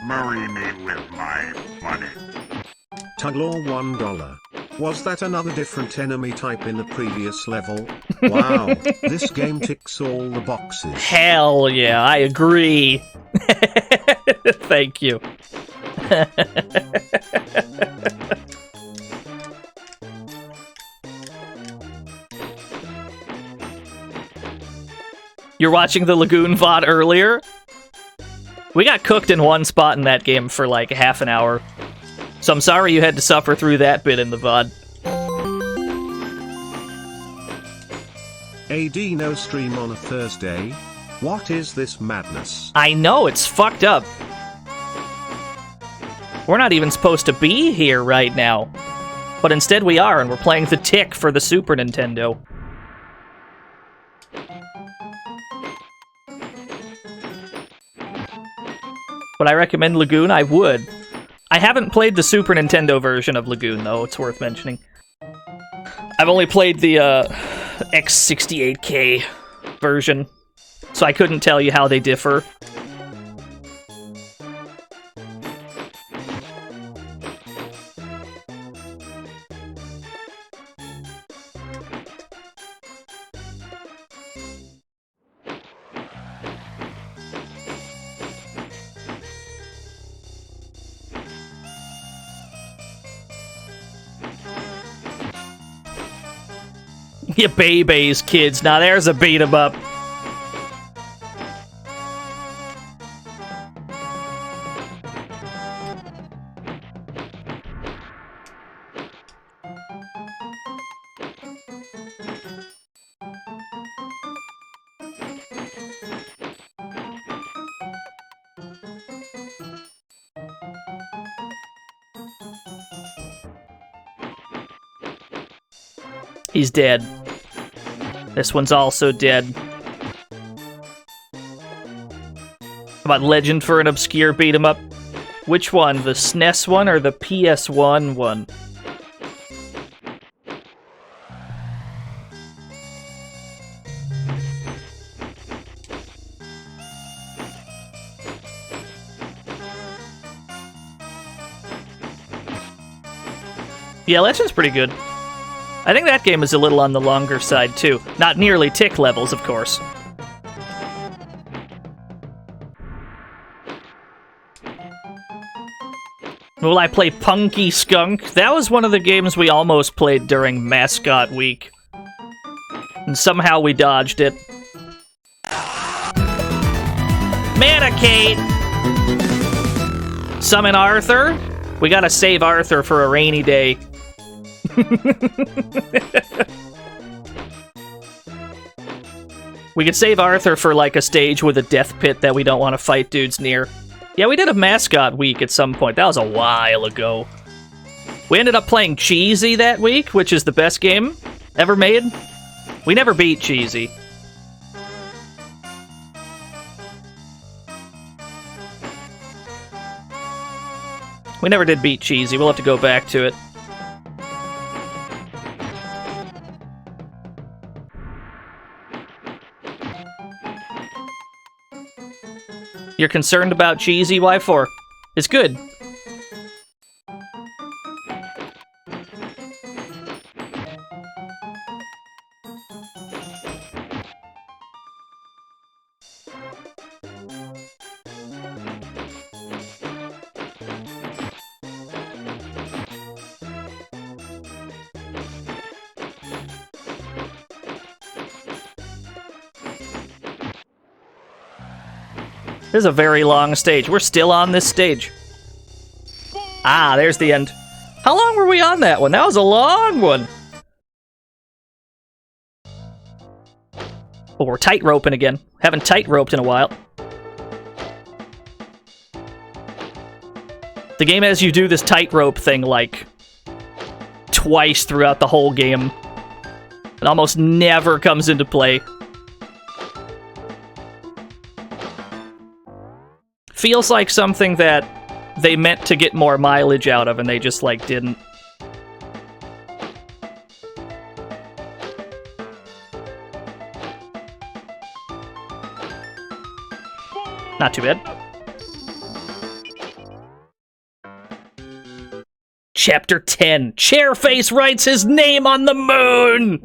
Speaker 4: Marry me with my money.
Speaker 3: Tuglaw $1. Was that another different enemy type in the previous level? Wow, this game ticks all the boxes.
Speaker 2: Hell yeah, I agree. Thank you. You're watching the Lagoon VOD earlier? We got cooked in one spot in that game for like half an hour. So I'm sorry you had to suffer through that bit in the VOD.
Speaker 3: AD no stream on a Thursday? What is this madness?
Speaker 2: I know, it's fucked up. We're not even supposed to be here right now. But instead we are, and we're playing The Tick for the Super Nintendo. Would I recommend Lagoon? I would. I haven't played the Super Nintendo version of Lagoon, though, it's worth mentioning. I've only played the X68K version, so I couldn't tell you how they differ. You babies, kids. Now there's a beat 'em up. He's dead. This one's also dead. How about Legend for an obscure beat-em-up? Which one? The SNES one or the PS1 one? Yeah, Legend's pretty good. I think that game is a little on the longer side, too. Not nearly Tick levels, of course. Will I play Punky Skunk? That was one of the games we almost played during Mascot Week. And somehow we dodged it. Manacate! Summon Arthur? We gotta save Arthur for a rainy day. We could save Arthur for like a stage with a death pit that we don't want to fight dudes near. Yeah, we did a Mascot Week at some point. That was a while ago. We ended up playing Cheesy that week, which is the best game ever made. We never beat Cheesy. We never did beat Cheesy. We'll have to go back to it. You're concerned about Cheesy? Why for? It's good. This is a very long stage. We're still on this stage. Ah, there's the end. How long were we on that one? That was a long one. Oh, we're tight roping again. Haven't tight roped in a while. The game has you do this tightrope thing like twice throughout the whole game. It almost never comes into play. Feels like something that they meant to get more mileage out of and they just, like, didn't. Not too bad. Chapter 10. Chairface writes his name on the moon!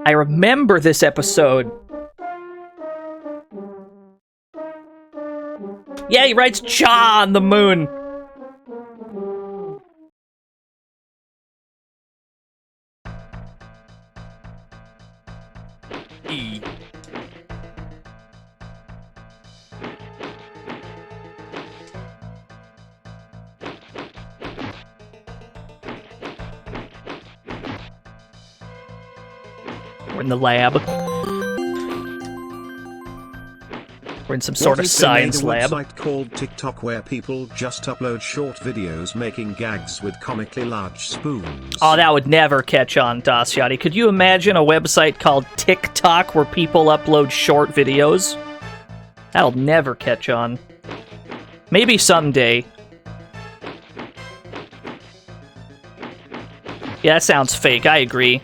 Speaker 2: I remember this episode. Yeah, he writes Cha on the moon. E. We're in the lab. We're in some sort of science lab.
Speaker 3: What if they made a website called TikTok where people just upload short videos making gags with comically large spoons?
Speaker 2: Oh, that would never catch on, Dasyati. Could you imagine a website called TikTok where people upload short videos? That'll never catch on. Maybe someday. Yeah, that sounds fake. I agree.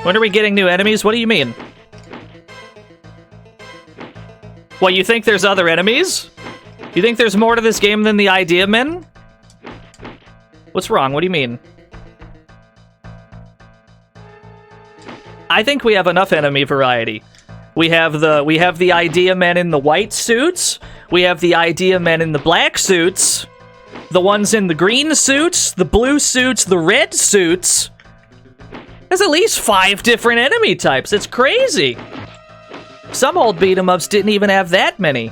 Speaker 2: When are we getting new enemies? What do you mean? What, you think there's other enemies? You think there's more to this game than the Idea Men? What's wrong? What do you mean? I think we have enough enemy variety. We have the Idea Men in the white suits. We have the Idea Men in the black suits. The ones in the green suits, the blue suits, the red suits. There's at least 5 different enemy types. It's crazy. Some old beat-em-ups didn't even have that many.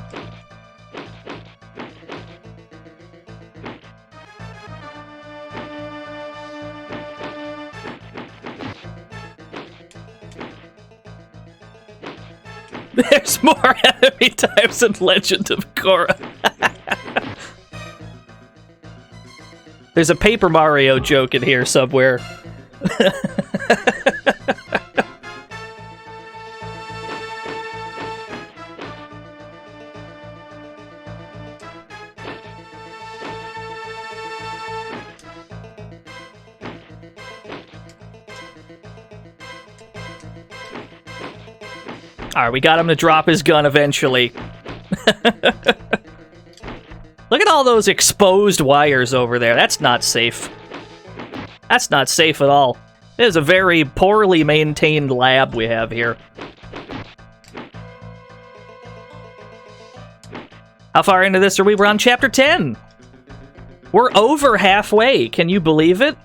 Speaker 2: There's more enemy types in Legend of Korra. There's a Paper Mario joke in here somewhere. Alright, we got him to drop his gun eventually. Look at all those exposed wires over there. That's not safe. That's not safe at all. It is a very poorly maintained lab we have here. How far into this are we? We're on Chapter 10. We're over halfway. Can you believe it?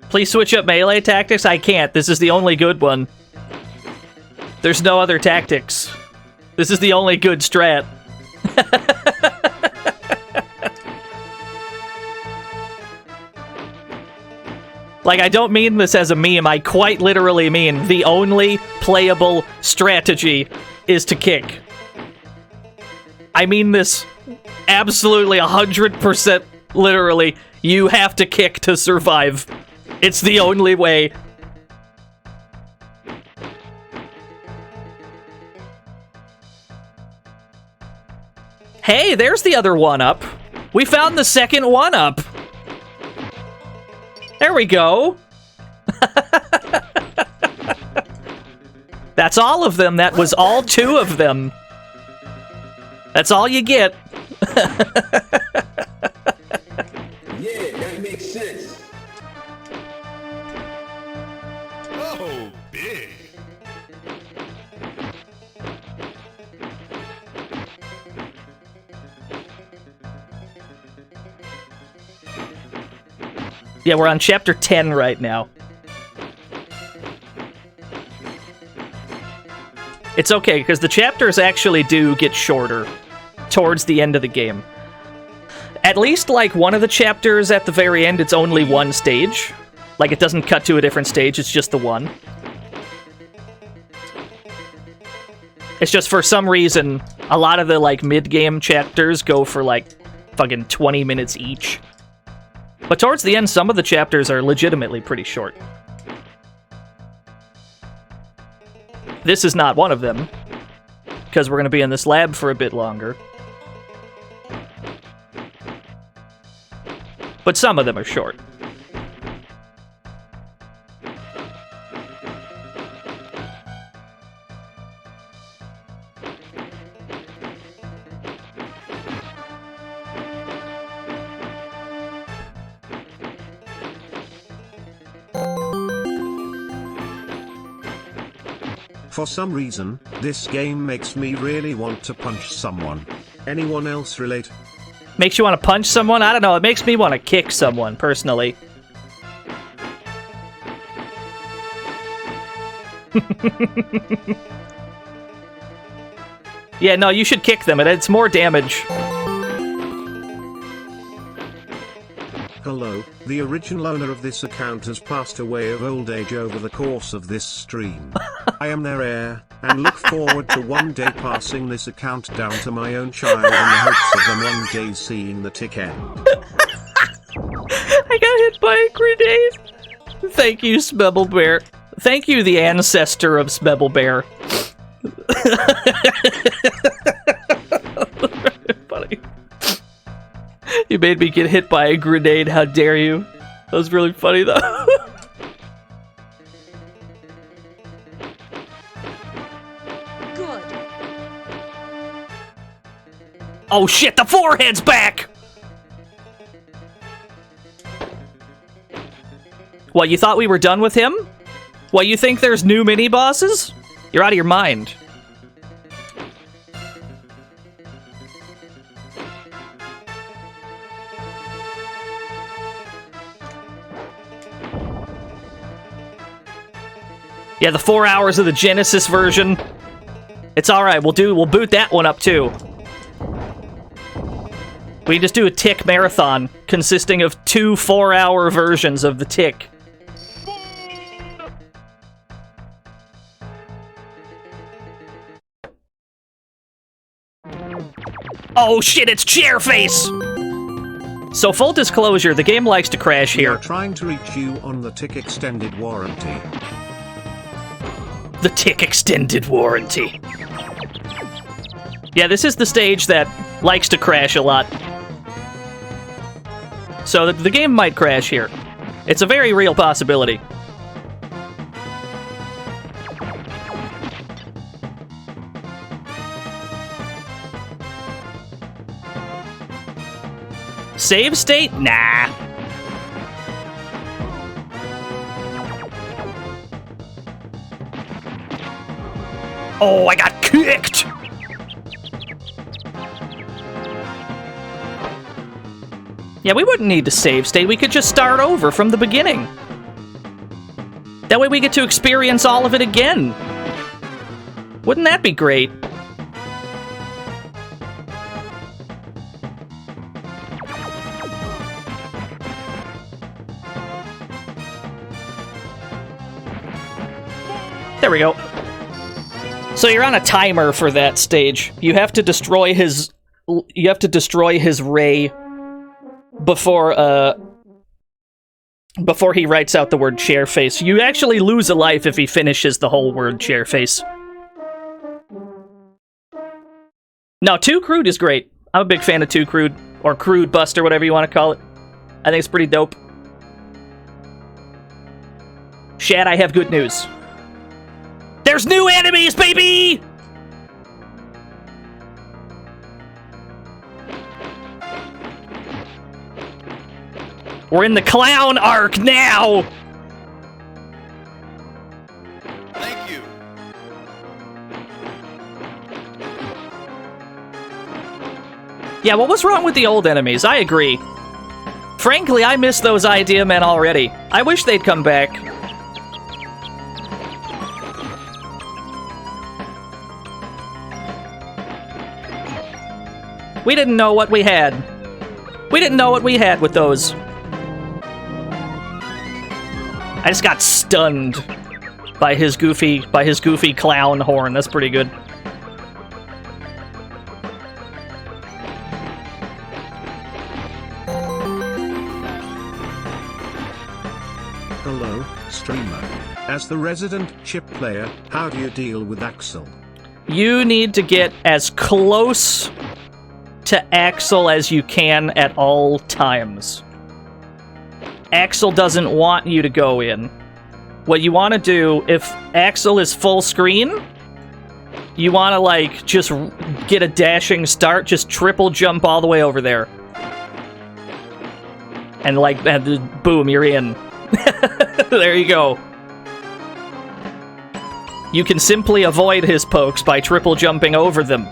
Speaker 2: Please switch up melee tactics? I can't. This is the only good one. There's no other tactics. This is the only good strat. Like, I don't mean this as a meme. I quite literally mean the only playable strategy is to kick. I mean this absolutely 100% literally. You have to kick to survive. It's the only way. Hey, there's the other one-up. We found the second one-up. There we go. That's all of them. That was all 2 of them. That's all you get.
Speaker 5: Yeah, that makes sense.
Speaker 4: Oh, big.
Speaker 2: Yeah, we're on chapter 10 right now. It's okay, because the chapters actually do get shorter towards the end of the game. At least, like, one of the chapters at the very end, it's only one stage. Like, it doesn't cut to a different stage, it's just the one. It's just, for some reason, a lot of the, like, mid-game chapters go for, like, fucking 20 minutes each. But towards the end, some of the chapters are legitimately pretty short. This is not one of them, because we're going to be in this lab for a bit longer. But some of them are short.
Speaker 3: For some reason, this game makes me really want to punch someone. Anyone else relate?
Speaker 2: Makes you want to punch someone? I don't know, it makes me want to kick someone, personally. Yeah, no, you should kick them, it's more damage.
Speaker 3: Hello, the original owner of this account has passed away of old age over the course of this stream. I am their heir, and look forward to one day passing this account down to my own child in the hopes of them one day seeing the tick end.
Speaker 2: I got hit by a grenade! Thank you, Smebble Bear. Thank you, the ancestor of Smebble Bear. Funny. You made me get hit by a grenade, how dare you? That was really funny, though.
Speaker 7: Good.
Speaker 2: Oh shit, the forehead's back! What, you thought we were done with him? What, you think there's new mini-bosses? You're out of your mind. Yeah, the 4 hours of the Genesis version. It's alright, we'll boot that one up too. We just do a Tick marathon consisting of 2 4-hour versions of the Tick. Oh shit, it's Chairface! So full disclosure, the game likes to crash
Speaker 3: We
Speaker 2: here.
Speaker 3: are trying to reach you on the tick extended warranty.
Speaker 2: The Tick Extended Warranty. Yeah, this is the stage that likes to crash a lot. So the game might crash here. It's a very real possibility. Save state? Nah. Oh, I got kicked! Yeah, we wouldn't need to save state. We could just start over from the beginning. That way we get to experience all of it again. Wouldn't that be great? There we go. So you're on a timer for that stage. You have to destroy his ray before he writes out the word Chairface. You actually lose a life if he finishes the whole word Chairface. No, 2 Crude is great. I'm a big fan of 2 Crude, or Crude Buster, whatever you want to call it. I think it's pretty dope. Shad, I have good news. There's new enemies, baby! We're in the clown arc now!
Speaker 8: Thank you.
Speaker 2: Yeah, what was wrong with the old enemies? I agree. Frankly, I miss those idea men already. I wish they'd come back. We didn't know what we had. We didn't know what we had with those. I just got stunned by his goofy clown horn. That's pretty good.
Speaker 3: Hello, streamer. As the resident chip player, how do you deal with Axel?
Speaker 2: You need to get as close to Axel as you can at all times. Axel doesn't want you to go in. What you want to do, if Axel is full screen, you want to, like, just get a dashing start, just triple jump all the way over there. And, like, boom, you're in. There you go. You can simply avoid his pokes by triple jumping over them.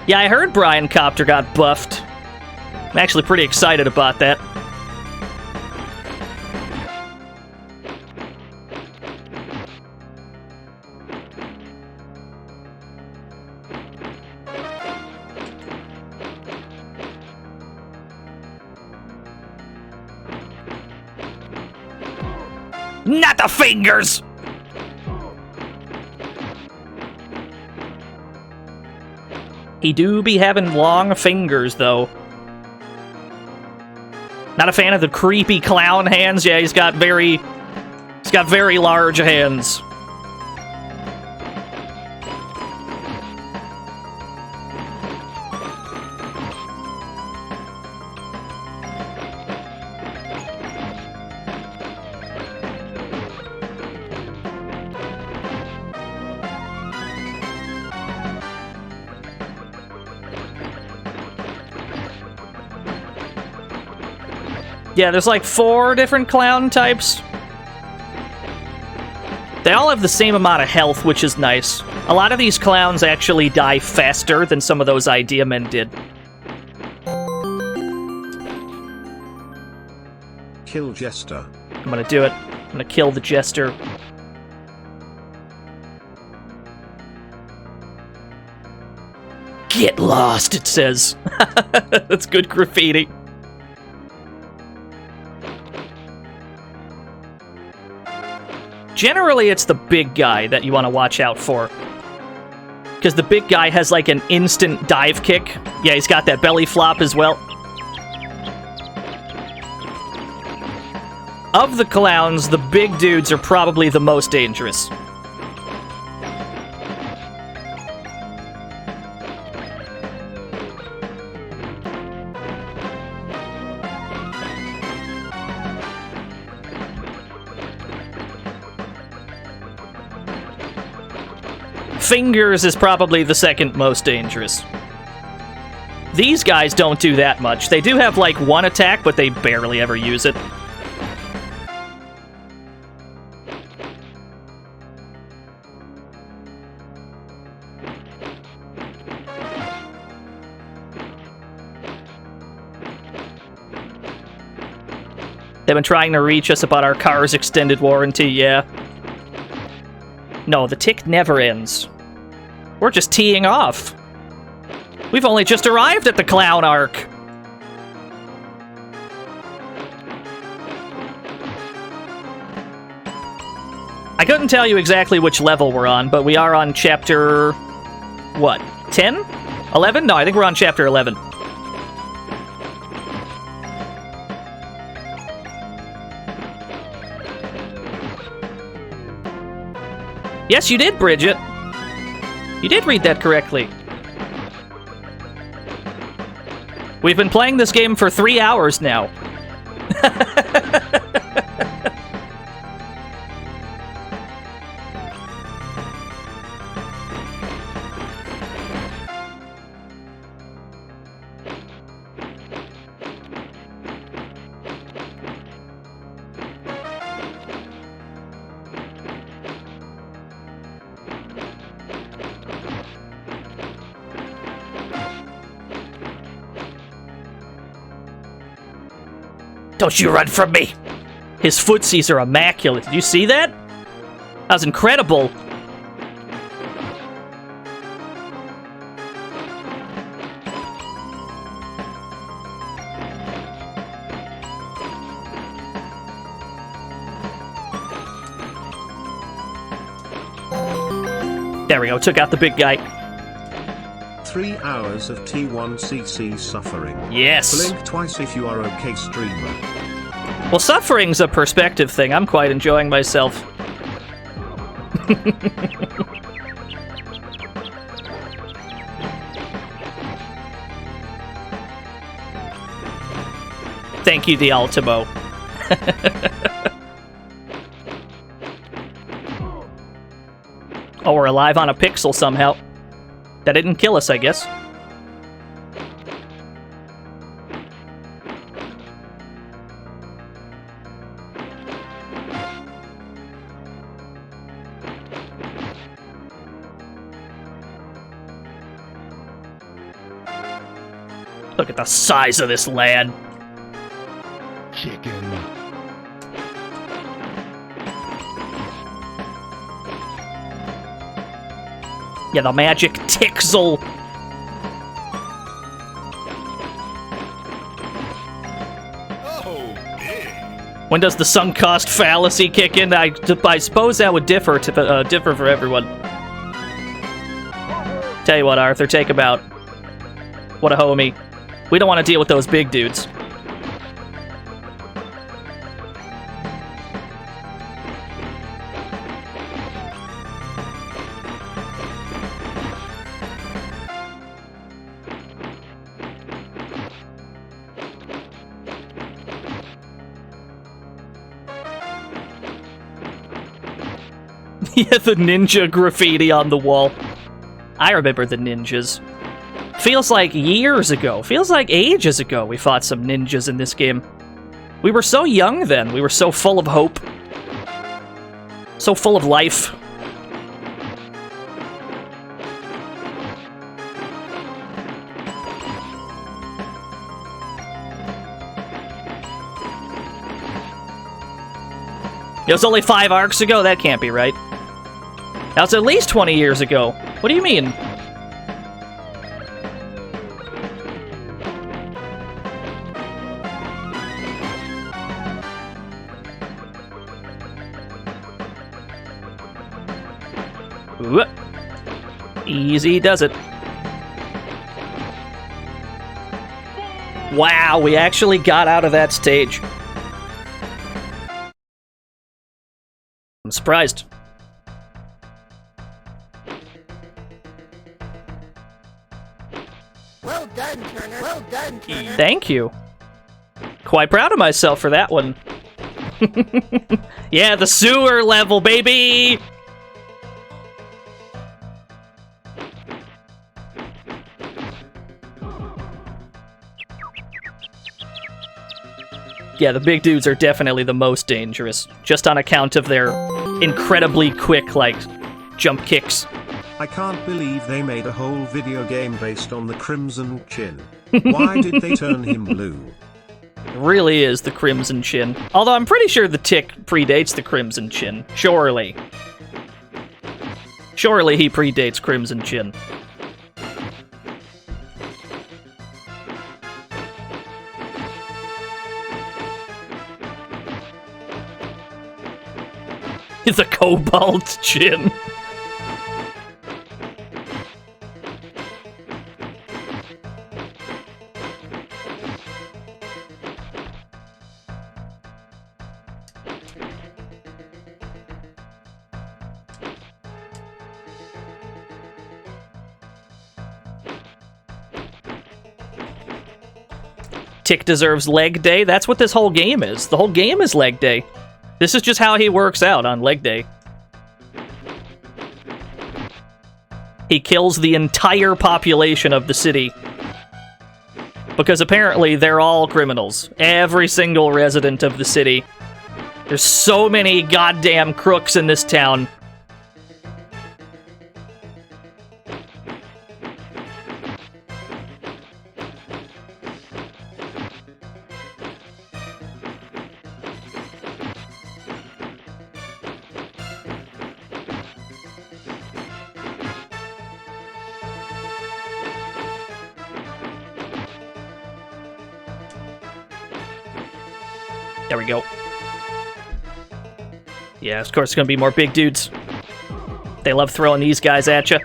Speaker 2: Yeah, I heard Brian Copter got buffed. I'm actually pretty excited about that. Not the fingers! He do be having long fingers, though. Not a fan of the creepy clown hands. Yeah, he's got very large hands. Yeah, there's like 4 different clown types. They all have the same amount of health, which is nice. A lot of these clowns actually die faster than some of those idea men did.
Speaker 3: Kill Jester.
Speaker 2: I'm gonna do it. I'm gonna kill the Jester. Get lost, it says. That's good graffiti. Generally, it's the big guy that you want to watch out for. Because the big guy has, like, an instant dive kick. Yeah, he's got that belly flop as well. Of the clowns, the big dudes are probably the most dangerous. Fingers is probably the second most dangerous. These guys don't do that much. They do have, like, 1 attack, but they barely ever use it. They've been trying to reach us about our car's extended warranty, yeah. No, the tick never ends. We're just teeing off. We've only just arrived at the clown arc. I couldn't tell you exactly which level we're on, but we are on chapter... what? 10? 11? No, I think we're on chapter 11. Yes, you did, Bridget. You did read that correctly. We've been playing this game for 3 hours now. Don't you run from me! His footsies are immaculate. Did you see that? That was incredible. There we go, took out the big guy.
Speaker 3: 3 hours of T1CC suffering.
Speaker 2: Yes.
Speaker 3: Blink twice if you are okay, streamer.
Speaker 2: Well, suffering's a perspective thing. I'm quite enjoying myself. Thank you, the Ultimo. Oh, we're alive on a pixel somehow. That didn't kill us, I guess. Look at the size of this lad.
Speaker 1: Chicken.
Speaker 2: Yeah, the magic Tixel.
Speaker 8: Oh, big.
Speaker 2: When does the sunk cost fallacy kick in? I suppose that would differ for everyone. Tell you what, Arthur, take him out. What a homie. We don't want to deal with those big dudes. Yeah, the ninja graffiti on the wall. I remember the ninjas. Feels like years ago. Feels like ages ago we fought some ninjas in this game. We were so young then. We were so full of hope. So full of life. It was only 5 arcs ago? That can't be right. That was at least 20 years ago. What do you mean? Whoop. Easy does it. Wow, we actually got out of that stage. I'm surprised.
Speaker 6: Well done, Turner. Well done, Turner.
Speaker 2: Thank you. Quite proud of myself for that one. Yeah, the sewer level, baby! Yeah, the big dudes are definitely the most dangerous, just on account of their incredibly quick, like, jump kicks.
Speaker 3: I can't believe they made a whole video game based on the Crimson Chin. Why did they turn him blue?
Speaker 2: It really is the Crimson Chin. Although I'm pretty sure the tick predates the Crimson Chin. Surely. Surely he predates Crimson Chin. The Cobalt Chin. Tick deserves leg day. That's what this whole game is. The whole game is leg day. This is just how he works out on leg day. He kills the entire population of the city. Because apparently they're all criminals. Every single resident of the city. There's so many goddamn crooks in this town. There we go. Yeah, of course, it's gonna be more big dudes. They love throwing these guys at you.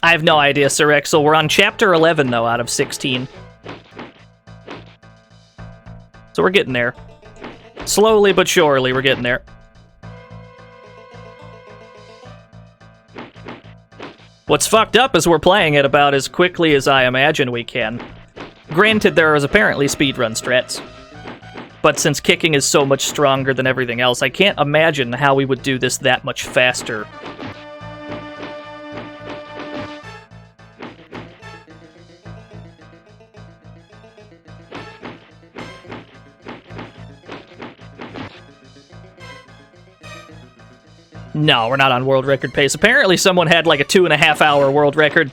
Speaker 2: I have no idea, Sir Exel. We're on chapter 11, though, out of 16. So we're getting there. Slowly but surely, we're getting there. What's fucked up is we're playing it about as quickly as I imagine we can. Granted, there is apparently speedrun strats. But since kicking is so much stronger than everything else, I can't imagine how we would do this that much faster. No, we're not on world record pace. Apparently someone had like a 2.5-hour world record.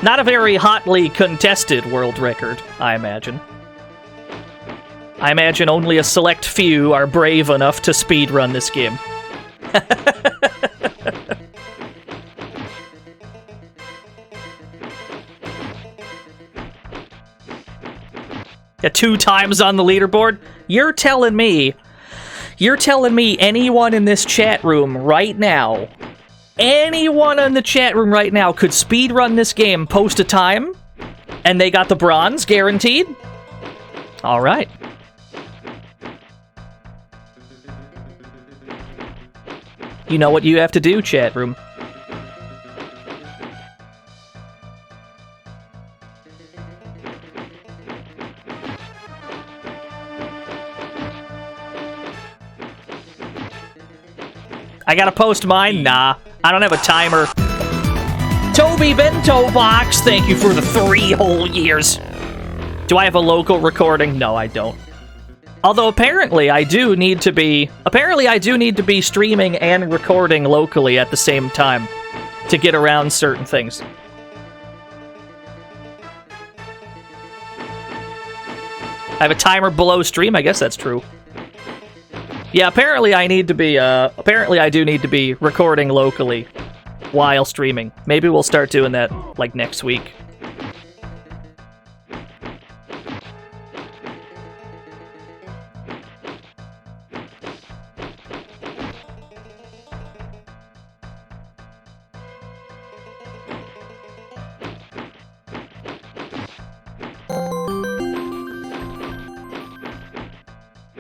Speaker 2: Not a very hotly contested world record, I imagine. I imagine only a select few are brave enough to speedrun this game. Yeah, 2 times on the leaderboard? You're telling me anyone in this chat room right now, anyone in the chat room right now could speedrun this game, post a time, and they got the bronze guaranteed? All right. You know what you have to do, chat room. I gotta post mine? Nah, I don't have a timer. Toby Bento Box, thank you for the 3 whole years. Do I have a local recording? No, I don't. Although apparently I do need to be streaming and recording locally at the same time to get around certain things. I have a timer below stream, I guess that's true. Yeah, apparently I do need to be recording locally while streaming. Maybe we'll start doing that, like, next week.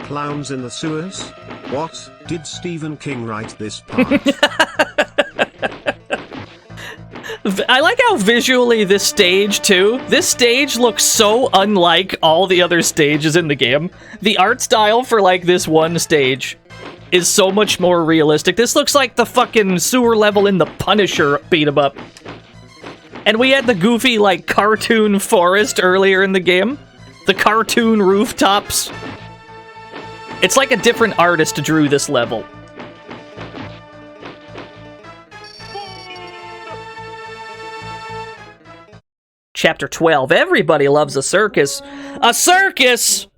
Speaker 3: Clowns in the sewers? What? Did Stephen King write this part?
Speaker 2: I like how visually this stage, too. This stage looks so unlike all the other stages in the game. The art style for, like, this one stage is so much more realistic. This looks like the fucking sewer level in the Punisher beat-em-up. And we had the goofy, like, cartoon forest earlier in the game. The cartoon rooftops. It's like a different artist drew this level. Chapter 12. Everybody loves a circus. A circus?!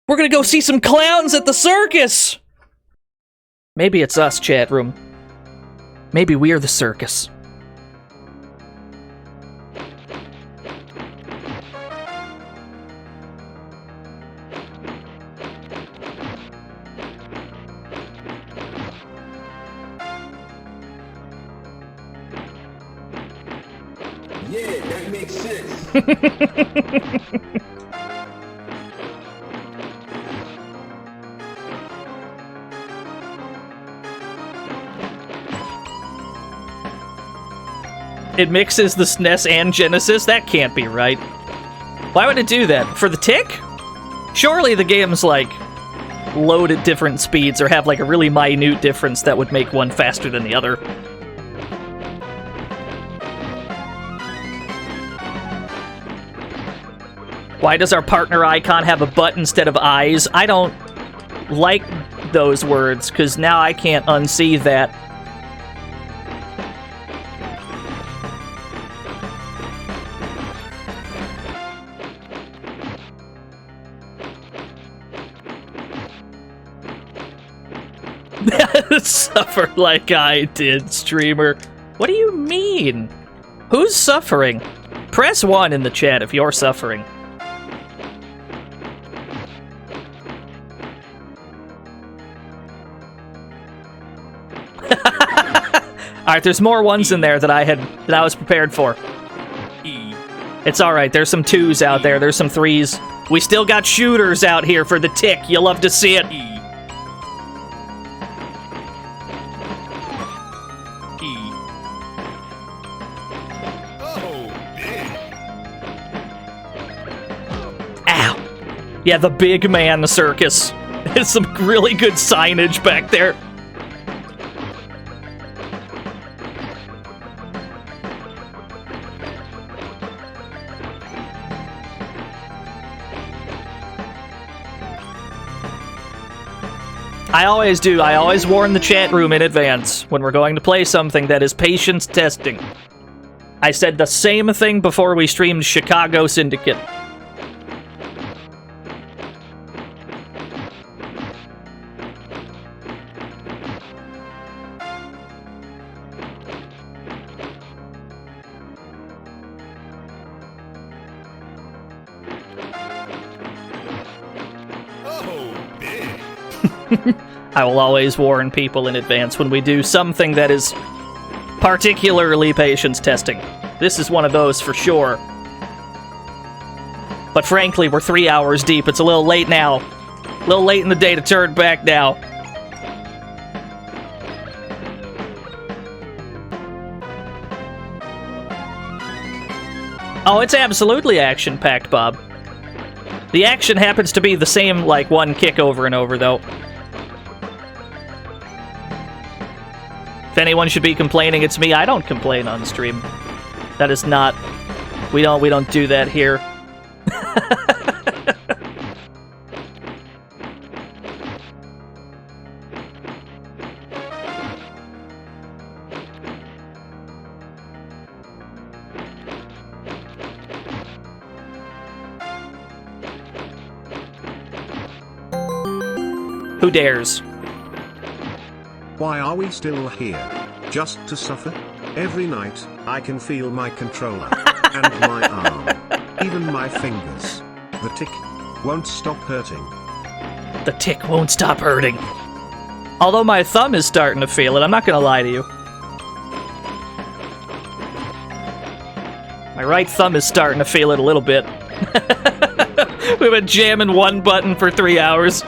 Speaker 2: We're gonna go see some clowns at the circus! Maybe it's us, chat room. Maybe we're the circus.
Speaker 5: Yeah, that makes sense.
Speaker 2: It mixes the SNES and Genesis? That can't be right. Why would it do that? For the tick? Surely the game's, like, load at different speeds or have, like, a really minute difference that would make one faster than the other. Why does our partner icon have a butt instead of eyes? I don't like those words, because now I can't unsee that. Suffer like I did, streamer. What do you mean? Who's suffering? Press 1 in the chat if you're suffering. Alright, there's more ones in there that I was prepared for. It's alright, there's some 2s out there, there's some 3s. We still got shooters out here for the tick. You'll love to see it. Ow. Yeah, the big man circus. There's some really good signage back there. I always do. I always warn the chat room in advance when we're going to play something that is patience testing. I said the same thing before we streamed Chicago Syndicate. I will always warn people in advance when we do something that is particularly patience testing. This is one of those for sure. But frankly, we're 3 hours deep. It's a little late now. A little late in the day to turn back now. Oh, it's absolutely action-packed, Bob. The action happens to be the same, like, one kick over and over, though. If anyone should be complaining, it's me. I don't complain on stream. That is not... We don't do that here. Who dares?
Speaker 3: Why are we still here? Just to suffer? Every night, I can feel my controller, and my arm, even my fingers. The tick won't stop hurting.
Speaker 2: The tick won't stop hurting. Although my thumb is starting to feel it, I'm not gonna lie to you. My right thumb is starting to feel it a little bit. We've been jamming one button for 3 hours.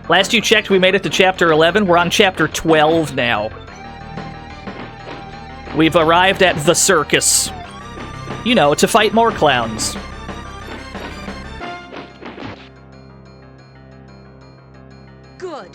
Speaker 2: Last you checked, we made it to Chapter 11. We're on Chapter 12 now. We've arrived at the circus. You know, to fight more clowns.
Speaker 7: Good.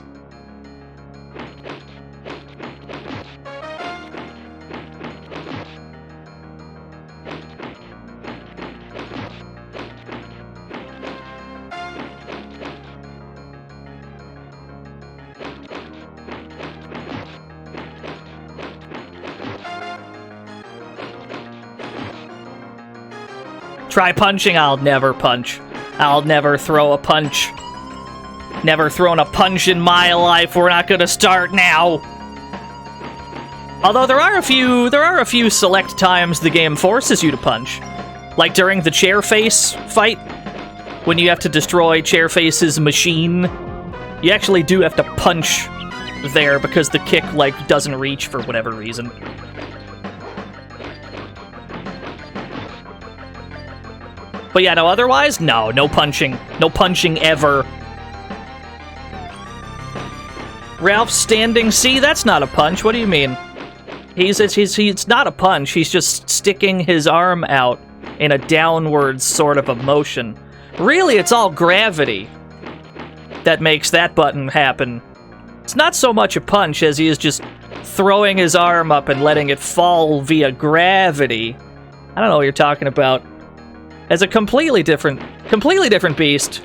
Speaker 2: Try punching, I'll never punch. I'll never throw a punch. Never thrown a punch in my life. We're not gonna start now. Although there are a few select times the game forces you to punch. Like during the Chairface fight, when you have to destroy Chairface's machine. You actually do have to punch there because the kick, like, doesn't reach for whatever reason. But yeah, no, otherwise, no punching. No punching ever. Ralph's standing C, that's not a punch. What do you mean? It's not a punch. He's just sticking his arm out in a downward sort of a motion. Really, it's all gravity that makes that button happen. It's not so much a punch as he is just throwing his arm up and letting it fall via gravity. I don't know what you're talking about. As a completely different beast.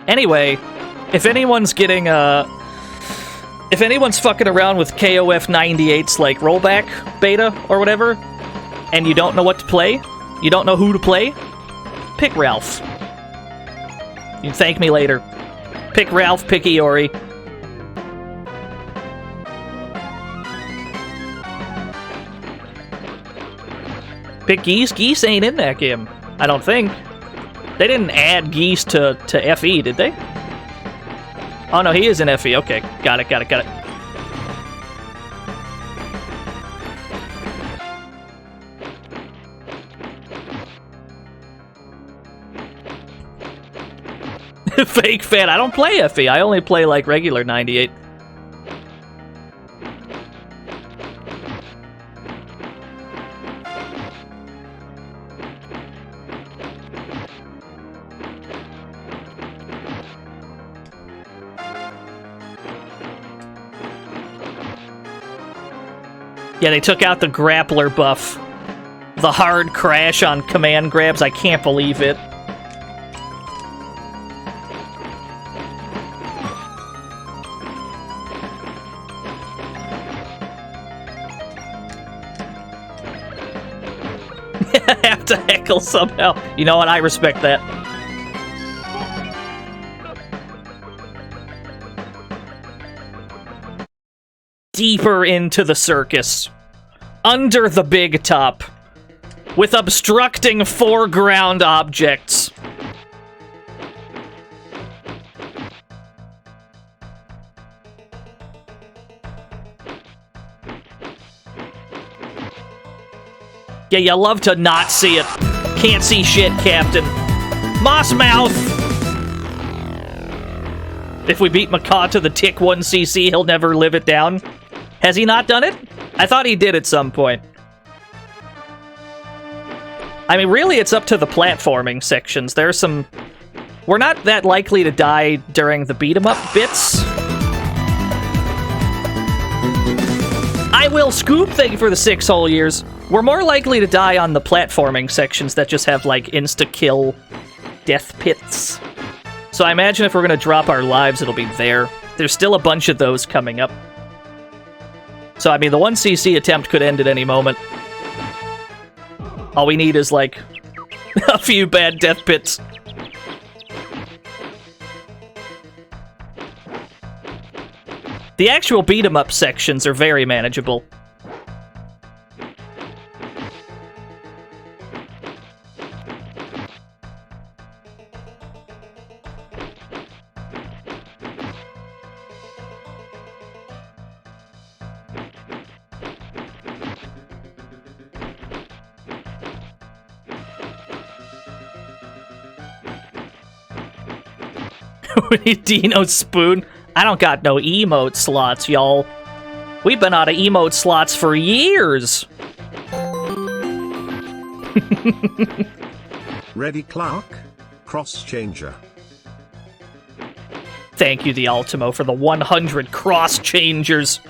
Speaker 2: Anyway, if anyone's getting If anyone's fucking around with KOF 98's like rollback beta or whatever, and you don't know what to play, you don't know who to play, pick Ralph. You can thank me later. Pick Ralph, pick Iori. Pick Geese? Geese ain't in that game. I don't think. They didn't add Geese to FE, did they? Oh no, he is in FE. Okay, got it. Fake fan. I don't play FE. I only play like regular 98. Yeah, they took out the grappler buff. The hard crash on command grabs. I can't believe it. Have to heckle somehow. You know what? I respect that. Deeper into the circus. Under the big top. With obstructing foreground objects. Yeah, you love to not see it. Can't see shit, Captain. Moss Mouth! If we beat Macaw to the T1CC, he'll never live it down. Has he not done it? I thought he did at some point. I mean, really, it's up to the platforming sections. There's some... We're not that likely to die during the beat-em-up bits. I will scoop, thank you for the 6 whole years. We're more likely to die on the platforming sections that just have, like, insta-kill death pits. So I imagine if we're gonna drop our lives, it'll be there. There's still a bunch of those coming up. So, I mean, the 1cc attempt could end at any moment. All we need is, like, a few bad death pits. The actual beat-em-up sections are very manageable. We need Dino Spoon. I don't got no emote slots, y'all. We've been out of emote slots for years.
Speaker 3: Ready, Clark? Cross changer.
Speaker 2: Thank you, the Ultimo, for the 100 cross changers.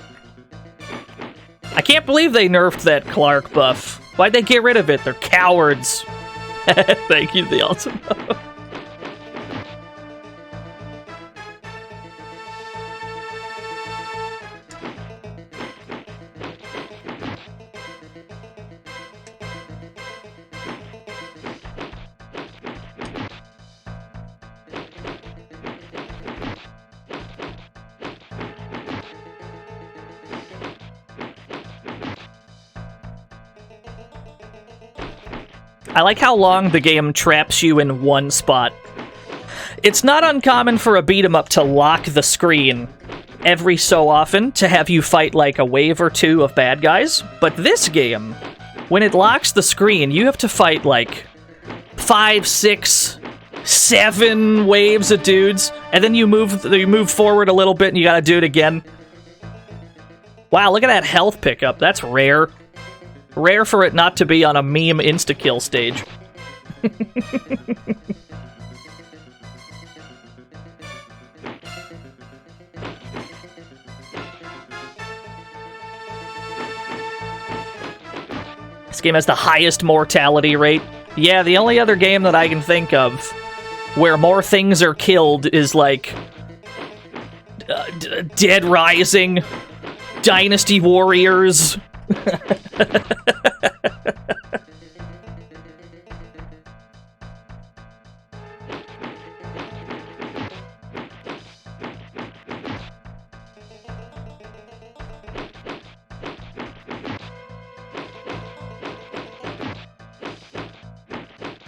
Speaker 2: I can't believe they nerfed that Clark buff. Why'd they get rid of it? They're cowards. Thank you, the Ultimo. I like how long the game traps you in one spot. It's not uncommon for a beat-em-up to lock the screen every so often to have you fight like a wave or two of bad guys, but this game, when it locks the screen, you have to fight like 5, 6, 7 waves of dudes, and then you move forward a little bit and you gotta do it again. Wow, look at that health pickup. That's rare. Rare for it not to be on a meme insta-kill stage. This game has the highest mortality rate. Yeah, the only other game that I can think of where more things are killed is like Dead Rising, Dynasty Warriors.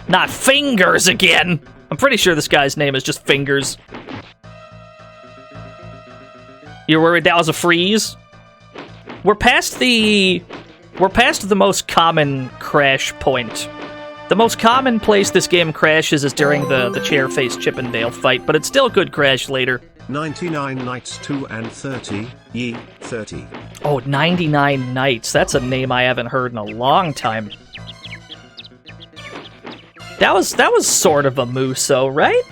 Speaker 2: Not Fingers again! I'm pretty sure this guy's name is just Fingers. You're worried that was a freeze? We're past the most common crash point. The most common place this game crashes is during the chair-faced Chippendale fight, but it still could crash later.
Speaker 3: 99 Nights 2 and 30, ye 30.
Speaker 2: Oh, 99 Nights. That's a name I haven't heard in a long time. That was sort of a Muso, right?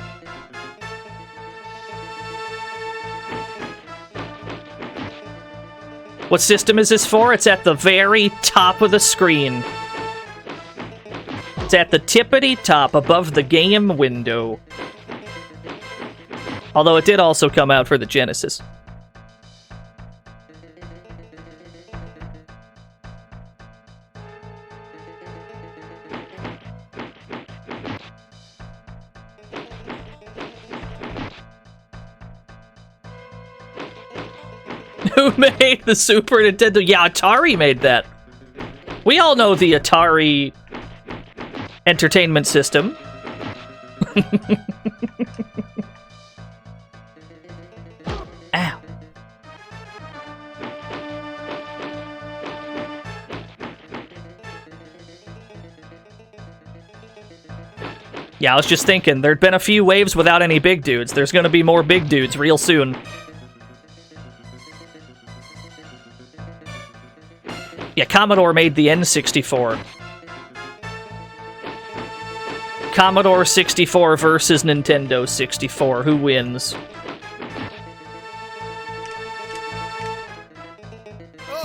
Speaker 2: What system is this for? It's at the very top of the screen. It's at the tippity top above the game window. Although it did also come out for the Genesis. Who made the Super Nintendo? Yeah, Atari made that. We all know the Atari Entertainment System. Ow. Yeah, I was just thinking, there'd been a few waves without any big dudes. There's gonna be more big dudes real soon. Yeah, Commodore made the N64. Commodore 64 versus Nintendo 64. Who wins?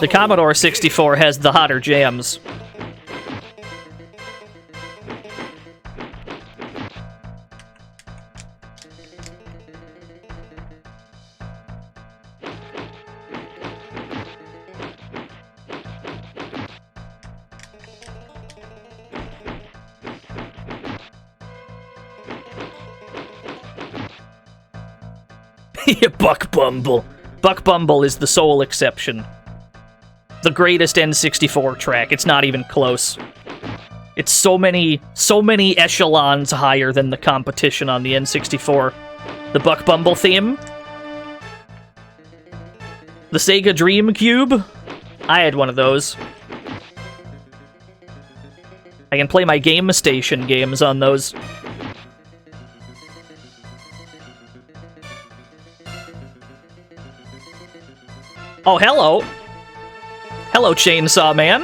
Speaker 2: The Commodore 64 has the hotter jams. Buck Bumble. Buck Bumble is the sole exception. The greatest N64 track. It's not even close. It's so many echelons higher than the competition on the N64. The Buck Bumble theme. The Sega Dreamcube. I had one of those. I can play my Game Station games on those. Oh, hello. Hello, Chainsaw Man.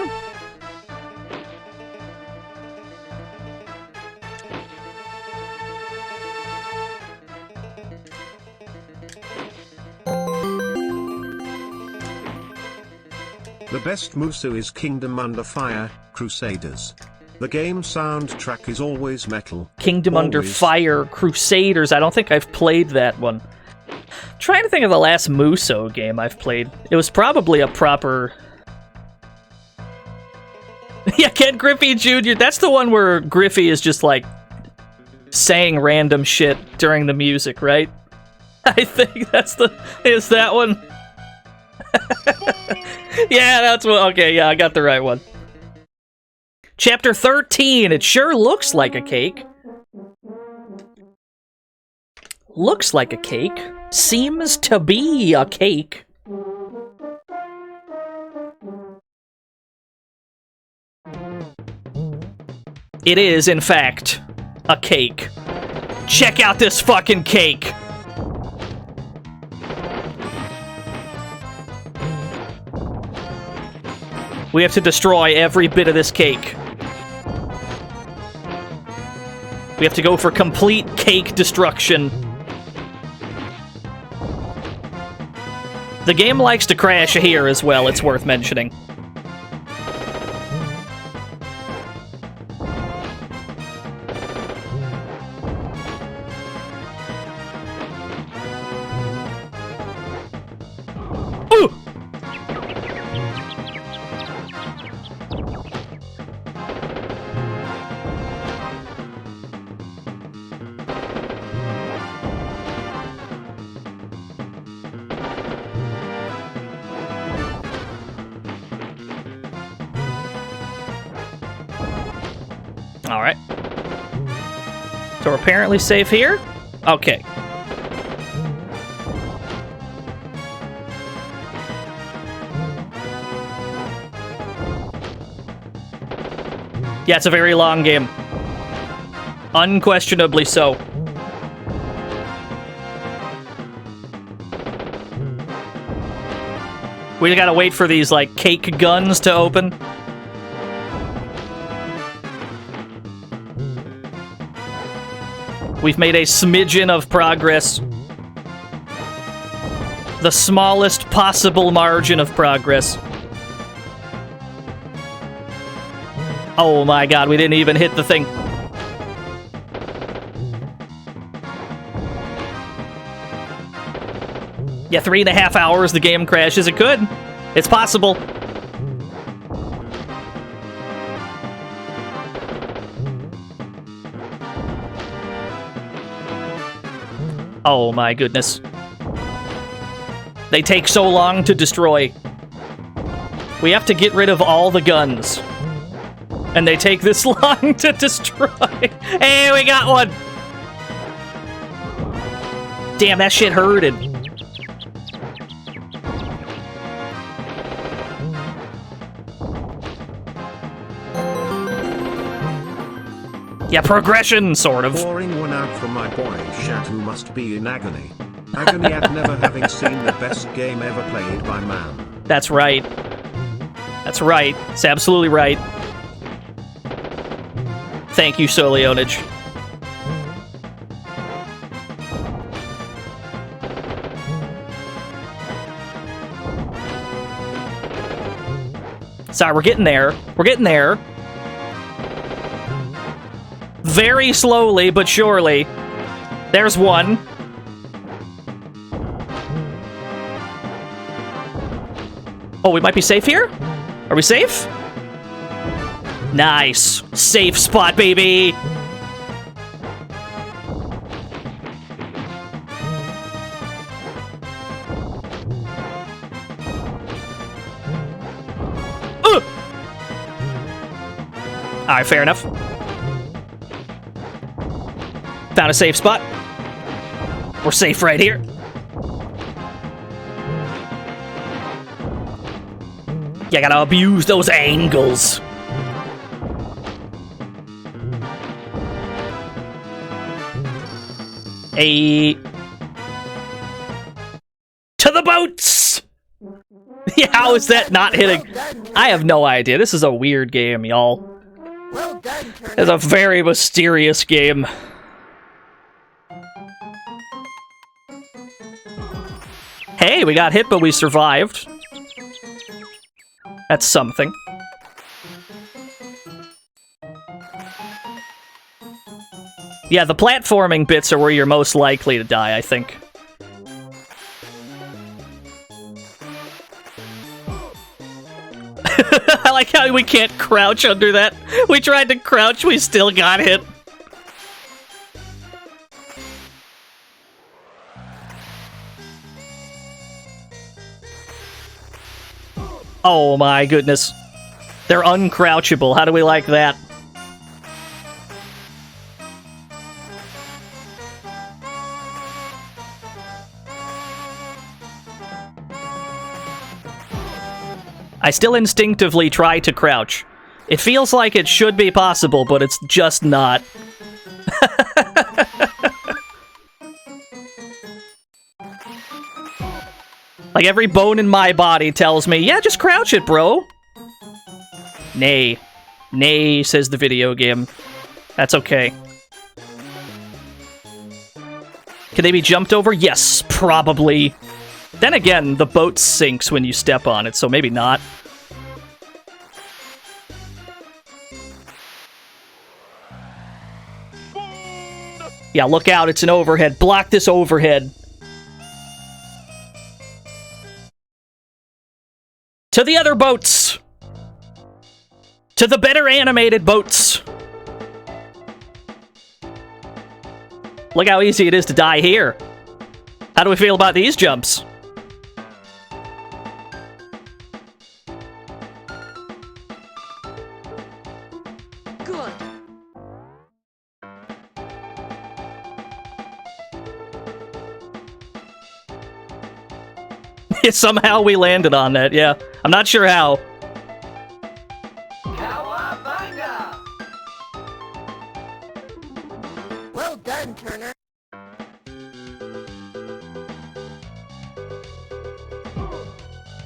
Speaker 3: The best Muso is Kingdom Under Fire, Crusaders. The game soundtrack is always metal.
Speaker 2: Kingdom Under Fire, Crusaders. I don't think I've played that one. Trying to think of the last Muso game I've played. It was probably a proper... Yeah, Ken Griffey Jr. That's the one where Griffey is just, like, saying random shit during the music, right? I think that's the... Is that one? Yeah, that's what... Okay, yeah, I got the right one. Chapter 13. It sure looks like a cake. Looks like a cake. Seems to be a cake. It is, in fact, a cake. Check out this fucking cake! We have to destroy every bit of this cake. We have to go for complete cake destruction. The game likes to crash here as well, it's worth mentioning. Alright. So we're apparently safe here? Okay. Yeah, it's a very long game. Unquestionably so. We gotta wait for these, like, cake guns to open. We've made a smidgen of progress. The smallest possible margin of progress. Oh my god, we didn't even hit the thing. Yeah, 3.5 hours, the game crashes. It could. It's possible. Oh my goodness. They take so long to destroy. We have to get rid of all the guns. And they take this long to destroy. Hey, we got one! Damn, that shit hurted. Yeah, progression, sort of.
Speaker 3: Pouring one out from my boy Shat, who must be in agony. Agony at never having seen the best game ever played by man.
Speaker 2: That's right. That's right. It's absolutely right. Thank you, Soleonage. Sorry, we're getting there. We're getting there. Very slowly, but surely. There's one. Oh, we might be safe here? Are we safe? Nice. Safe spot, baby. Alright, fair enough. Found a safe spot. We're safe right here. Yeah, gotta abuse those angles. Hey. To the boats! Yeah, how is that not hitting? I have no idea. This is a weird game, y'all.
Speaker 6: Well done,
Speaker 2: It's a very mysterious game. Hey, we got hit, but we survived. That's something. Yeah, the platforming bits are where you're most likely to die, I think. I like how we can't crouch under that. We tried to crouch, we still got hit. Oh my goodness. They're uncrouchable. How do we like that? I still instinctively try to crouch. It feels like it should be possible, but it's just not. Like, every bone in my body tells me, yeah, just crouch it, bro. Nay. Nay, says the video game. That's okay. Can they be jumped over? Yes, probably. Then again, the boat sinks when you step on it, so maybe not. Yeah, look out, it's an overhead. Block this overhead. To the other boats! To the better animated boats! Look how easy it is to die here. How do we feel about these jumps?
Speaker 7: Good.
Speaker 2: Somehow we landed on that, yeah. I'm not sure how.
Speaker 6: Well done, Turner.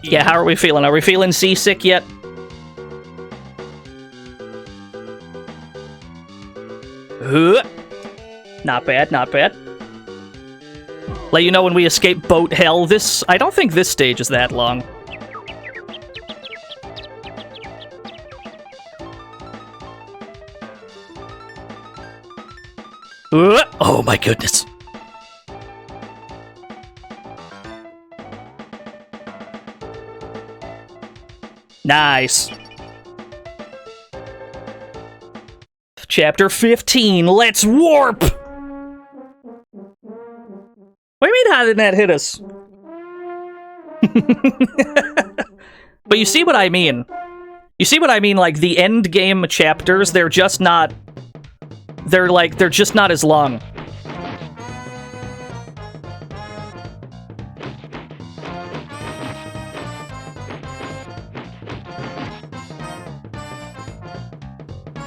Speaker 2: Yeah, how are we feeling? Are we feeling seasick yet? Not bad, not bad. Let you know when we escape boat hell. I don't think this stage is that long. Oh my goodness. Nice. Chapter 15, let's warp! What do you mean, how did that hit us? But you see what I mean. You see what I mean, like, the end game chapters, they're just not... They're just not as long.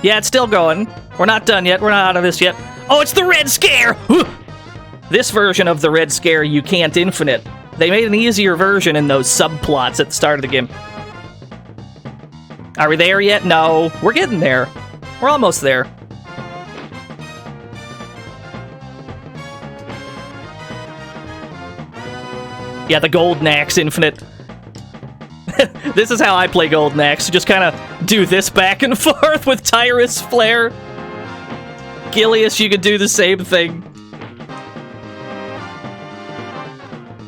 Speaker 2: Yeah, it's still going. We're not done yet. We're not out of this yet. Oh, it's the Red Scare! This version of the Red Scare, you can't infinite. They made an easier version in those subplots at the start of the game. Are we there yet? No. We're getting there. We're almost there. Yeah, the Golden Axe Infinite. This is how I play Golden Axe. Just kind of do this back and forth with Tyrus Flare. Gilius, you could do the same thing.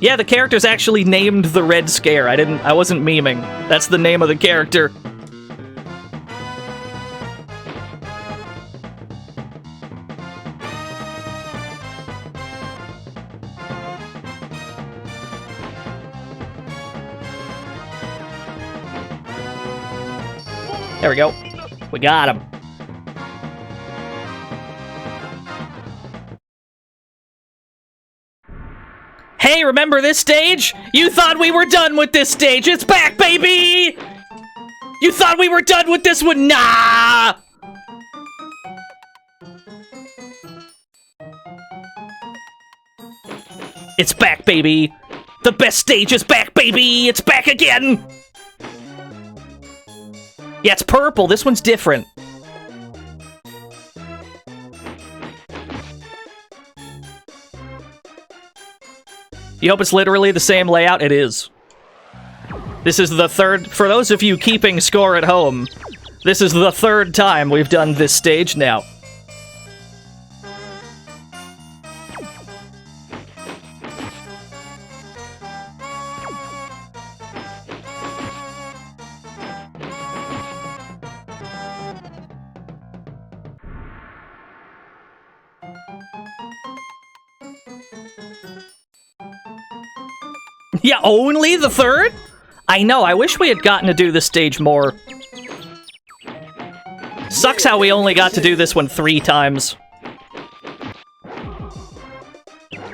Speaker 2: Yeah, the character's actually named the Red Scare. I wasn't memeing. That's the name of the character. There we go. We got him. Hey, remember this stage? You thought we were done with this stage. It's back, baby! You thought we were done with this one? Nah! It's back, baby. The best stage is back, baby. It's back again. Yeah, it's purple. This one's different. You hope it's literally the same layout? It is. This is the third... For those of you keeping score at home, this is the third time we've done this stage now. Yeah, only the third? I know, I wish we had gotten to do this stage more. Sucks how we only got to do this one 3 times.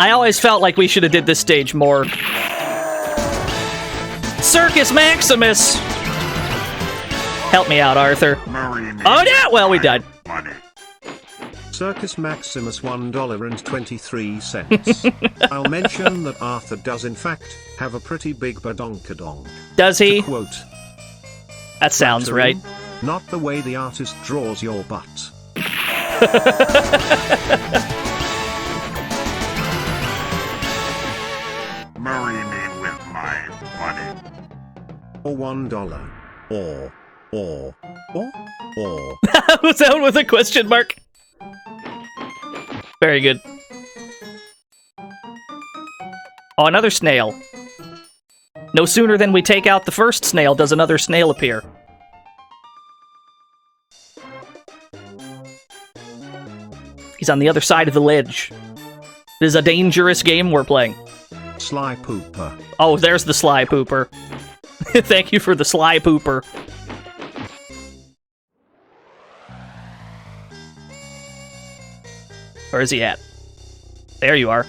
Speaker 2: I always felt like we should have did this stage more. Circus Maximus! Help me out, Arthur. Oh yeah, well, we died.
Speaker 4: Money.
Speaker 3: Circus Maximus $1.23. I'll mention that Arthur does in fact have a pretty big badonkadonk.
Speaker 2: Does he?
Speaker 3: To quote,
Speaker 2: That sounds right.
Speaker 3: not the way the artist draws your butt.
Speaker 4: Marry me with my money.
Speaker 3: Or $1. Or.
Speaker 2: Was that one with a question mark? Very good. Oh, another snail. No sooner than we take out the first snail does another snail appear. He's on the other side of the ledge. This is a dangerous game we're playing.
Speaker 3: Sly Pooper.
Speaker 2: Oh, there's the Sly Pooper. Thank you for the Sly Pooper. Where is he at? There you are.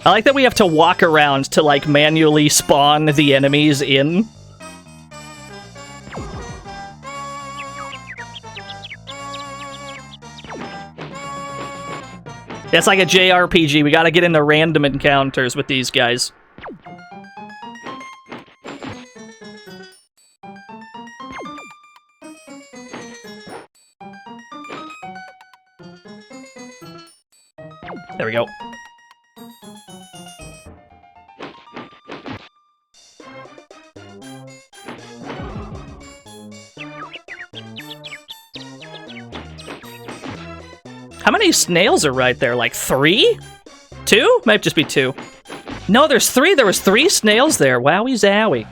Speaker 2: I like that we have to walk around to, like, manually spawn the enemies in. That's like a JRPG. We gotta get into random encounters with these guys. There we go. How many snails are right there? Like 3? 2? Might just be 2. No, there's 3. There was 3 snails there. Wowie zowie.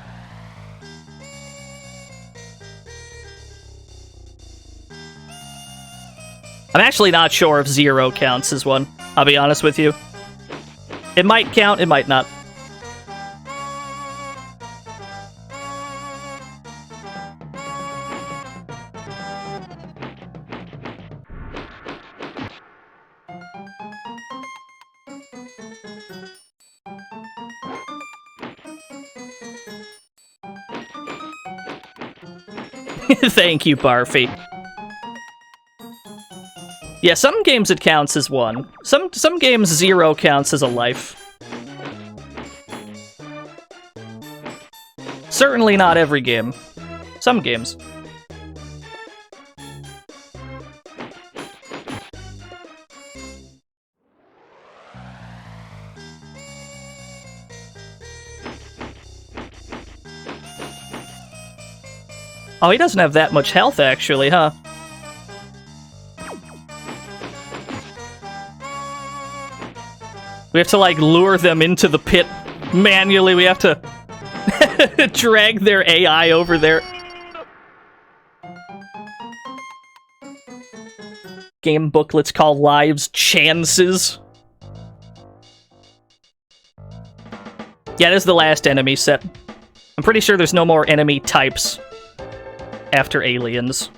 Speaker 2: I'm actually not sure if 0 counts as one. I'll be honest with you. It might count, it might not. Thank you, Barfy. Yeah, some games it counts as 1. Some games 0 counts as a life. Certainly not every game. Some games. Oh, he doesn't have that much health, actually, huh? We have to, like, lure them into the pit manually. We have to drag their AI over there. Game booklets call lives chances. Yeah, this is the last enemy set. I'm pretty sure there's no more enemy types after aliens.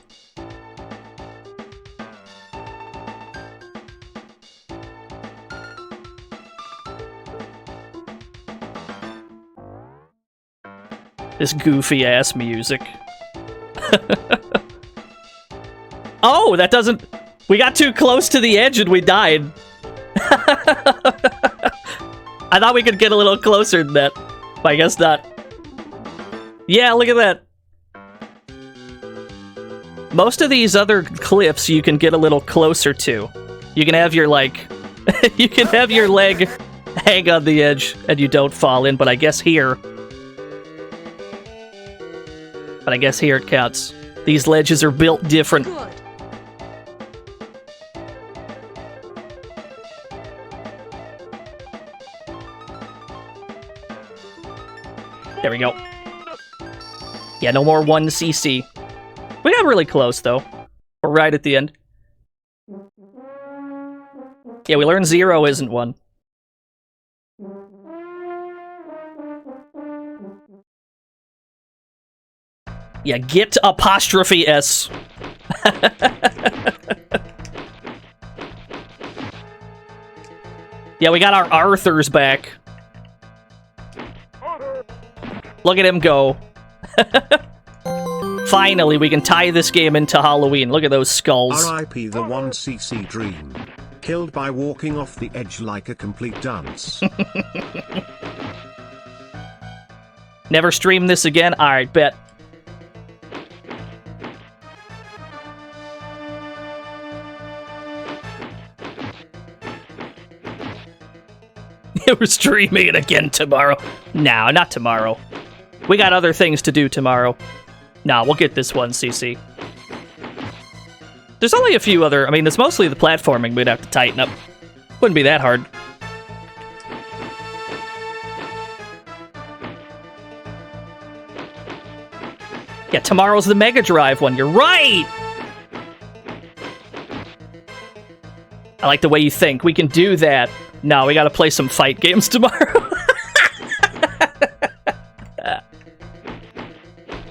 Speaker 2: This goofy-ass music. Oh, that doesn't... We got too close to the edge and we died. I thought we could get a little closer than that. But I guess not. Yeah, look at that. Most of these other cliffs you can get a little closer to. You can have your, like... you can have your leg hang on the edge and you don't fall in, but I guess here... But I guess here it counts. These ledges are built different.
Speaker 7: Good.
Speaker 2: There we go. Yeah, no more 1cc. We got really close, though. We're right at the end. Yeah, we learned 0 isn't 1. Yeah, get apostrophe S. Yeah, we got our Arthurs back. Look at him go. Finally, we can tie this game into Halloween. Look at those skulls.
Speaker 3: R.I.P. the 1cc dream. Killed by walking off the edge like a complete dance.
Speaker 2: Never stream this again? Alright, bet. We're streaming it again tomorrow. No, not tomorrow. We got other things to do tomorrow. Nah, we'll get this 1cc. There's only a few other... I mean, it's mostly the platforming we'd have to tighten up. Wouldn't be that hard. Yeah, tomorrow's the Mega Drive one. You're right! I like the way you think. We can do that. No, we gotta play some fight games tomorrow.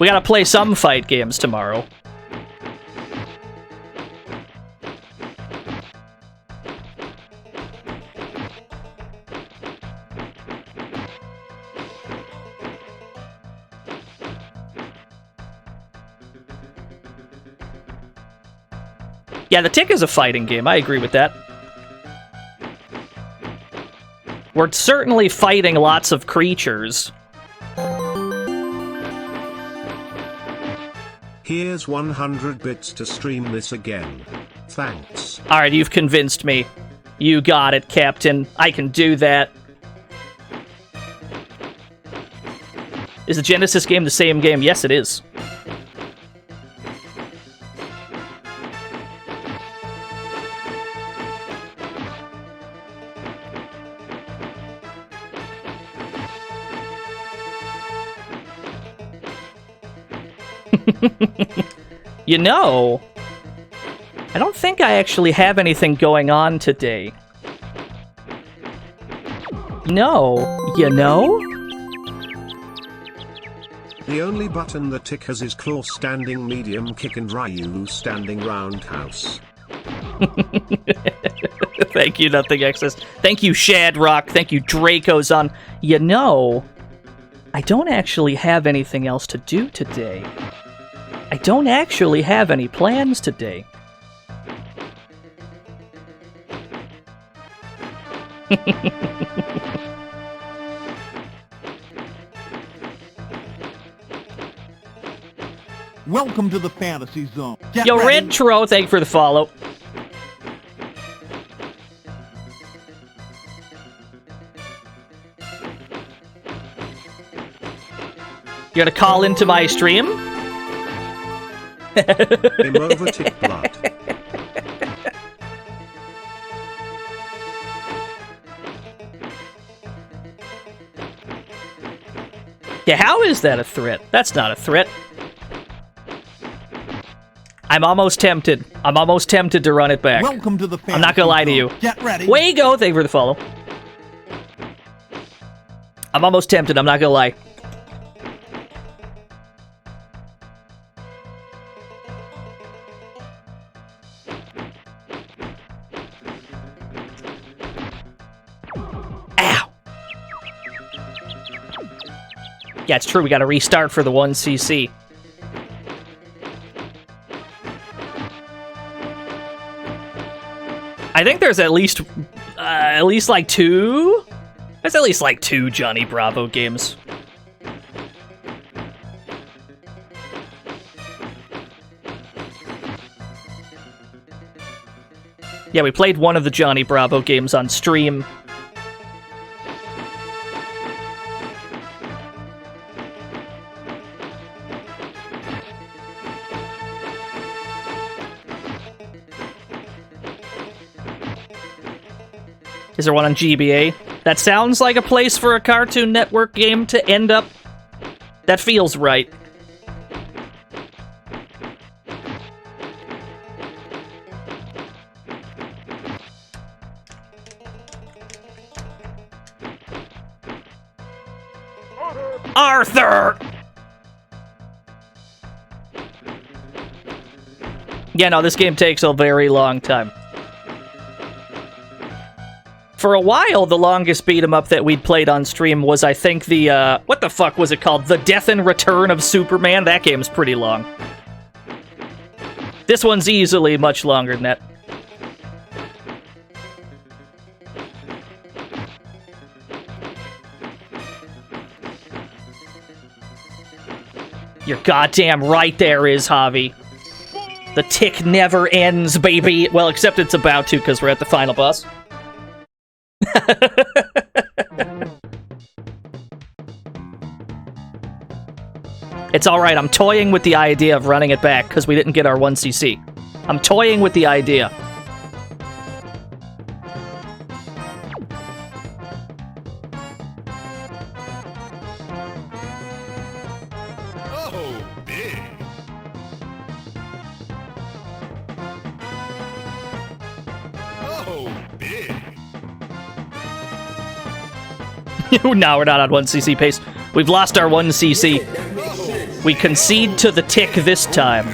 Speaker 2: We gotta play some fight games tomorrow. Yeah, the Tick is a fighting game. I agree with that. We're certainly fighting lots of creatures.
Speaker 3: Here's 100 bits to stream this again. Thanks.
Speaker 2: Alright, you've convinced me. You got it, Captain. I can do that. Is the Genesis game the same game? Yes, it is. You know, I don't think I actually have anything going on today. No, you know?
Speaker 3: The only button the Tick has is Claw standing medium kick and Ryu standing roundhouse.
Speaker 2: Thank you, Nothing Excess. Thank you, Shadrock. Thank you, Dracozon. You know, I don't actually have anything else to do today. I don't actually have any plans today.
Speaker 1: Welcome to the Fantasy Zone. Get
Speaker 2: Yo,
Speaker 1: ready.
Speaker 2: Retro, thank you for the follow. You gonna call into my stream?
Speaker 3: Him over Tick blood.
Speaker 2: Yeah, how is that a threat? That's not a threat. I'm almost tempted. I'm almost tempted to run it back.
Speaker 1: Welcome to the Fantasy
Speaker 2: I'm not gonna lie to
Speaker 1: Zone.
Speaker 2: you.
Speaker 1: Get ready.
Speaker 2: Way you go, thank you for the follow. I'm almost tempted, I'm not gonna lie. Ow! Yeah, it's true, we gotta restart for the 1CC. I think there's at least like two? There's at least like two Johnny Bravo games. Yeah, we played one of the Johnny Bravo games on stream. Is there one on GBA? That sounds like a place for a Cartoon Network game to end up. That feels right. Arthur! Yeah, no, this game takes a very long time. For a while, the longest beat-em-up that we'd played on stream was, I think, the, what the fuck was it called? The Death and Return of Superman? That game's pretty long. This one's easily much longer than that. You're goddamn right there is, Javi. The tick never ends, baby. Well, except it's about to, because we're at the final boss. It's alright, I'm toying with the idea of running it back, because we didn't get our 1CC. I'm toying with the idea.
Speaker 8: Oh, big. Oh, big.
Speaker 2: Now we're not on 1CC pace. We've lost our 1CC. We concede to the tick this time.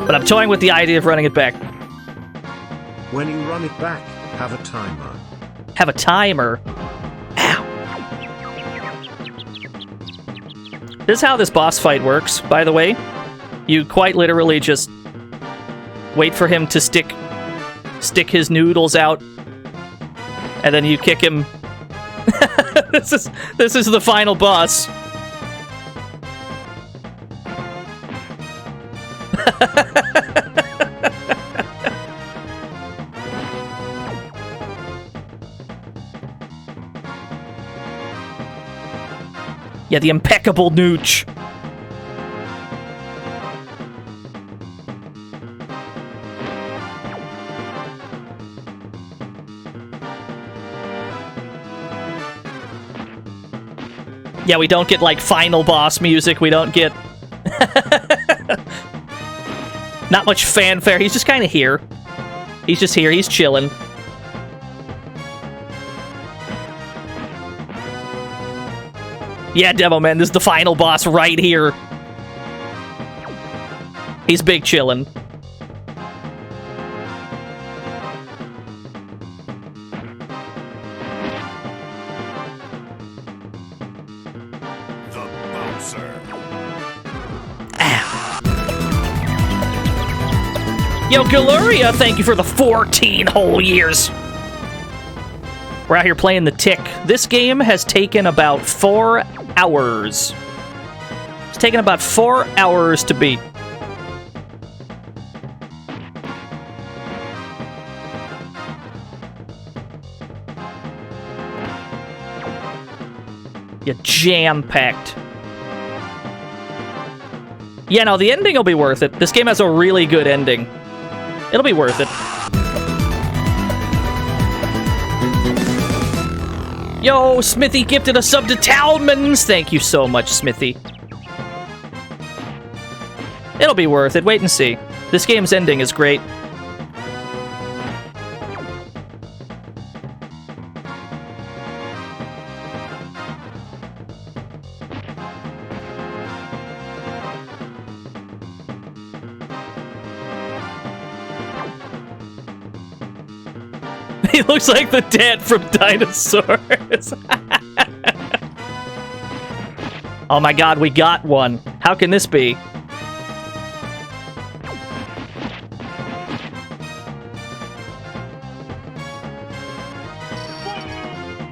Speaker 2: But I'm toying with the idea of running it back.
Speaker 3: When you run it back, have a timer.
Speaker 2: Have a timer. Ow. This is how this boss fight works, by the way. You quite literally just Wait for him to stick his noodles out, and then you kick him. This is the final boss. Yeah, the impeccable nooch. Yeah, we don't get, like, final boss music. We don't get... Not much fanfare. He's just kind of here. He's just here. He's chilling. Yeah, Demo Man, this is the final boss right here. He's big chillin'.
Speaker 8: The bouncer.
Speaker 2: Yo, Galuria, thank you for the 14 whole years. We're out here playing the Tick. This game has taken about 4 hours. It's taken about 4 hours to beat. Yeah, jam-packed. Yeah, no, the ending will be worth it. This game has a really good ending. It'll be worth it. Yo, Smithy gifted a sub to Talmans. Thank you so much, Smithy. It'll be worth it. Wait and see. This game's ending is great. He looks like the dad from Dinosaurs. Oh my god, we got one. How can this be?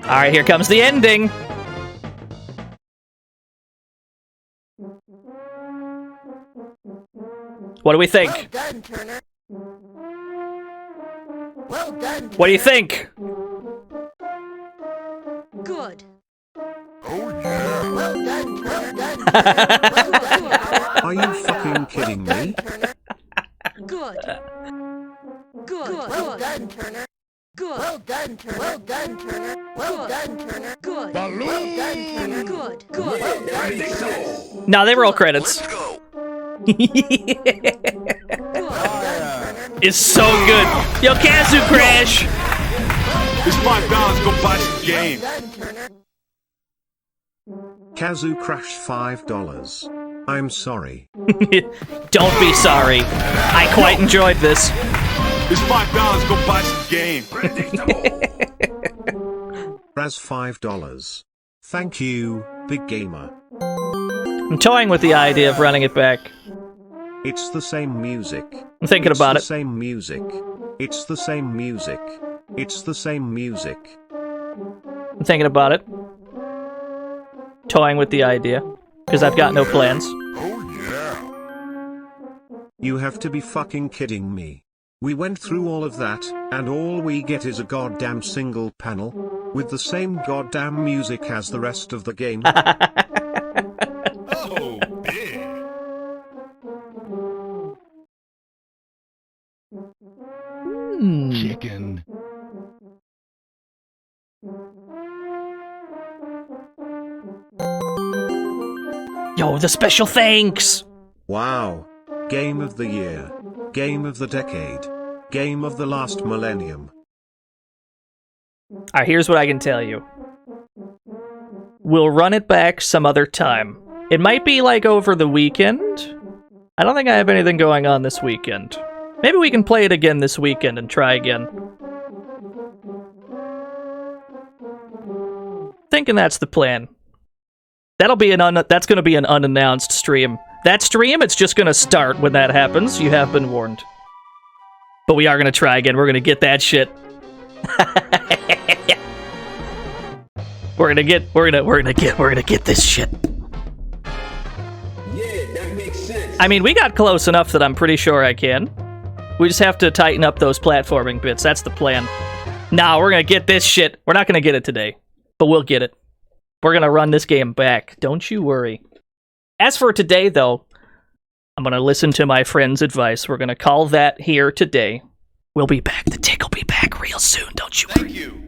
Speaker 2: Alright, here comes the ending. What do we think?
Speaker 6: Well done, Turner. Well done.
Speaker 2: What do you think?
Speaker 7: Good.
Speaker 6: Well done, Turner. Done, Turner. Well done, Turner.
Speaker 3: Are you fucking kidding me?
Speaker 6: Turner.
Speaker 7: Good. Good.
Speaker 6: Well done, Turner.
Speaker 7: Good.
Speaker 6: Well done, Turner. Well done, Turner. Well done, Turner.
Speaker 7: Good.
Speaker 6: Well done, Turner.
Speaker 7: Good. Good.
Speaker 6: Well done, Turner.
Speaker 2: No, they roll credits. It's so good. Yo, Kazoo Crash.
Speaker 8: This $5 go buy some game.
Speaker 6: Well done, Turner.
Speaker 3: Kazoo Crash $5. I'm sorry.
Speaker 2: Don't be sorry. I quite enjoyed this.
Speaker 8: This $5 go buy some game.
Speaker 3: Raz $5. Thank you, big gamer.
Speaker 2: I'm toying with the idea of running it back.
Speaker 3: It's the same music.
Speaker 2: I'm thinking about
Speaker 3: It's
Speaker 2: it.
Speaker 3: the same music. It's the same music. It's the same music.
Speaker 2: I'm thinking about it. Toying with the idea. Because I've got no plans.
Speaker 3: You have to be fucking kidding me. We went through all of that, and all we get is a goddamn single panel, with the same goddamn music as the rest of the game.
Speaker 8: Oh, big.
Speaker 1: Chicken.
Speaker 2: Yo, the special thanks!
Speaker 3: Wow. Game of the year. Game of the decade. Game of the last millennium.
Speaker 2: Alright, here's what I can tell you. We'll run it back some other time. It might be like over the weekend. I don't think I have anything going on this weekend. Maybe we can play it again this weekend and try again. Thinking that's the plan. That's gonna be an unannounced stream. That stream, it's just gonna start when that happens. You have been warned. But we are gonna try again. We're gonna get that shit. We're gonna get this shit.
Speaker 5: Yeah, that makes sense.
Speaker 2: I mean, we got close enough that I'm pretty sure I can. We just have to tighten up those platforming bits. That's the plan. Nah, we're gonna get this shit. We're not gonna get it today, but we'll get it. We're gonna run this game back. Don't you worry. As for today, though, I'm gonna listen to my friend's advice. We're gonna call that here today. We'll be back. The tick will be back real soon. Don't you worry.
Speaker 8: Thank you.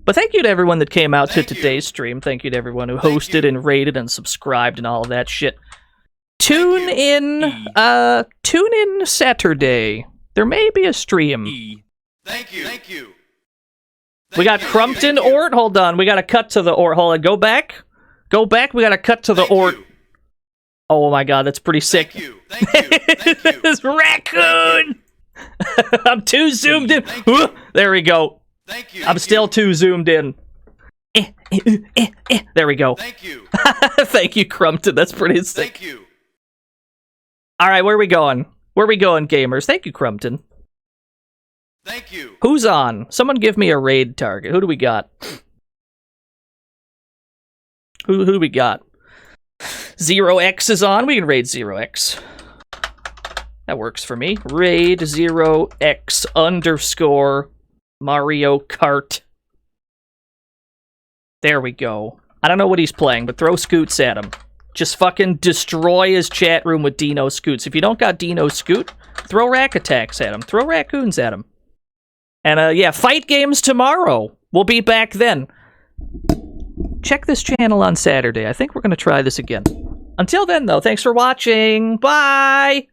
Speaker 2: But thank you to everyone that came out to today's stream. Thank you to everyone who hosted and rated and subscribed and all of that shit. Tune in Saturday. There may be a stream.
Speaker 8: Thank you. Thank you.
Speaker 2: We got Crumpton Ort. Hold on. We got to cut to the Ort. Hold on. Go back. Go back. We got to cut to the Ort. Oh my god, that's pretty sick.
Speaker 8: Thank you. Thank you.
Speaker 2: This raccoon! I'm too zoomed in. There we go.
Speaker 8: Thank you.
Speaker 2: I'm still too zoomed in. There we go.
Speaker 8: Thank you.
Speaker 2: Thank you, Crumpton. That's pretty sick.
Speaker 8: Thank you.
Speaker 2: All right, where are we going? Where are we going, gamers? Thank you, Crumpton.
Speaker 8: Thank you.
Speaker 2: Who's on? Someone give me a raid target. Who do we got? Who do we got? 0x is on. We can raid 0x. That works for me. Raid 0x _ Mario Kart. There we go. I don't know what he's playing, but throw scoots at him. Just fucking destroy his chat room with Dino Scoots. If you don't got Dino Scoot, throw rack attacks at him. Throw raccoons at him. And yeah, fight games tomorrow. We'll be back then. Check this channel on Saturday. I think we're going to try this again. Until then, though, thanks for watching. Bye!